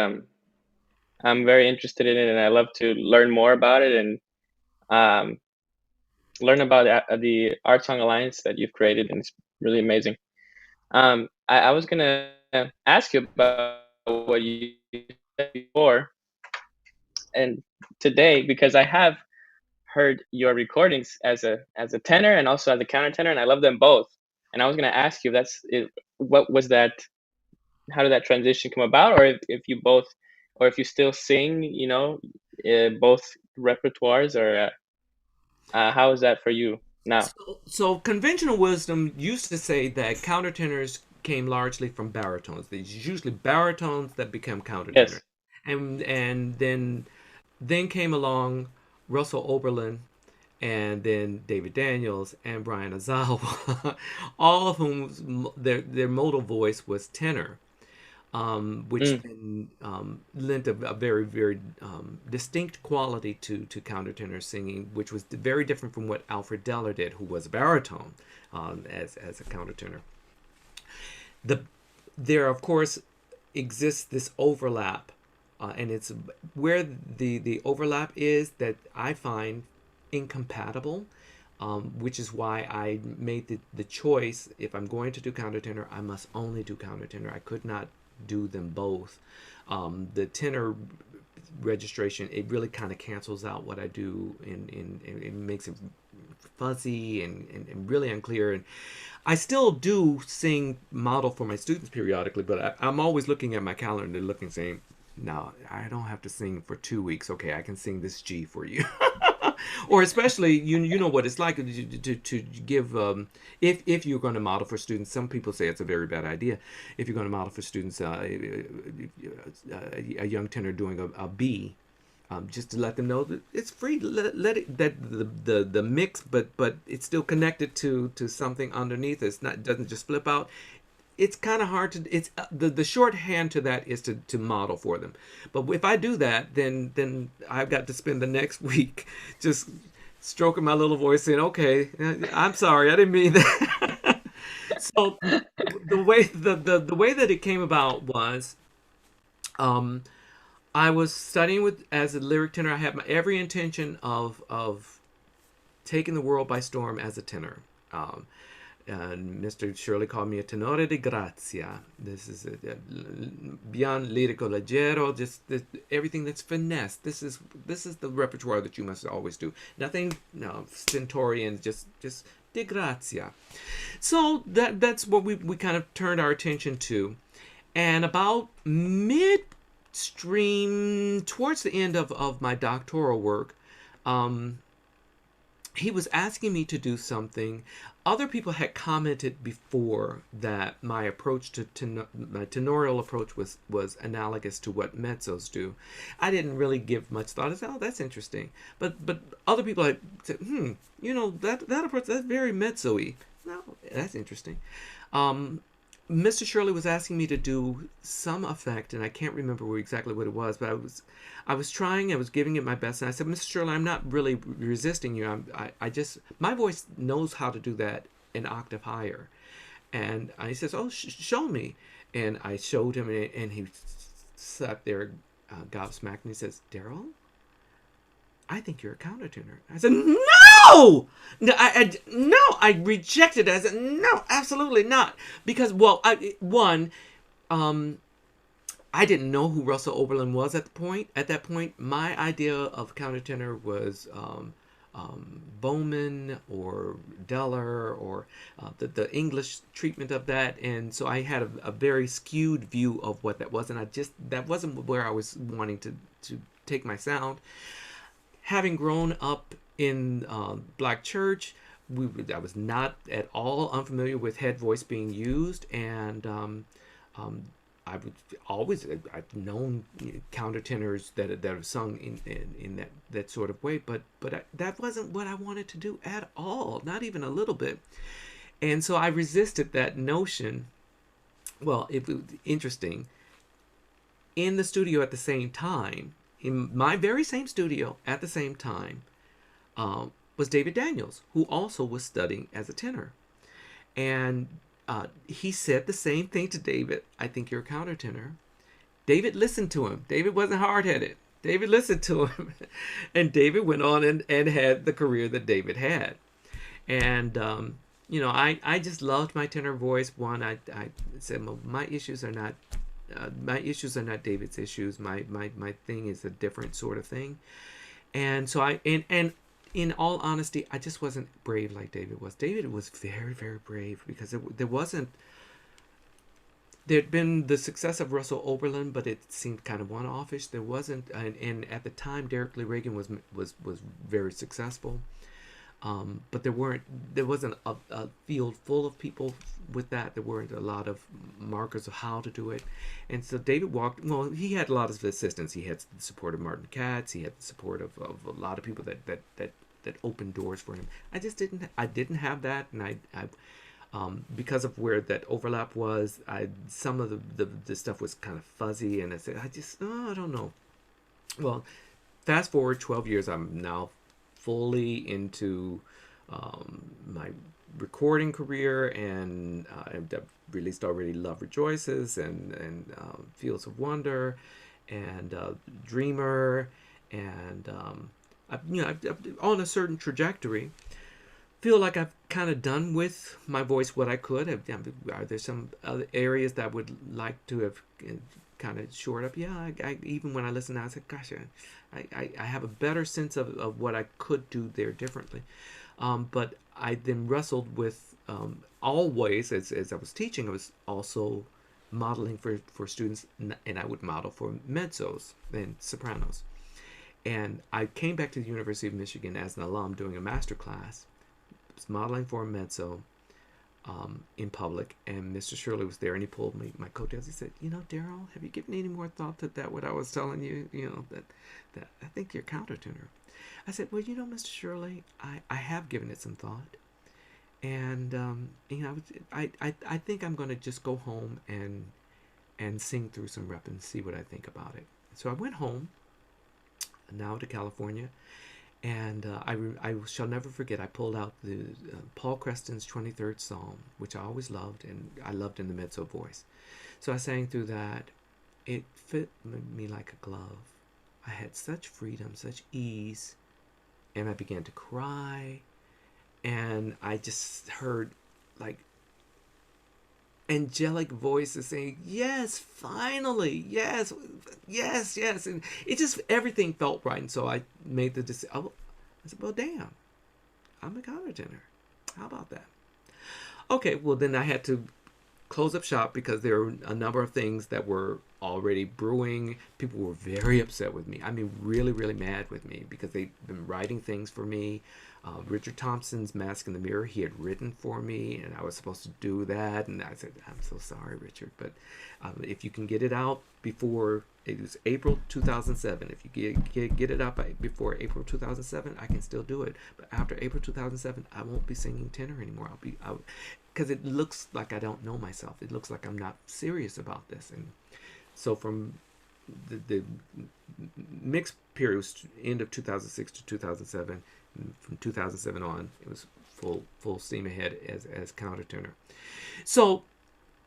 I'm very interested in it, and I love to learn more about it and learn about the Art Song Alliance that you've created, and it's really amazing. I was gonna ask you about what you said before, and today, because I have heard your recordings as a tenor and also as a countertenor, and I love them both. And I was gonna ask you, what was that? How did that transition come about, or if you both, or if you still sing, both repertoires, or how is that for you now? So conventional wisdom used to say that countertenors came largely from baritones. There's usually baritones that become countertenors. Yes. And then came along Russell Oberlin, and then David Daniels and Brian Azawa, all of whom their modal voice was tenor, which then lent a very, very distinct quality to countertenor singing, which was very different from what Alfred Deller did, who was a baritone as a countertenor. There, of course, exists this overlap, and it's where the overlap is that I find incompatible, which is why I made the choice. If I'm going to do countertenor, I must only do countertenor. I could not do them both. The tenor registration, it really kind of cancels out what I do, and it makes it fuzzy and really unclear. And I still do sing model for my students periodically, but I'm always looking at my calendar looking, saying, no, I don't have to sing for 2 weeks. Okay, I can sing this G for you. Or especially, you know what it's like to give, if you're going to model for students, some people say it's a very bad idea. If you're going to model for students, a young tenor doing a B, just to let them know that it's free. Let it, that the mix, but it's still connected to something underneath. It's not, doesn't just flip out. It's kind of hard to, it's the shorthand to that is to model for them. But if I do that, then I've got to spend the next week just stroking my little voice saying, okay, I'm sorry, I didn't mean that. So the way that it came about was, I was studying as a lyric tenor. I had every intention of taking the world by storm as a tenor. And Mr. Shirley called me a tenore di grazia. This is beyond lirico leggero, just everything that's finesse. This is the repertoire that you must always do. Nothing, no, stentorian, just di grazia. So that's what we kind of turned our attention to. And about midstream, towards the end of my doctoral work, he was asking me to do something. Other people had commented before that my approach to my tenorial approach was analogous to what mezzos do. I didn't really give much thought. I said, oh, that's interesting. But other people had said, that approach, that's very mezzo-y. No, that's interesting. Mr. Shirley was asking me to do some effect, and I can't remember exactly what it was, but I was trying, I was giving it my best, and I said, Mr. Shirley, I'm not really resisting you. I just, my voice knows how to do that an octave higher. And he says, oh, show me. And I showed him, and he sat there gobsmacked, and he says, Darryl, I think you're a countertenor. I said, no! I rejected it. I said, no, absolutely not. Because, well, I didn't know who Russell Oberlin was at that point. My idea of countertenor was Bowman or Deller or the English treatment of that. And so I had a very skewed view of what that was. And that wasn't where I was wanting to take my sound. Having grown up in Black church, I was not at all unfamiliar with head voice being used, and I've known countertenors that have sung in that sort of way, but that wasn't what I wanted to do at all, not even a little bit. And so I resisted that notion. Well, it was interesting. In the studio at the same time, in my very same studio at the same time, was David Daniels, who also was studying as a tenor. And he said the same thing to David, I think you're a countertenor. David listened to him. David wasn't hard-headed. David listened to him. And David went on and had the career that David had. And, I just loved my tenor voice. One, I said, well, my issues are not David's issues. My thing is a different sort of thing. And so and in all honesty, I just wasn't brave like David was. David was very, very brave because there'd been the success of Russell Oberlin, but it seemed kind of one-offish. There wasn't, and at the time, Derek Lee Reagan was very successful. But there wasn't a field full of people with that. There weren't a lot of markers of how to do it. And so David he had a lot of assistance. He had the support of Martin Katz. He had the support of a lot of people that opened doors for him. I didn't have that. And I because of where that overlap was, some of the stuff was kind of fuzzy. And I said, I don't know. Well, fast forward 12 years, I'm now fully into my recording career, and I've released already Love Rejoices and Fields of Wonder and Dreamer, and I'm on a certain trajectory. Feel like I've kind of done with my voice what I could. Are there some other areas that I would like to have kind of shored up? Yeah, I even when I listen now, I said, gosh, I have a better sense of what I could do there differently. But I then wrestled with always, as I was teaching, I was also modeling for students, and I would model for mezzos and sopranos. And I came back to the University of Michigan as an alum doing a master class. I was modeling for a mezzo in public, and Mr. Shirley was there, and he pulled my coattails. He said, Darryl, have you given any more thought to that, what I was telling you, that I think you're countertenor. I said, well, Mr. Shirley, I have given it some thought, and I think I'm going to just go home and sing through some rep and see what I think about it. So I went home, now to California, and I shall never forget, I pulled out the Paul Creston's 23rd Psalm, which I always loved, and I loved in the mezzo voice. So I sang through that. It fit me like a glove. I had such freedom, such ease, and I began to cry, and I just heard like angelic voices saying, yes, finally, yes, yes, yes. And it just, everything felt right. And so I made the decision. I said, well, damn, I'm a countertenor. How about that? Okay, well, then I had to close up shop because there were a number of things that were already brewing. People were very upset with me. I mean, really, really mad with me because they'd been writing things for me. Richard Thompson's Mask in the Mirror, he had written for me, and I was supposed to do that. And I said, I'm so sorry, Richard, but if you can get it out before, it was April 2007. If you get it out before April 2007, I can still do it. But after April 2007, I won't be singing tenor anymore. Because it looks like I don't know myself. It looks like I'm not serious about this. And so from the mixed period was end of 2006 to 2007. From 2007 on, it was full steam ahead as countertenor. So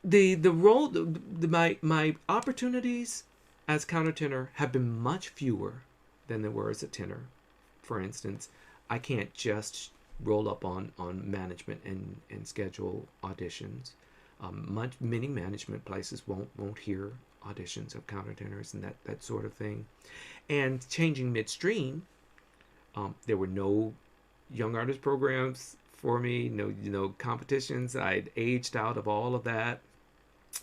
the role, my opportunities as countertenor have been much fewer than there were as a tenor. For instance, I can't just roll up on management and schedule auditions. Many management places won't hear auditions of countertenors and that sort of thing. And changing midstream, there were no young artist programs for me, no competitions. I'd aged out of all of that.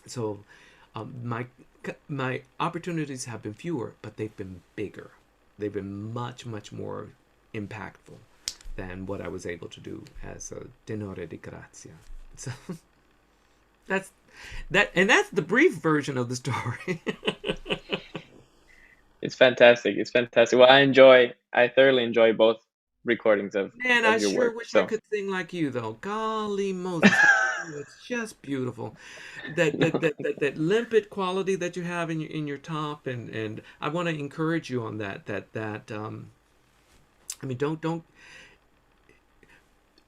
So my opportunities have been fewer, but they've been bigger. They've been much, much more impactful than what I was able to do as a tenore di grazia. So that's the brief version of the story. It's fantastic. It's fantastic. Well, I thoroughly enjoy both recordings of Man, of I your sure work. wish I So could sing like you, though. Golly Moses, it's just beautiful. That limpid quality that you have in your top, and I want to encourage you on that. I mean, don't.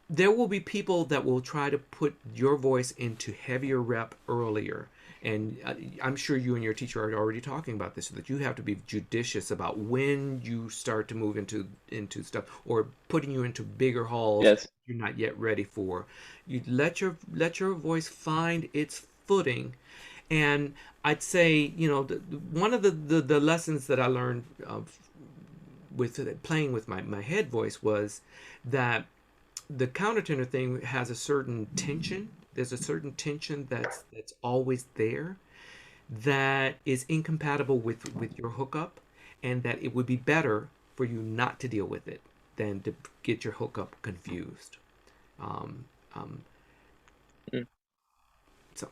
There will be people that will try to put your voice into heavier rep earlier, And I'm sure you and your teacher are already talking about this, so that you have to be judicious about when you start to move into stuff, or putting you into bigger halls Yes. you're not yet ready for. You let your voice find its footing. And I'd say, one of the lessons that I learned with playing with my head voice was that the countertenor thing has a certain tension. There's a certain tension that's always there, that is incompatible with your hookup, and that it would be better for you not to deal with it than to get your hookup confused. So,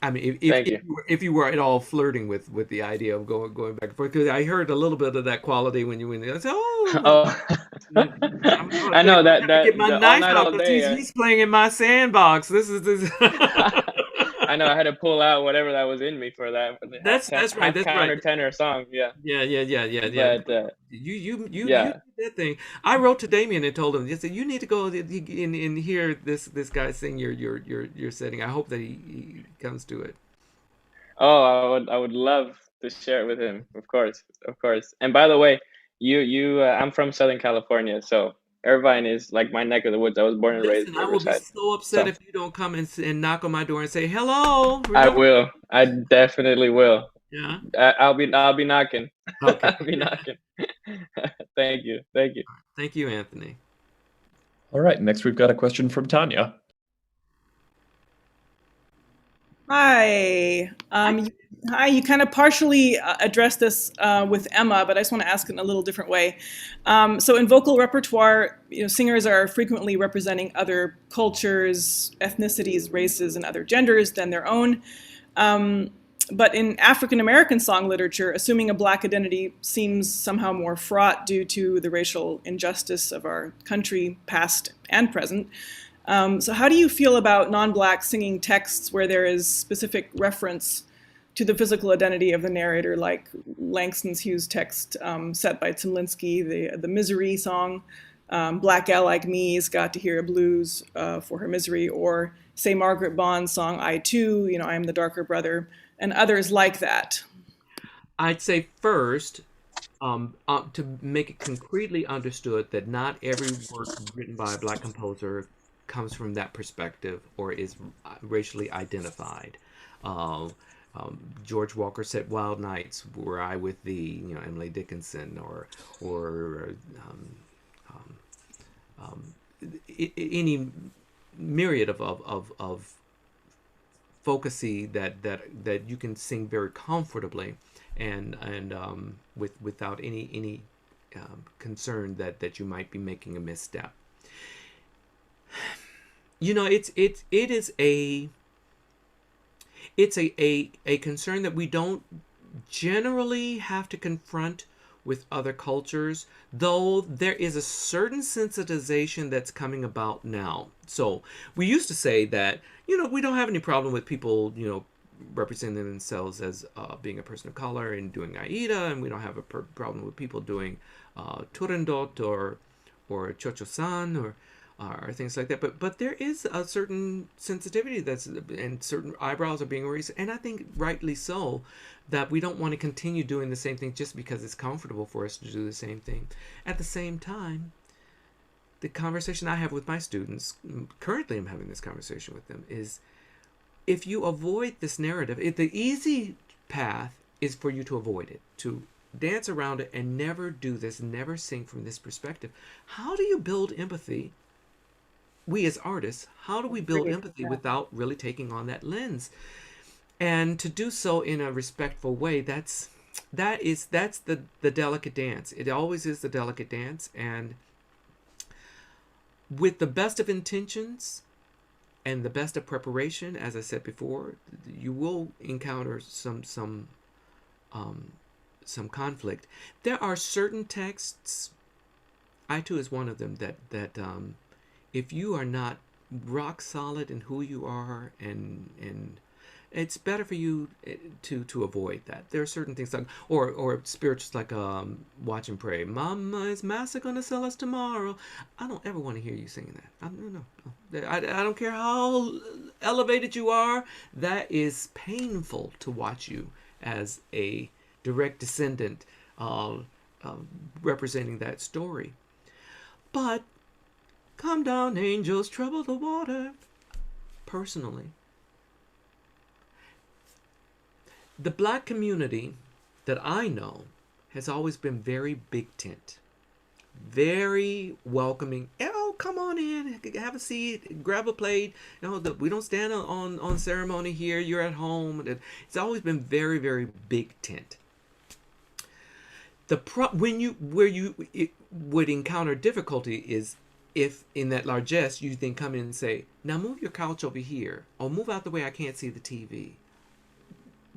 I mean, Thank you. if you were at all flirting with the idea of going back and forth, because I heard a little bit of that quality when you said, "Oh, Oh, I know that get my the all knife night out all because day. he's playing in my sandbox. This is." I know I had to pull out whatever that was in me for that. For the That's right. That's right. countertenor song. Yeah. Yeah. But You yeah. did that thing. I wrote to Damien and told him, "said you need to go and hear this guy sing your setting. I hope that he comes to it." Oh, I would love to share it with him. Of course. And by the way, I'm from Southern California, so Irvine is like my neck of the woods. I was born and raised Listen, in I will be Riverside. so upset So if you don't come and knock on my door and say hello. I will. I definitely will. Yeah. I'll be knocking. Okay. I'll be knocking. Thank you. Thank you, Anthony. All right, next we've got a question from Tanya. Hi. Hi. You kind of partially addressed this with Emma, but I just want to ask it in a little different way. So in vocal repertoire, singers are frequently representing other cultures, ethnicities, races, and other genders than their own. But in African American song literature, assuming a Black identity seems somehow more fraught due to the racial injustice of our country, past and present. So how do you feel about non-Black singing texts where there is specific reference to the physical identity of the narrator, like Langston Hughes' text set by Timlinsky, the Misery song, Black Gal Like Me's Got to Hear a Blues for Her Misery, or say Margaret Bond's song I Too, I Am the Darker Brother, and others like that? I'd say first, to make it concretely understood that not every work written by a Black composer comes from that perspective or is racially identified. George Walker said "Wild Nights," "Were I with Thee," Emily Dickinson, or any myriad of focussy that you can sing very comfortably and without any concern that you might be making a misstep. It's a concern that we don't generally have to confront with other cultures, though there is a certain sensitization that's coming about now. So we used to say that, we don't have any problem with people, representing themselves as being a person of color and doing Aida, and we don't have a problem with people doing Turandot or Chocho-san or things like that. But there is a certain sensitivity and certain eyebrows are being raised, and I think rightly so, that we don't want to continue doing the same thing just because it's comfortable for us to do the same thing. At the same time, the conversation I have with my students, currently I'm having this conversation with them, is if you avoid this narrative, the easy path is for you to avoid it, to dance around it and never do this, never sing from this perspective. How do you build empathy? We as artists, how do we build empathy without really taking on that lens? And to do so in a respectful way, that's the delicate dance. It always is the delicate dance. And with the best of intentions and the best of preparation, as I said before, you will encounter some conflict. There are certain texts, I too is one of them, that if you are not rock solid in who you are and it's better for you to avoid that. There are certain things like, or spirituals like watch and pray. Mama, is Master gonna sell us tomorrow? I don't ever want to hear you singing that. I don't care how elevated you are. That is painful to watch you as a direct descendant representing that story. But come down, angels, trouble the water. Personally, the black community that I know has always been very big tent, very welcoming. Oh, come on in, have a seat, grab a plate. We don't stand on ceremony here. You're at home. It's always been very, very big tent. Where you would encounter difficulty is if in that largesse you then come in and say, now move your couch over here, or move out the way, I can't see the TV.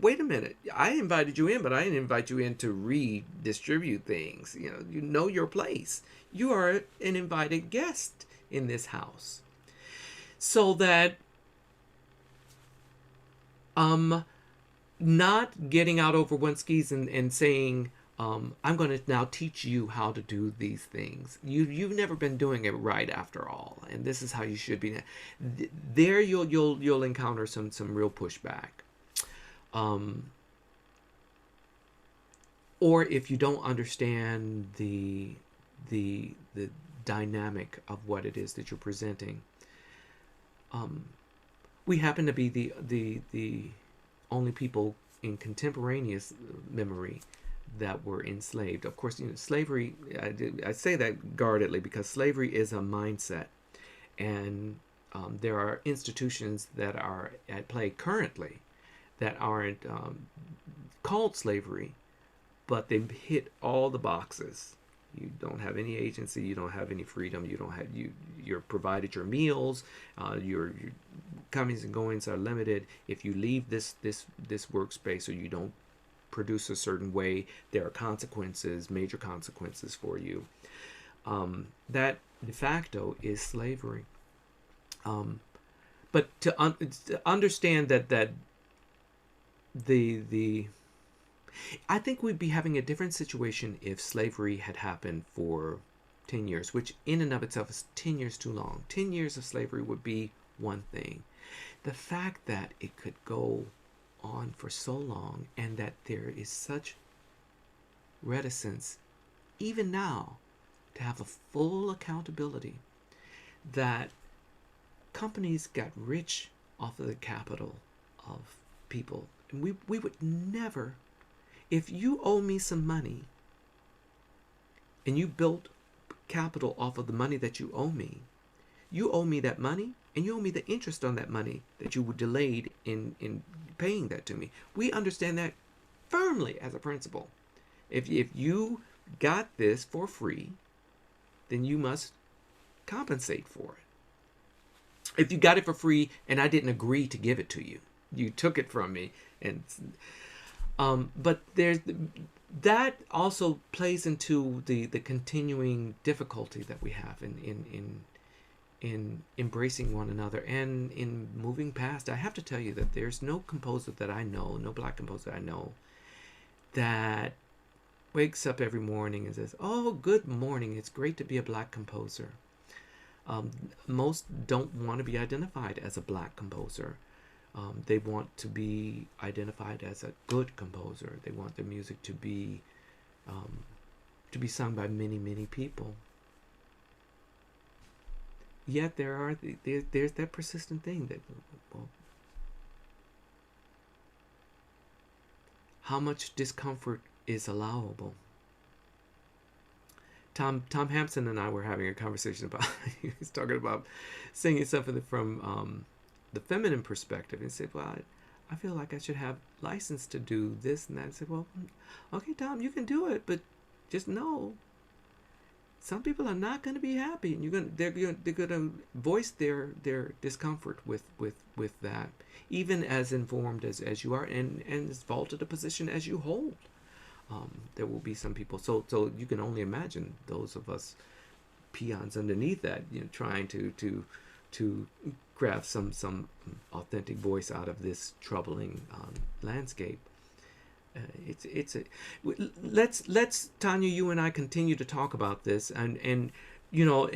Wait a minute, I invited you in, but I didn't invite you in to redistribute things. You know your place. You are an invited guest in this house. So that not getting out over one's skis and saying, I'm going to now teach you how to do these things. You've never been doing it right after all, and this is how you should be. There you'll encounter some real pushback. Or if you don't understand the dynamic of what it is that you're presenting. We happen to be the only people in contemporaneous memory that were enslaved. Of course, slavery, I say that guardedly because slavery is a mindset. And there are institutions that are at play currently that aren't called slavery, but they hit all the boxes. You don't have any agency. You don't have any freedom. You're provided your meals. Your comings and goings are limited. If you leave this workspace or you don't produce a certain way, there are consequences, major consequences for you. That de facto is slavery. But to understand that I think we'd be having a different situation if slavery had happened for 10 years, which in and of itself is 10 years too long. 10 years of slavery would be one thing. The fact that it could go on for so long and that there is such reticence, even now, to have a full accountability, that companies got rich off of the capital of people. And we would never, if you owe me some money and you built capital off of the money that you owe me that money and you owe me the interest on that money that you were delayed in paying that to me. We understand that firmly as a principle. If you got this for free, then you must compensate for it. If you got it for free and I didn't agree to give it to you, you took it from me, and but that also plays into the continuing difficulty that we have in embracing one another and in moving past. I have to tell you that there's no composer that I know, no black composer I know, that wakes up every morning and says, "Oh, good morning, it's great to be a black composer." Most don't want to be identified as a black composer. They want to be identified as a good composer. They want their music to be sung by many, many people. Yet there's that persistent thing that, well, how much discomfort is allowable? Tom Hampson and I were having a conversation about, he was talking about singing something from the feminine perspective, and said, well, I feel like I should have license to do this and that. I said, well, okay, Tom, you can do it, but just know some people are not going to be happy, and they're going to voice their discomfort with that, even as informed as you are, and as vaulted a position as you hold. There will be some people, so you can only imagine those of us peons underneath that, trying to craft some authentic voice out of this troubling landscape. Let's Tanya, you and I continue to talk about this, and you know,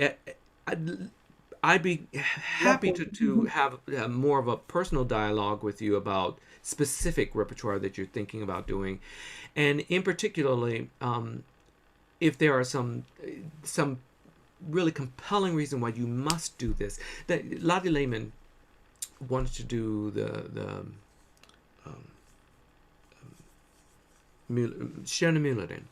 I'd be happy to have more of a personal dialogue with you about specific repertoire that you're thinking about doing, and in particularly, if there are some really compelling reason why you must do this. That Lottie Lehman wanted to do the Schöne Müllerin.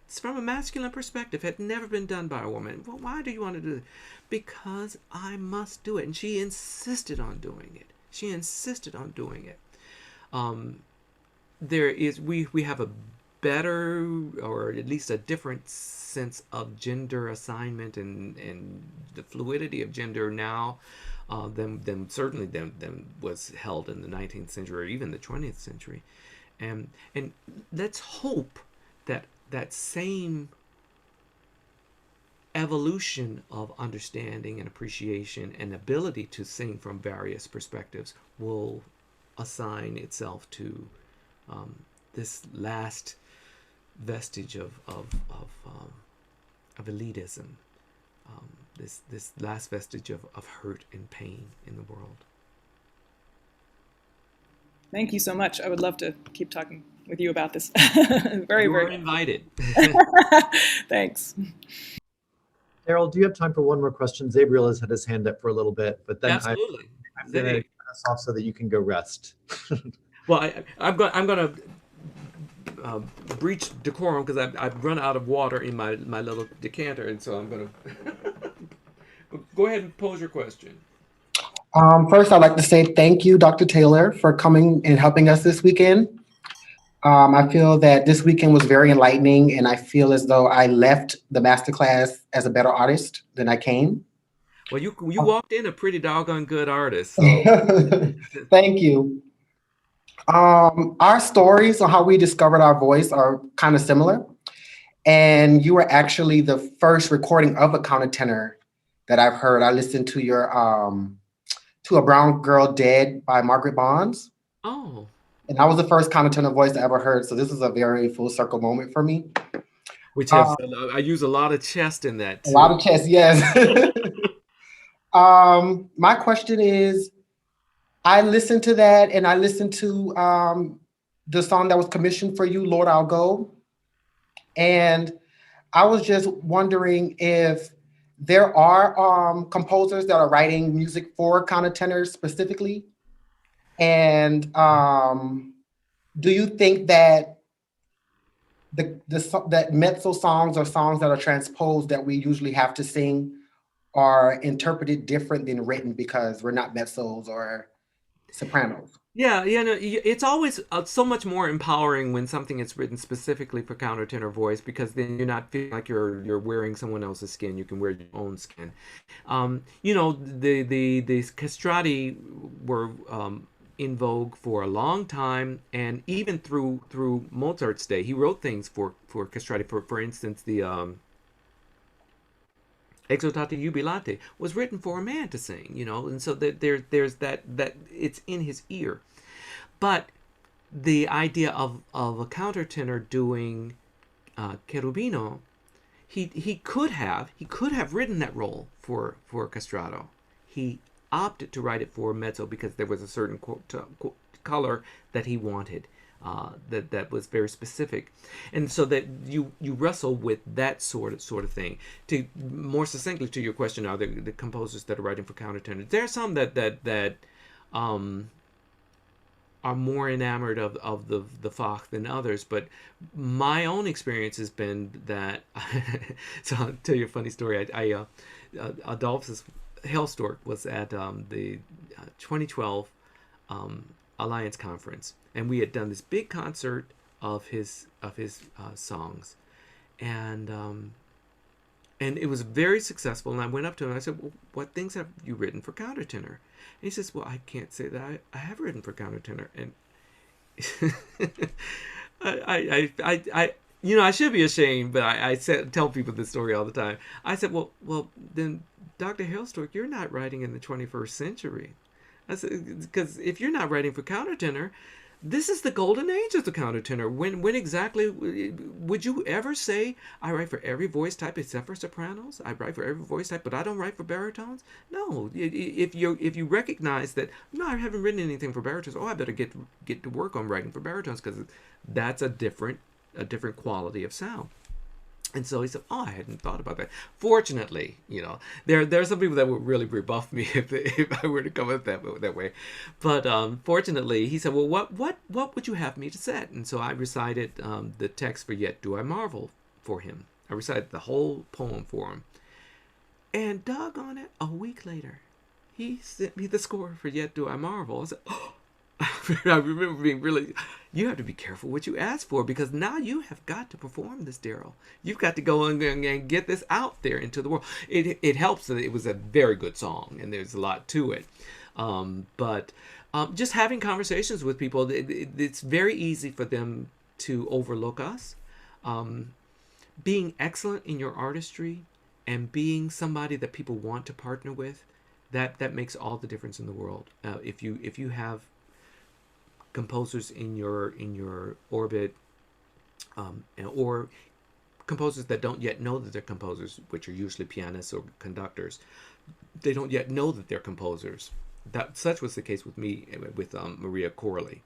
It's from a masculine perspective. Had never been done by a woman. Well, why do you want to do it? Because I must do it. And she insisted on doing it. She insisted on doing it. We have a better, or at least a different sense of gender assignment and the fluidity of gender now than was held in the 19th century or even the 20th century. And let's hope that that same evolution of understanding and appreciation and ability to sing from various perspectives will assign itself to this last vestige of elitism, this last vestige of hurt and pain in the world. Thank you so much. I would love to keep talking with you about this. Very invited. Thanks. Darryl, do you have time for one more question? Zabriel has had his hand up for a little bit, but then absolutely. I'm going to cut us off so that you can go rest. Well, I'm going to breach decorum because I've run out of water in my little decanter, and so I'm going to go ahead and pose your question. First, I'd like to say thank you, Dr. Taylor, for coming and helping us this weekend. I feel that this weekend was very enlightening, and I feel as though I left the masterclass as a better artist than I came. Well, you walked in a pretty doggone good artist. So. Thank you. Our stories on how we discovered our voice are kind of similar. And you were actually the first recording of a countertenor that I've heard. I listened to your To a Brown Girl Dead by Margaret Bonds. Oh. And that was the first countertenor voice I ever heard. So this is a very full circle moment for me. Which has, I use a lot of chest in that too. A lot of chest, yes. My question is, I listened to that and I listened to the song that was commissioned for you, Lord, I'll Go. And I was just wondering if there are composers that are writing music for countertenors specifically. And do you think that that mezzo songs or songs that are transposed that we usually have to sing are interpreted different than written because we're not mezzos or sopranos? Yeah, no, it's always so much more empowering when something is written specifically for countertenor voice, because then you're not feeling like you're wearing someone else's skin. You can wear your own skin. You know, the castrati were in vogue for a long time, and even through Mozart's day, he wrote things for castrati. For instance, the Exultate Jubilate was written for a man to sing, you know, and so that there's that it's in his ear. But the idea of a countertenor doing Cherubino, he could have written that role for castrato. He opted to write it for mezzo because there was a certain color that he wanted. That was very specific, and so that you wrestle with that sort of thing. To more succinctly to your question, are the composers that are writing for countertenors? There are some that are more enamored of the Fach than others, but my own experience has been that. So I'll tell you a funny story. Adolphus Hellstork was at the 2012 Alliance Conference, and we had done this big concert of his songs, and it was very successful. And I went up to him and I said, well, "What things have you written for countertenor?" And he says, "Well, I can't say that I have written for countertenor." And you know, I should be ashamed, but I tell people this story all the time. I said, well, then, Dr. Hailstork, you're not writing in the 21st century. I said, because if you're not writing for countertenor, this is the golden age of the countertenor. When exactly would you ever say, I write for every voice type except for sopranos? I write for every voice type, but I don't write for baritones? No. If you recognize that, no, I haven't written anything for baritones, I better get to work on writing for baritones, because that's a different quality of sound. And so he said, oh, I hadn't thought about that. Fortunately, you know, there are some people that would really rebuff me if I were to come up that way. But fortunately, he said, well, what would you have me to set? And so I recited the text for Yet Do I Marvel for him. I recited the whole poem for him. And doggone it, a week later, he sent me the score for Yet Do I Marvel. I said, oh, I remember being really, you have to be careful what you ask for, because now you have got to perform this, Darryl. You've got to go and get this out there into the world. It helps that it was a very good song and there's a lot to it. But just having conversations with people, it's very easy for them to overlook us. Being excellent in your artistry and being somebody that people want to partner with, that makes all the difference in the world. If you have composers in your orbit, or composers that don't yet know that they're composers, which are usually pianists or conductors, they don't yet know that they're composers. Such was the case with me with Maria Corley.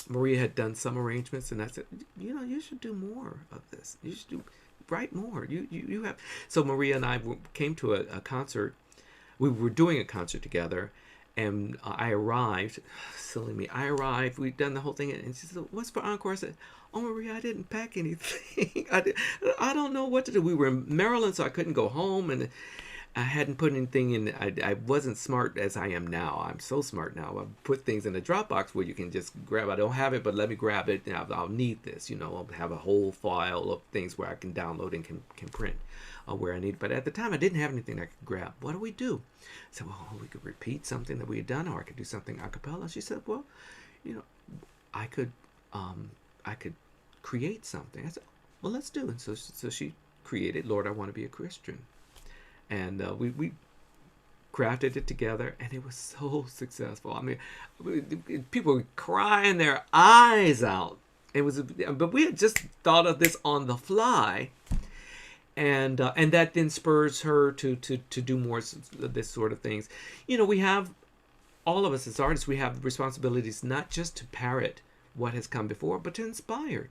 Maria had done some arrangements, and I said, you know, you should do more of this. You should write more. You have. So Maria and I came to a concert. We were doing a concert together. And I arrived, silly me, we'd done the whole thing, and she said, what's for encore? I said, oh, Maria, I didn't pack anything. I don't know what to do. We were in Maryland, so I couldn't go home, and I hadn't put anything in. I wasn't smart as I am now. I'm so smart now. I put things in a Dropbox where you can just grab. I don't have it, but let me grab it. I'll need this. You know, I'll have a whole file of things where I can download and can print where I need. But at the time, I didn't have anything I could grab. What do we do? I said, well, we could repeat something that we had done, or I could do something a cappella. She said, well, you know, I could create something. I said, well, let's do it. So she created Lord, I Want to Be a Christian. And we crafted it together, and it was so successful. I mean, people were crying their eyes out. But we had just thought of this on the fly, and that then spurs her to do more of this sort of things. You know, we have, all of us as artists, we have responsibilities not just to parrot what has come before, but to inspire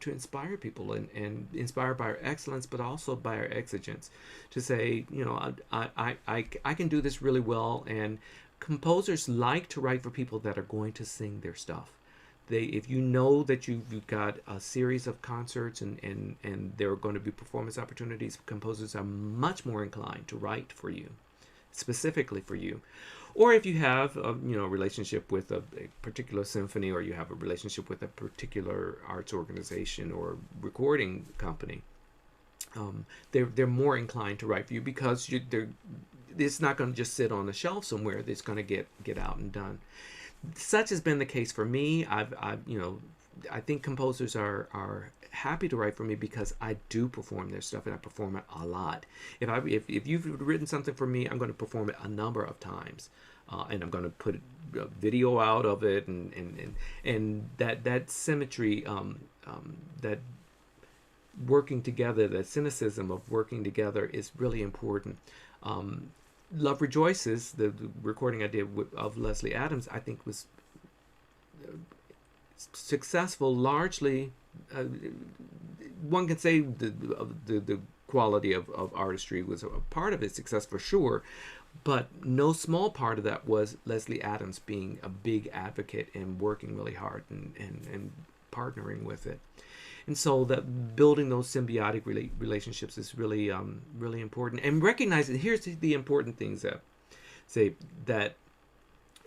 people and inspire by our excellence, but also by our exigence, to say, you know, I can do this really well. And composers like to write for people that are going to sing their stuff. If you know that you've got a series of concerts and there are going to be performance opportunities, composers are much more inclined to write for you, specifically for you. Or if you have a relationship with a particular symphony, or you have a relationship with a particular arts organization or recording company, they're more inclined to write for you, because it's not going to just sit on the shelf somewhere. It's going to get out and done. Such has been the case for me. I think composers are happy to write for me because I do perform their stuff, and I perform it a lot. If you've written something for me, I'm going to perform it a number of times, and I'm going to put a video out of it, and that symmetry, that working together, that cynicism of working together is really important. Love Rejoices, the recording I did of Leslie Adams, I think was successful largely. One can say the quality of artistry was a part of its success for sure, but no small part of that was Leslie Adams being a big advocate and working really hard and partnering with it. And so that building those symbiotic relationships is really really important. And recognizing, here's the important things that say that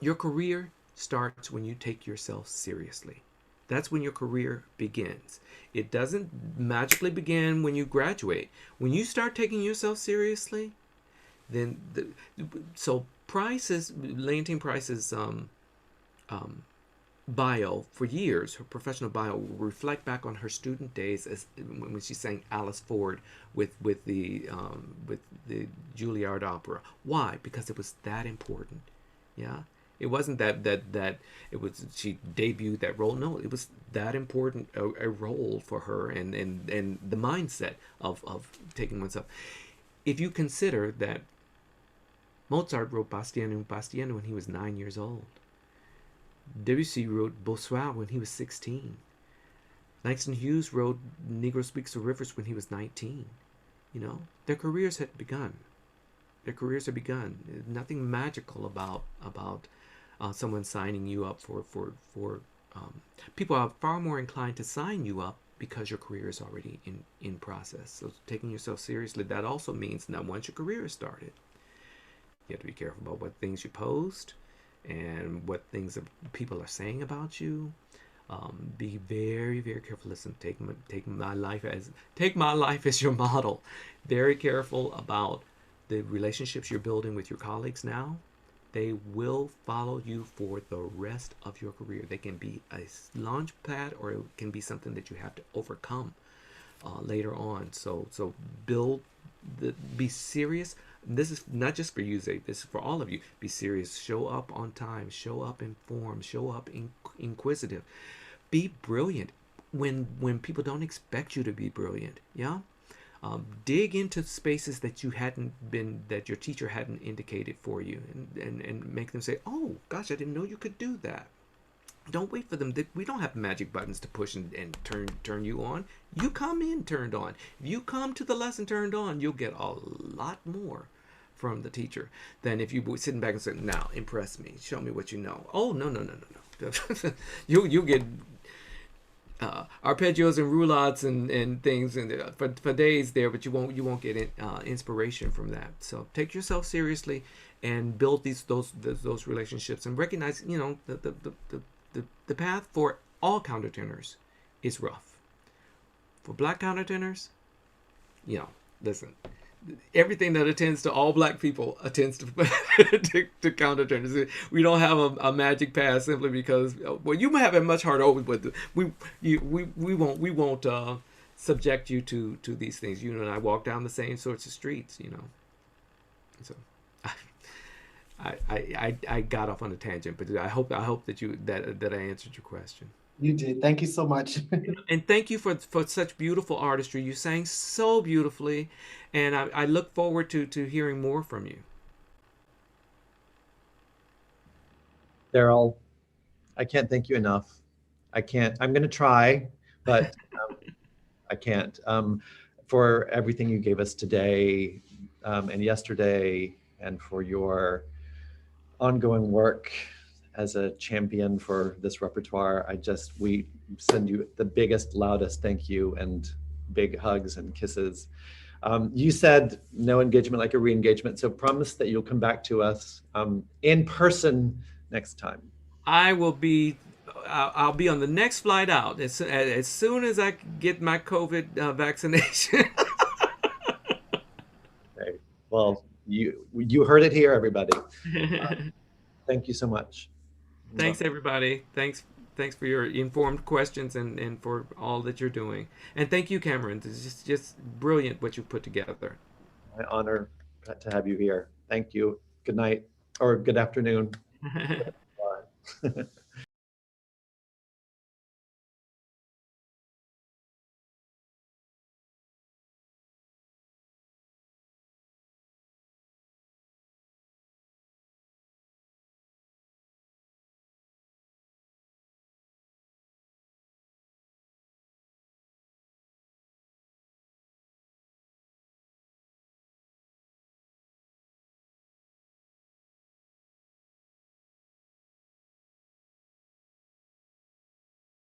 your career starts when you take yourself seriously. That's when your career begins. It doesn't magically begin when you graduate. When you start taking yourself seriously, then Leontyne Price's bio for years, her professional bio, will reflect back on her student days as when she sang Alice Ford with the Juilliard Opera. Why? Because it was that important. Yeah, it wasn't that it was she debuted that role. No, it was that important a role for her, and the mindset of taking oneself. If you consider that Mozart wrote Bastiano when he was 9 years old. Debussy wrote Bossuet when he was 16. Langston Hughes wrote Negro Speaks the Rivers when he was 19. You know, their careers had begun. Their careers had begun. Nothing magical about someone signing you up for people are far more inclined to sign you up because your career is already in process. So taking yourself seriously, that also means that once your career is started, you have to be careful about what things you post and what things people are saying about you. Be very, very careful. Listen, take my life as your model. Very careful about the relationships you're building with your colleagues now. They will follow you for the rest of your career. They can be a launch pad, or it can be something that you have to overcome later on. So be serious. This is not just for you, Zay. This is for all of you. Be serious. Show up on time. Show up informed. Show up inquisitive. Be brilliant when people don't expect you to be brilliant. Yeah. Dig into spaces that that your teacher hadn't indicated for you, and make them say, "Oh, gosh, I didn't know you could do that." Don't wait for them. We don't have magic buttons to push and turn you on. You come in turned on. If you come to the lesson turned on, you'll get a lot more from the teacher than if you were sitting back and saying, "Now, impress me. Show me what you know." Oh, no. You'll get arpeggios and roulades and things for days there, but you won't get inspiration from that. So take yourself seriously and build those relationships, and recognize, you know, the path for all countertenors is rough. For black countertenors, you know, listen, everything that attends to all black people attends to to countertenors. We don't have a magic path simply because, well, you might have it much harder, but we won't subject you to these things. You and I walk down the same sorts of streets, you know. So I got off on a tangent, but I hope that I answered your question. You did. Thank you so much. And thank you for such beautiful artistry. You sang so beautifully, and I look forward to hearing more from you. Darryl, I can't thank you enough. I can't. I'm going to try, but I can't. For everything you gave us today and yesterday, and for your ongoing work as a champion for this repertoire, we send you the biggest, loudest thank you and big hugs and kisses. You said no engagement like a re-engagement, so promise that you'll come back to us in person next time. I'll be on the next flight out as soon as I get my COVID vaccination. Okay. Well, you heard it here, everybody. Thank you so much. Thanks, everybody. Thanks for your informed questions and for all that you're doing. And thank you, Cameron. It's just brilliant what you put together. My honor to have you here. Thank you. Good night or good afternoon. Bye.